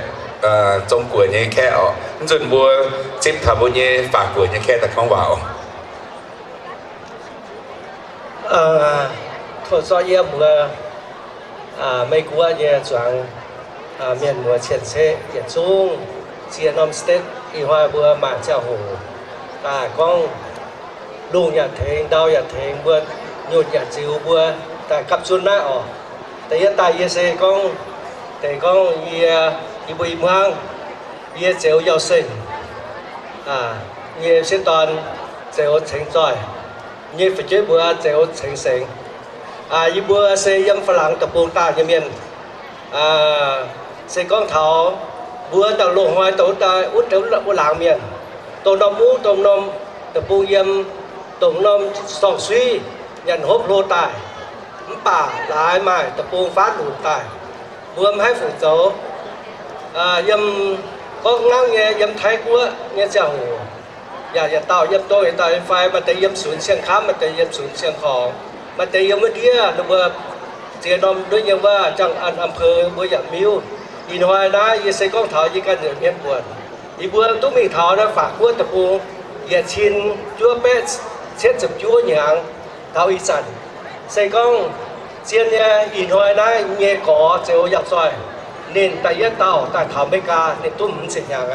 จงกัวเนี่ยแค่ออกจนบัวจิ๊บทำบัวเนี่ยฝากกัวเนี่ยแค่แต่ข้องว่าวคนซอยเยี่ยมบัวไม่กลัวเนี่ยจวงเมียนบัวเฉียนเซ่เหยียดซุ้งเชียนอมสเต็กอีห้อยบัวมาเจ้าหูตากล้องลุงอย่าเทงดาวอย่าเทงบัวหยุดอย่าจิ๋วบัวแต่ขับชุนหน้าออกแต่ยันตายเยเซ่กล้องแต่กล้องเยียอีบุยเมืองเยียเจียวยาวเส้นเยียเส้นตอนเจียวเฉิงจอยเยียฝรั่งบัวเจียวเฉิงเสงอีบัวเซ่ยำฝรั่งตะปูตาเมียนเซ่กล้องเท้าบัวตะลงหอยตัวตาอุดเดี๋ยวบัวหลางเมียนตัวนมอูตัวนมตะปูยำตัวนมสองซียันฮบโลตายป่าหลายไม้ตะปูฟ้าหลุดตายบวมให้ฝูงโจยำก็นั่งเงี้ยยำไทยกัวเงี้ยเจ้าหูอยากจะเต่ายำโตยำเต่าไฟมันแต่ยำศูนย์เชียงค้ามันแต่ยำศูนย์เชียงของมันแต่ยำเมื่อกี้หรือว่า เจียนอมด้วยยังว่าจังอันอำเภอบัวใหญ่มิวอินหอยนะยีเซก้องเถายีกันเหนือเมียนปวดอีบัวตุ้มีเถานะฝากกัวตะปูอย่าชินจั่วเป็ดเช็ดจับจั่วหยางเถาอีสันเซก้องเจียนเนี่ยอินหอยนะเงี้ยก่อเจียวหยับซอยเน้นแต่ยัดเต้าแต่เถาไม่กาเน้นตุ้มเสียงอย่าง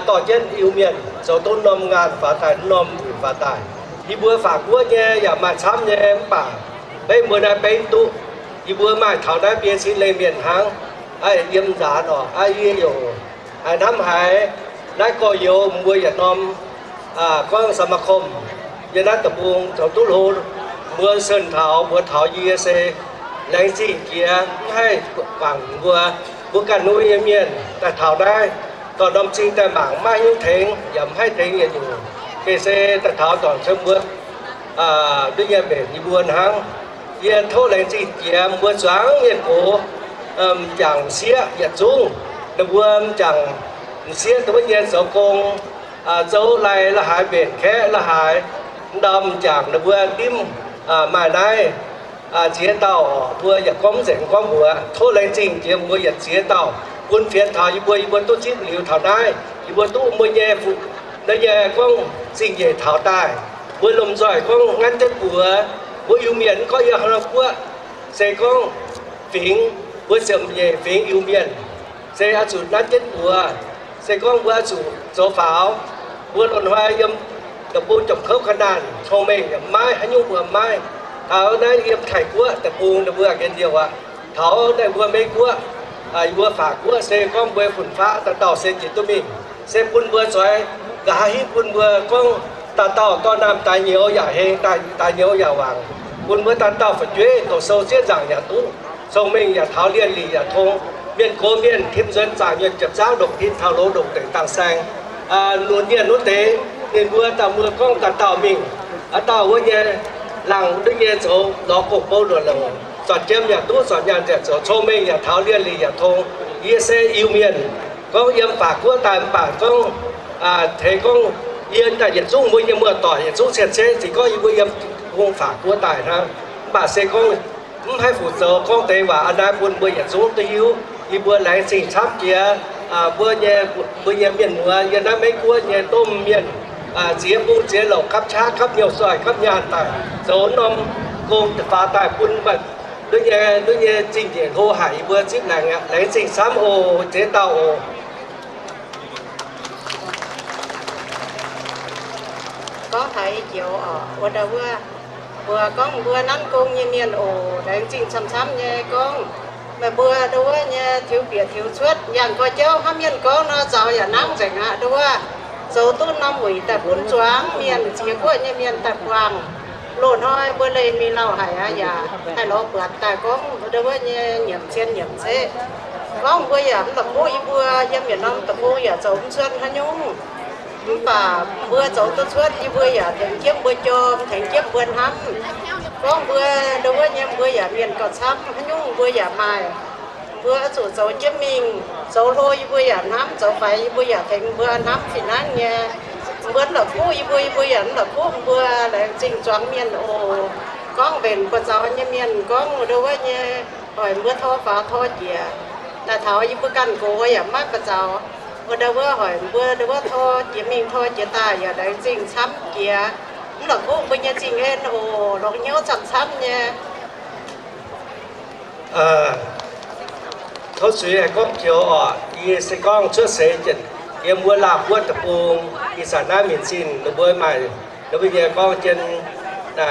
ต่อเช่นอิวเมียนเจ้าต้นนมงานฝาตายนมฝาตายอีบัวฝากกัวเนี่ยอย่ามาช้ำเนี่ยป่าไปเมื่อใดไปตุอีบัวมาเถาได้เปลี่ยนสิเลยเมียนหางไอ้เยี่ยมสารอ๋อไอ้เยี่ยอยู่ไอ้น้ำหายได้ก็โยมบัวอย่านอมก้องสมาคมยันนัตตะปูงเจ้าตุ้โลบัวเส้นเถาบัวเถาเยี่ยเซแรงจีเกียให้ฝั่งบัวกันนุ้ยเมียนแต่เถาได้ต่อดมจริงแต่หมางไม่ยุ่งเถงย่ำให้เถงอย่าอยู่เกษแต่เถาต่อเชื่อมบัวด้วยเยี่ยเบ็ดอีบัวหางเยี่ยโทษแรงจีเกียบัวสางเมียนโกchẳng xía nhật dung được quân chẳng xía tôi nhiên số công dấu này là hai biển khé là hai đầm chẳng được quân tim mà này chia tàu vừa giờ có rảnh có vừa thôi lên trình chia vừa giờ chia tàu quân phiền thảo quân tôi chít liều thảo này quân tôi mới nhẹ phụ đây giờ con sinh về thảo tài quân lồng giỏi con ngăn chết vừa yêu miền có yêu hàng của sẽ con phiền vừa sớm về phía yêu miền sẽ áp dụng nát chết vừa sẽ con vừa áp dụng số pháo vừa luận hoa yếm tập buôn chọc khớp khăn đàn thông minh mai hay nhung vừa mai tháo đấy yếm thải của tập buôn được vừa cái điều tháo đấy vừa mấy của vừa phá của sẽ con vừa phun phá ta tàu sẽ chỉ tôi mình sẽ phun vừa xoay cả hít phun vừa con ta tàu to nam tài nhiều giả hê tài nhiều giả vàng phun vừa ta tàu phải chế tổ sâu chết rằng nhà tú sông mình nhà tháo liên lì nhà thôn miền cố miền thêm dân trả miền chập giáo độc tin tháo lỗ độc tỉnh tăng sang luôn nhiên nút tế nên vừa tàu mưa con cả tàu mình tàu vừa nhẹ làng đương nhiên chỗ nó cục bao rồi là soạn chém nhà tú soạn nhà trẻ chỗ sông mình nhà tháo liên lì nhà thôn ia xe yêu miền có yếm phả của tài bản con thế con yên tại nhiệt dung với nhiệt mưa tỏi nhiệt dung sệt xe chỉ có yếm không phả của tài ra bà xe con hai phụ trợ con tế và anh em buôn bơi nhặt xuống tôi yêu đi bơi lại sinh sắp kia bơi nhẹ miền mùa giờ năm mấy cua nhẹ tôm miền chia bu chia lẩu khắp chá khắp nhiều xoài khắp nhà tại số năm cùng phá tại buôn bận đôi nhẹ trình diện hô hải bơi chip là lấy sinh sắp ô chế tàu ô có thấy chiều ở đâu vừa con vừa nắng con như miền ổ đánh trình chăm chăm như con mà vừa đâu như thiếu biệt thiếu suất dạng coi cháu ham miền con nó giàu giả nắng rảnh hạ đâu dấu tốt năm buổi tập bốn choáng miền chỉ có như miền tập hoàng lộn thôi vừa lên mi lau hải giả hay lo bật tại con đâu như nhậm chen nhậm thế con vừa giảm tập mũi vừa như miền nam tập mũi giả dấu xuân hay nhung và vừa chỗ tôi xuất như vừa giờ thành chiếc vừa cho thành chiếc vườn hắm có vừa đâu có nhầm vừa giờ miền cọt sắm nhung vừa giờ mài vừa chủ chỗ chiếc mình chỗ thôi vừa giờ hắm chỗ phải vừa giờ thành vừa hắm thì nán nha vừa là phú vừa giờ là phú vừa là trình choáng miền ồ có về con cháu như miền có đâu có như hỏi vừa thô phá thô chìa là tháo như vừa căn cố giờ mát con cháu vừa đâu có hỏi vừa đâu có thô chỉ mình thôi chỉ ta giờ đấy trình sắm kia cũng là cũng bây giờ trình hết ồ nó nhớ chặt sắm nhaเขาสวยก็เกี่ยวอีสก้องช่วยเสียจนเยี่ยมวัวลาบวัวตะปูงอีสานน้ำเหม็นซินระเบิดใหม่แล้วbây giờ con trên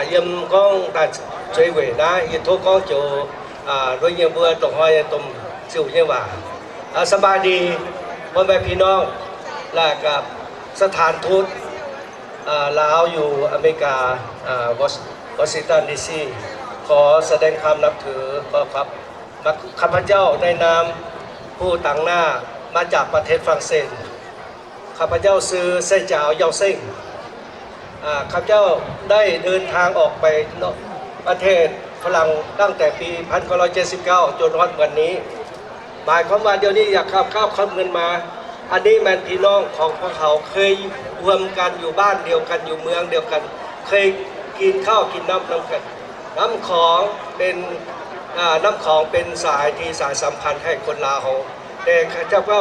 เยี่ยมก้องแต่ช่วยเวนะยี่ทุกก้องเกี่ยวด้วยเยี่ยมวัวตรงห้อยตรงสิวเยี่ยมว่าสบายดีพ่อแม่พี่น้องและกับสถานทูตลาวอยู่อเมริกาวอชิงตันดีซีขอแสดงความนับถือครับข้าพเจ้าในนามผู้ต่างหน้ามาจากประเทศฝรั่งเศสข้าพเจ้าซื้อไส้เจ้าเยาเซิงข้าพเจ้าได้เดินทางออกไปประเทศฝรั่งตั้งแต่ปี 1979 จนวันวันนี้หมายความว่าเดี๋ยวนี้อยากข้าวเงินมาอันนี้แมนพี่น้องของพวกเขาเคยรวมกันอยู่บ้านเดียวกันอยู่เมืองเดียวกันเคยกินข้าวกินน้ำกันน้ำของเป็น น้ำของเป็นสายที่สายสัมพันธ์ให้คนลาวเขาแต่ข้าเจ้าก็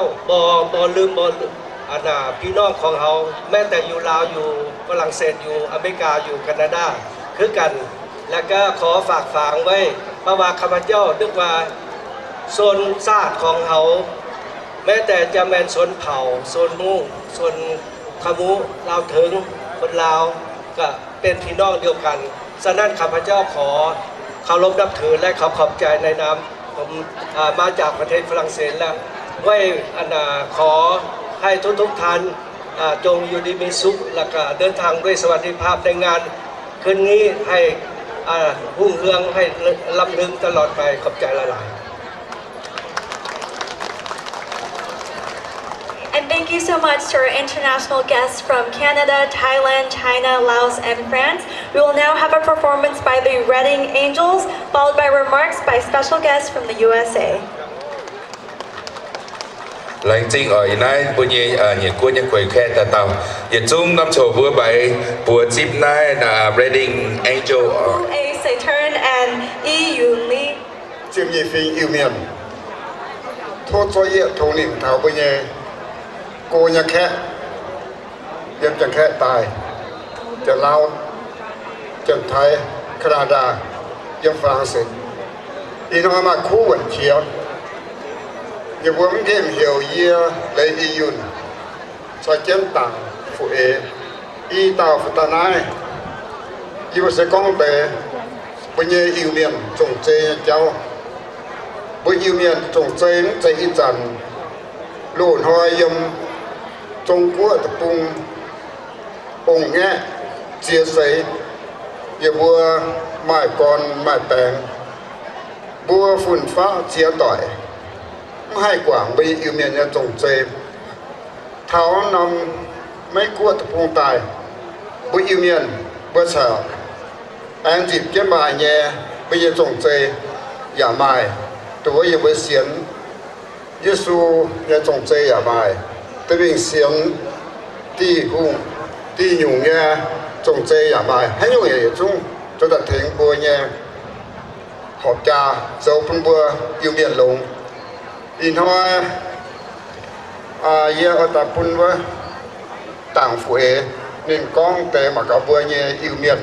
บ่ลืมพี่น้องของเขาแม้แต่อยู่ลาวอยู่ฝรั่งเศสอยู่อเมริกาอยู่แคนาดาคือกันแล้วก็ขอฝากฝังไว้เพราะว่าข้าพเจ้านึกว่าโซนชาติของเขาแม้แต่จะแมนโซนเผ่าโซนมู่โซนขมุลาวถึงคนลาวก็เป็นพี่น้องเดียวกันฉะนั้นข้าพเจ้าขอเคารพนับถือและขอบใจในนามผมมาจากประเทศฝรั่งเศสแล้วไว้ขอให้ทุกท่านจงอยู่ดีมีสุขและก็เดินทางด้วยสวัสดิภาพในงานคืนนี้ให้รุ่งเรืองให้ล้ำลึกตลอดไปขอบใจหลายๆAnd thank you so much to our international guests from Canada, Thailand, China, Laos, and France. We will now have a performance by the Reading Angels, followed by remarks by special guests from the USA. Lãnh chính ở nay bữa nay nhiệt quân nhân quầy khe ta tàu nhiệt chung năm chỗ bữa bảy bữa chip nay là Reading Angel A. SAETERN and E. Yoon Lee. Chim nhi phi yêu miền thốt cho địa thổ niệm thảo bữa nay cô nhà khe dân chẳng khe tài chẳng Lao chẳng Thái Canada dân France đi nói mà khu vận chiếu nhiều vốn game hiểu ye lấy y yun cho chân tảng phụ ế y tàu phụ ta nai yêu sẽ con tệ bây giờ yêu miền trồng chơi cháu bây yêu miền trồng chơi chơi ít dần lộn hoa yếm trong quốc tập trung ủng nghe chia sẻ nhiều vua mãi con mãi bèn vua phun phá chia tỏi hai quảng bị yêu miền nhà trồng chơi tháo nằm mấy quốc tập trung tài bị yêu miền bữa sợ anh dịp cái bài nhẹ bây giờ trồng chơi giả mài tuổi giờ bữa xiên Giêsu nhà trồng chơi giả mài tới bình xiên ti hùng ti nhung nha trồng chơi giả mài hay nhiều người chung cho đặt thỉnh bùa nha họp trà dầu phân bùa yêu miền lùng in hoa giờ ở tập phun với tảng phụ hệ nên con tệ mà cả bùa nha yêu miền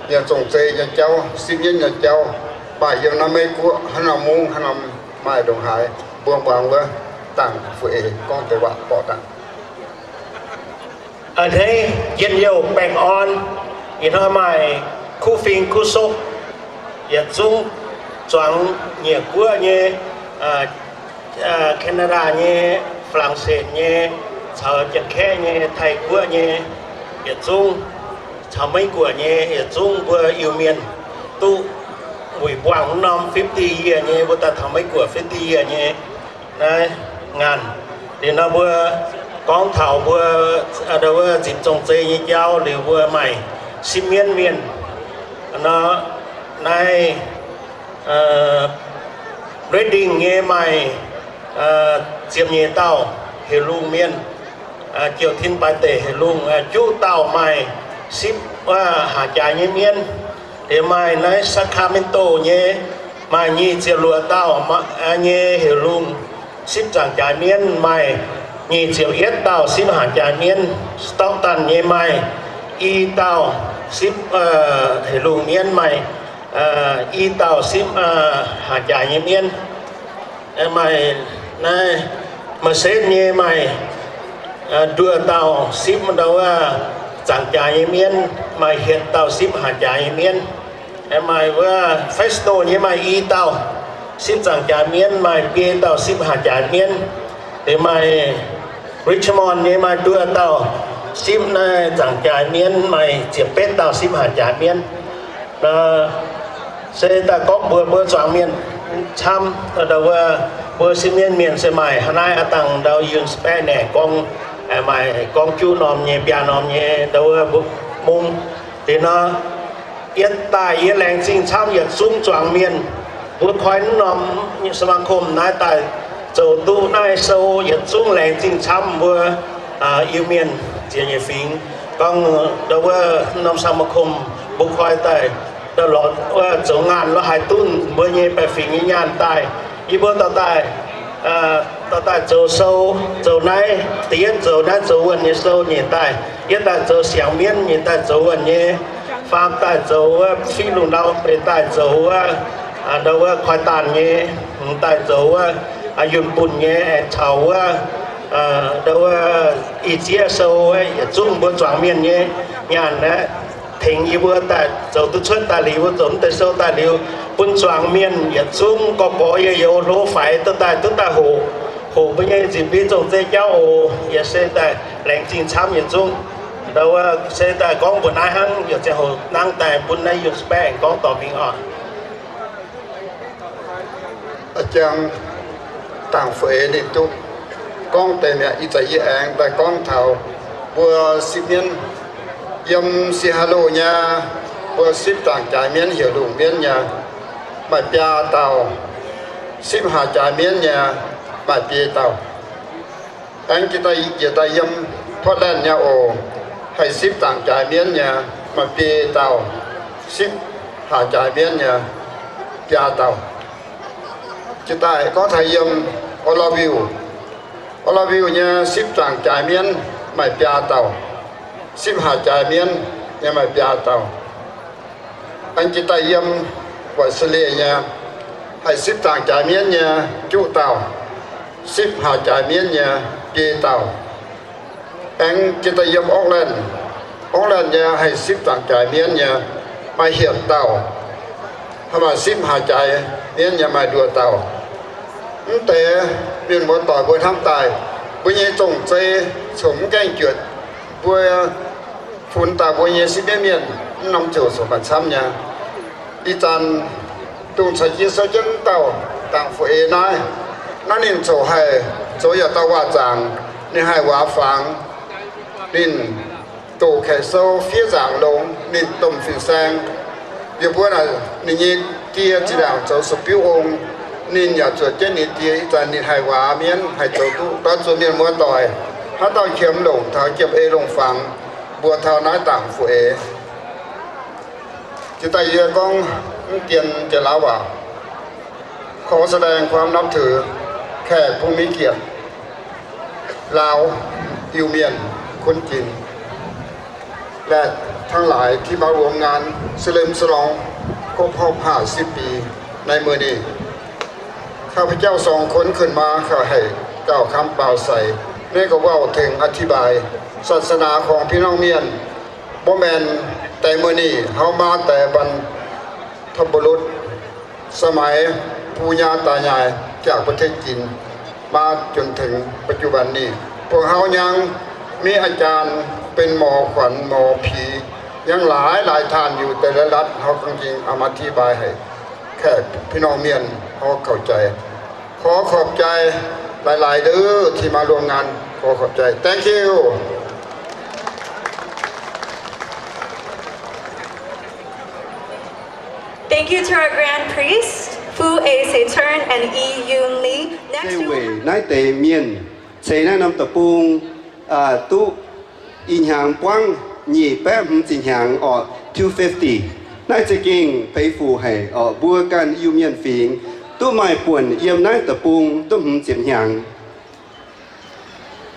nhà trồng chơi nhà cháu sinh viên nhà cháu bài giờ năm mấy của hắn làm mông hắn làm mai đồng hải buông bàng với tảng phụ hệ con tệ bạc bỏ tảng ở đây dân nhiều bèn on in hoa mai khu phim khu sốc giờ chung choáng nhiều quốc như Canada như France như sau chân khe như Thái quốc như giờ chung sau mấy của như giờ chung vừa yêu miền tu buổi quảng năm 50 year như vừa ta thằng mấy của 50 year như này ngàn thì nó vừa con thảo vừa đâu vừa dịp trồng cây như nhau thì vừa mày sim miên nó này Reading nghe mày chiếm nhẹ tàu hệ lung miên chiều thiên bài tệ hệ lung chú tàu mày ship hạ trái như miên để mày nói Sacramento nhé mày nhị chiều lúa tàu nhé hệ lung ship chẳng trái miên mày nhị chiều yết tàu ship hạ trái miên Stockton nhé mày y tàu ship hệ lung miên mày y tàu ship hạ trái như miên mày này mà xếp như mày đưa tàu ship đâu chẳng trái như miên mày hiện tàu ship hạ trái như miên mày vừa Festo như mày y tàu ship chẳng trái miên mày bia tàu ship hạ trái miên để mày Richmond như mày đưa tàu ship này chẳng trái miên mày chỉ biết tàu ship hạ trái miên sẽ ta có bữa chọn miên chăm đầu bữa xin miền sẽ mày hôm nay tặng đầu dương spare nè con mày con chú nòm nhẹ bia nòm nhẹ đầu mông thì nó yên tài yên lành sinh chăm yên xuống chọn miền bữa khói nòm như sâm khom nãy tại dầu tu nãy sâu yên xuống lành sinh chăm bữa yêu miền chỉ nhẹ phím con đầu nòm sâm khom bữa khói tại ตลอดว่าโจงานเราหายตุ้นเมื่อเย่ไปฝีงงานตายอีบัวต่อตายต่อตายโจโซโจไหนเตียนโจนั้นโจวันเย่โซเย่ตายเย่ตายโจเสียงเมียนเย่ตายโจวันเย่ฟาร์มตายโจว่าฟีลุงเราเป็นตายโจว่าเราว่าควายตานเย่ตายโจว่าอายุปุ่นเย่เฉาว่าเราว่าอีเจียโซว่าจุ่มบนจวงเมียนเย่งานนะถึงอีบัวแต่โจตุชนตาลิวจนแต่โซตาลิวบนจวงเมียนอย่าจุ่มก็ก่ออย่าโยโลไฟตั้งแต่หูไม่ใช่จีบีจงเจ้าอย่าเสียแต่แรงจริงช้ำอย่าจุ่มเราว่าเสียแต่กองบนนายหังอย่าจะหูนั่งแต่บนนายอยู่สเปนกองต่อพิงอ่อนอาจารย์ต่างเฟยนี่ทุกกองแต่เนี่ยอีใจยี่แองแต่กองเท่าบัวสิบเมียนยมสิฮัลโหลเนี่ยบัวสิบต่างจ่ายเมียนเหี่ยวลุงเมียนเนี่ยบัดยาเต่าสิบหาจ่ายเมียนเนี่ยบัดเปียเต่าแองกิตายเกียตายมทอดแล่นเนี่ยโอให้สิบต่างจ่ายเมียนเนี่ยบัดเปียเต่าสิบหาจ่ายเมียนเนี่ยยาเต่าจิตายcó thầy yếm ở la view nha ship tràng trải miên mày pia tàu ship hà trải miên nha mày pia tàu anhจิตายyếm của Sri nha hay ship tràng trải miên nha chu tàu ship hà trải miên nha đi tàu anhจิตายyếm Auckland nha hay ship tràng trải miên nha mày hiện tàu hay mà ship hà trải miên nha mày đùa tàuแต่เรียนบนต่อบัวทำตายบัวเย่จงใจสมแกงเกิดบัวฝุ่นตาบัวเย่สิเมียนนำโจสมบัติซ้ำเนี่ยอีจันตุงใช้ยี่สิบจันเต่าต่างฝืนน้อยนั่นนินโจให้โจอย่าตาว่าจางนี่ให้ว่าฟังนินตูแขโซเฟี้ยจางลงนินต้มฟิวแซงอยู่บัวน่ะนี่เตี้ยจีด่างโจสปิวองนินอยากจดเจนิดเดียจันนินให้ว่าเมียนให้โจตุตอนส่วนเมียนมัวต่อยถ้าต่อยเข็มลงถ้าเก็บเอลงฟังบัวเท่าน้อยต่างฝูเอจิตใจเยอะกองเตียนเจลาว่าขอแสดงความนับถือแขกผู้มีเกียรติลาวอิวเมียนคนจีนและทั้งหลายที่มารวมงานเฉลิมฉลองครบรอบ50 ปีในมือนี้ข้าพเจ้าสองคนขึ้นมาข้าให้เก้าคำเปล่าใส่นี่ก็ว่าถึงอธิบายศาสนาของพี่น้องเมียนบ่แมนแต่เมื่อนี้เฮามาแต่บรรพบุรุษสมัยปู่ย่าตายายจากประเทศจีนมาจนถึงปัจจุบันนี้พวกเฮายังมีอาจารย์เป็นหมอขวัญหมอผียังหลายท่านอยู่แต่ละรัฐเฮาจริงเอามาอธิบายให้แค่พี่น้องเมียนเขาเข้าใจขอขอบใจหลายๆเด้อที่มาร่วมงานขอขอบใจ thank you Thank you to our Grand Priest, Fu A. SAETERN and E. Yoon Lee. Next, we will nai tề miền chế nai năm tập bung tu in hàng quang nhị bé chính hàng ở 250 nai chế kinh phải phù hệ ở bua can yêu miền phiền tu mai buồn yếm nai tập bung tu chính hàng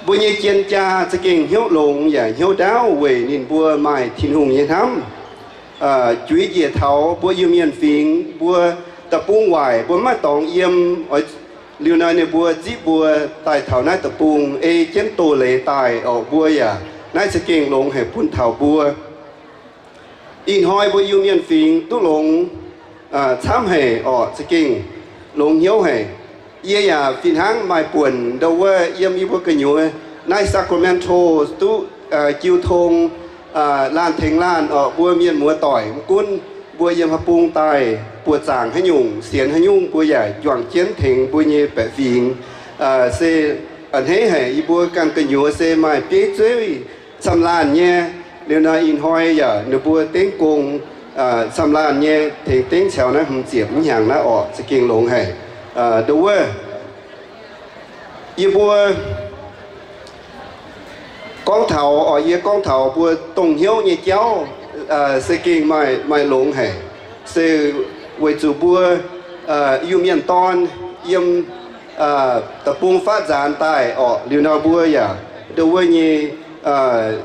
bua nhị kiên cha chế kinh hiếu lồng và hiếu đáo về nên bua mai thiên hùng như thắm chuối dẻ tháo bua yêu miền phiền bua tập bung hoài bua mai tòng yếm ở liu nàyเนี่ยบัวจีบัวตายเถาหน้าตะปูงเอเจนโตเลยตายออกบัวอย่าน่าจะเก่งลงให้พุ่นเถาบัวอินหอยบัวยูเมียนฟิงตุลงช้ำให้ออกจะเก่งลงเหี้ยวให้เยี่ยฟินหางไม้ป่วนเดาว่าเยี่ยมอีบัวกันอยู่ในซัคโครเมนโตตุกิวทงลานเทงลานออกบัวเมียนมัวต่อยกุ้นบัวเยี่ยมพะปูงตายปวดจางให้ยุ่งเสียนให้ยุ่งบัวใหญ่หย่อนเจียนเถงบัวเย่แปะฟิงเซอันให้ให้อีบัวกันกันอยู่เซมาเปี้ยช่วยสำลานเนี่ยเดี๋ยวนาอินหอยอย่าเนื้อบัวเต้งกงสำลานเนี่ยเถงเต้งแถวนั้นหุ่นเจียบมันอย่างน่าออกจะเก่งลงให้ดูว่าอีบัวกองเถาอ๋อเยี่ยกองเถาบัวตรงเหี้ยวเนี่ยเจ้าเสกิ่งไม่ลงให้ sẽ với chủ bùa yêu miền ton yếm tập trung phát triển tại ở liều nào bùa ya đối với như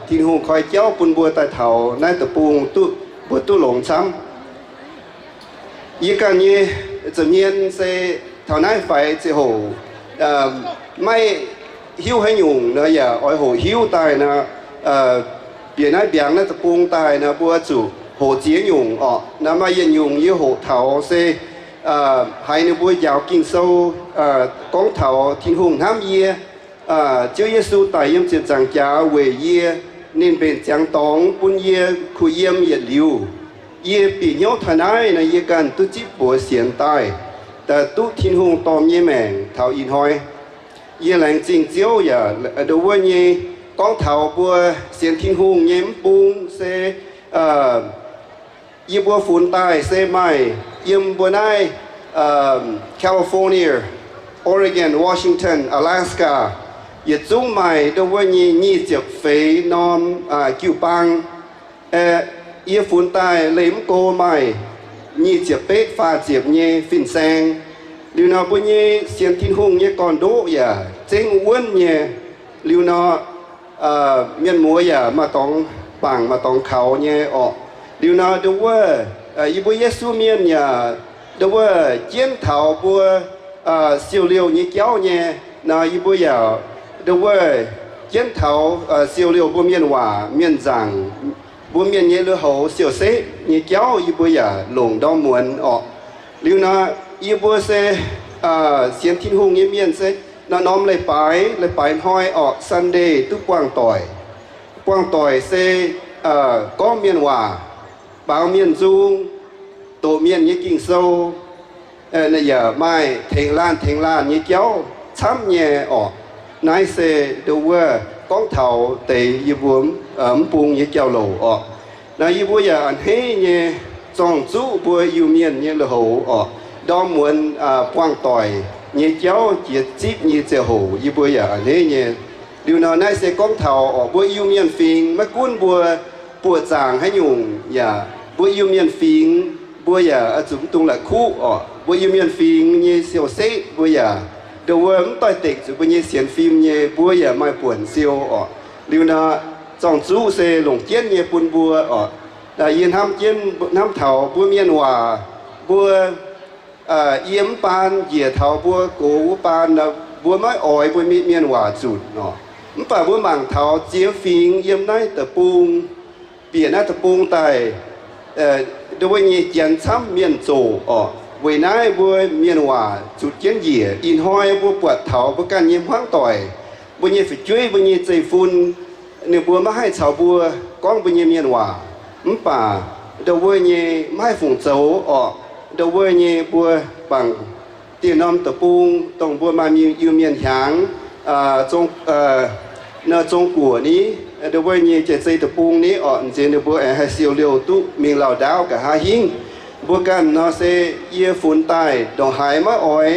thiên hùng khói chéo bùn bùa tại thảo nay tập trung tu bùa tu lồng chăm ý cái như tự nhiên sẽ thảo nay phải sẽ hồไม่หิ้วให้ยุงนะอย่าอ้อยโหหิ้วตายนะเปลี่ยนให้เบียงนะตะปูงตายนะบัวจู่โหเจียยุงอ๋อนะมาเย็นยุงยี่โหเถาเซให้ในบัวยาวกิ่งโซ่ก้องเถาทิ้งหุ่งห้ามเยี่ยเจ้าเยซูตายยังเจ็บจังจ้าเวเยี่ยนินเป็นจังตองปุ่นเยี่ยคุยเยี่ยมเยี่ยลิวเยี่ยปีเหี้ยวทนายนะเยี่ยกันตุจิบัวเสียนตายแต่ตุทิ้งหุ่งตอมเยี่ยแมงเถาอินหอยยี่แหลงจริงเจียวอย่าดูว่ายี่ก้องเถาบัวเสียนทิ้งหุ่งเยี่ยมปุงเซยี่บัวฝุ่นใต้เซไม้ยี่บัวในแคลิฟอร์เนียออริกอนวอชิงตัน阿拉斯加ยี่จุ่มใหม่ดูว่ายี่เจ็บเฟยนอมกิวปังยี่ฝุ่นใต้เลมโกใหม่ยี่เจ็บเป็ดฟ้าเจ็บยี่ฟินแซงliu nào bây giờ xiên thiên hùng như còn đỗ ya chính quân như liu nào miền múa ya mà tòng bảng mà tòng khảo như ọ liu nào đâuว่าอีบุยสุmiền ya đâuว่าchiến thảo bùa siêu liu như kéo như nàoอีบุยđâuว่าchiến thảo siêu liu bùa miền hòa miền giang bùa miền như lửa hậu siêu xế như kéoอีบุยlồng đau muộn ọ liu nàoอีบัวเซเสียงทิ้งหงเงียนเซน้อมเลยไปห้อยออกซันเดย์ทุกกวางต่อยเซก็เมียนว่าบ่าวเมียนจุงโตเมียนยี่กิ่งโซเนี่ยอย่าไม่เทงล้านยี่เจ้าช้ำแย่ออกนายเซดูว่าก้องเถาเตยยี่บัวปุงยี่เจ้าโหลออกนายยี่บัวอย่าอันเฮเนี่ยจองจูบัวอยู่เมียนยี่โหลออกดอมเหมือนกวางต่อยยี่เจ้าเจียจิบยี่เจ้าหูยี่บัวอย่างนี้เนี่ยดูนอนในเสกองเถาออกบัวยูเมียนฟิงมากุ้นบัวปวดจางให้ยุงอย่าบัวยูเมียนฟิงบัวอย่าจุ่มตุงหลักคู่ออกบัวยูเมียนฟิงยี่เสียวเซ่บัวอย่าเดวมต่อยเต็กจุบัวยี่เสียนฟิล์มยี่บัวอย่าไม่ปวดเสียวออกดูนอจองจูเสหลงเจี้ยนยี่ปุ่นบัวออกแต่ยินทำเจี้ยนน้ำเถาบัวเมียนว่าบัวเยี่ยมปานเหยียดเท้าบัวโกปานนะบัวไม้อ่อยบัวมีเมียนหว่าจุดเนาะมันป่าบัวบางเท้าเจียวฟิงเยี่ยมได้ตะปูงเปลี่ยนหน้าตะปูงไตโดยมีเจียนช้ำเมียนโจอ๋อเวน้ายบัวเมียนหว่าจุดเจียนเหยียอินห้อยบัวปวดเท้าบัวกันเยี่ยมห้างต่อยบัวเยี่ยฟิจุ้ยบัวเยี่ยใจฟุนเนื้อบัวมาให้ชาวบัวก้องบัวเยี่ยเมียนหว่ามันป่าโดยมีไม่ให้ฝุ่งโจอ๋อโดยมีบัวบังตีน้อมตะปูงตรงบัวมามียูเมียนหางจงเนื้อจงกัวนี้โดยมีเจตใจตะปูงนี้อ่อนเจนบัวให้เสียวเลี้ยวตุมีเหล่าดาวกับหาหิงบัวกันนอเซเยี่ยฝุ่นใต้ดอกหายมะอ้อย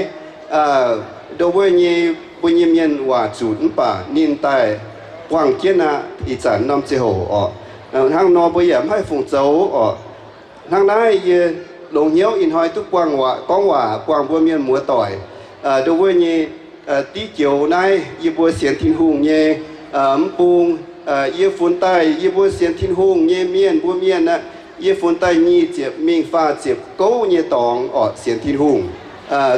โดยมีบัวเมียนว่าจุดป่านินใต้กวางเจนะอีจันน้ำเจโหอ่อทางนอบัวอยากให้ฝุ่งโจอ่อทางนั้นเยี่ยหลงเหี้ยวอินหอยทุกกวางว่ากองว่ากวางบัวเมียนมัวต่อยดูว่านี่ตีเจียวในยี่บัวเสียนทิ้งหุงเนี่ยปุงยี่ฝุ่นใต้ยี่บัวเสียนทิ้งหุงเนี่ยเมียนบัวเมียนนะยี่ฝุ่นใต้ยี่เจ็บมิงฟ้าเจ็บโก้เนี่ยตองออกเสียนทิ้งหุง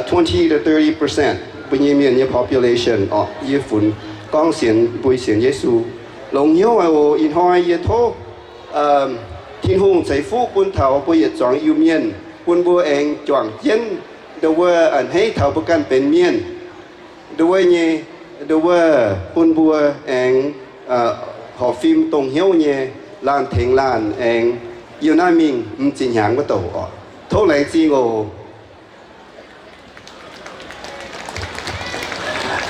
20 to 30% เป็นยี่เมียนยี่ population ออกยี่ฝุ่นกองเสียนบุยเสียนเยซูหลงเหี้ยวไอ้โออินหอยยี่โททิ้งหงใส่ฟูปุ่นเถาปุยจองยูเมียนปุ่นบัวเองจวงเย็นดูว่าอันให้เถาประกันเป็นเมียนดูว่าเนี่ยดูว่าปุ่นบัวเองหอฟิล์มตรงเหี้ยวเนี่ยลานเทงลานเองอยู่หน้ามิงมันจริงหางก็โตออกเท่าไหร่จริงโอ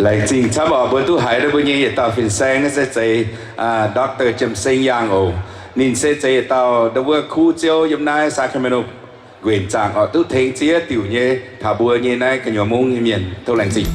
lại chỉ chắc bảo bữa tu hải đó bữa như vậy tao phiền sang nó sẽ chạy doctor chấm sinh yang ồ nhìn sẽ chạy tao đâu vừa khu chiếu hôm nay Sacramento quyền trạng ở tu thấy chia tiểu nhé thả bùa như này cái nhóm mông như miền tôi lành gì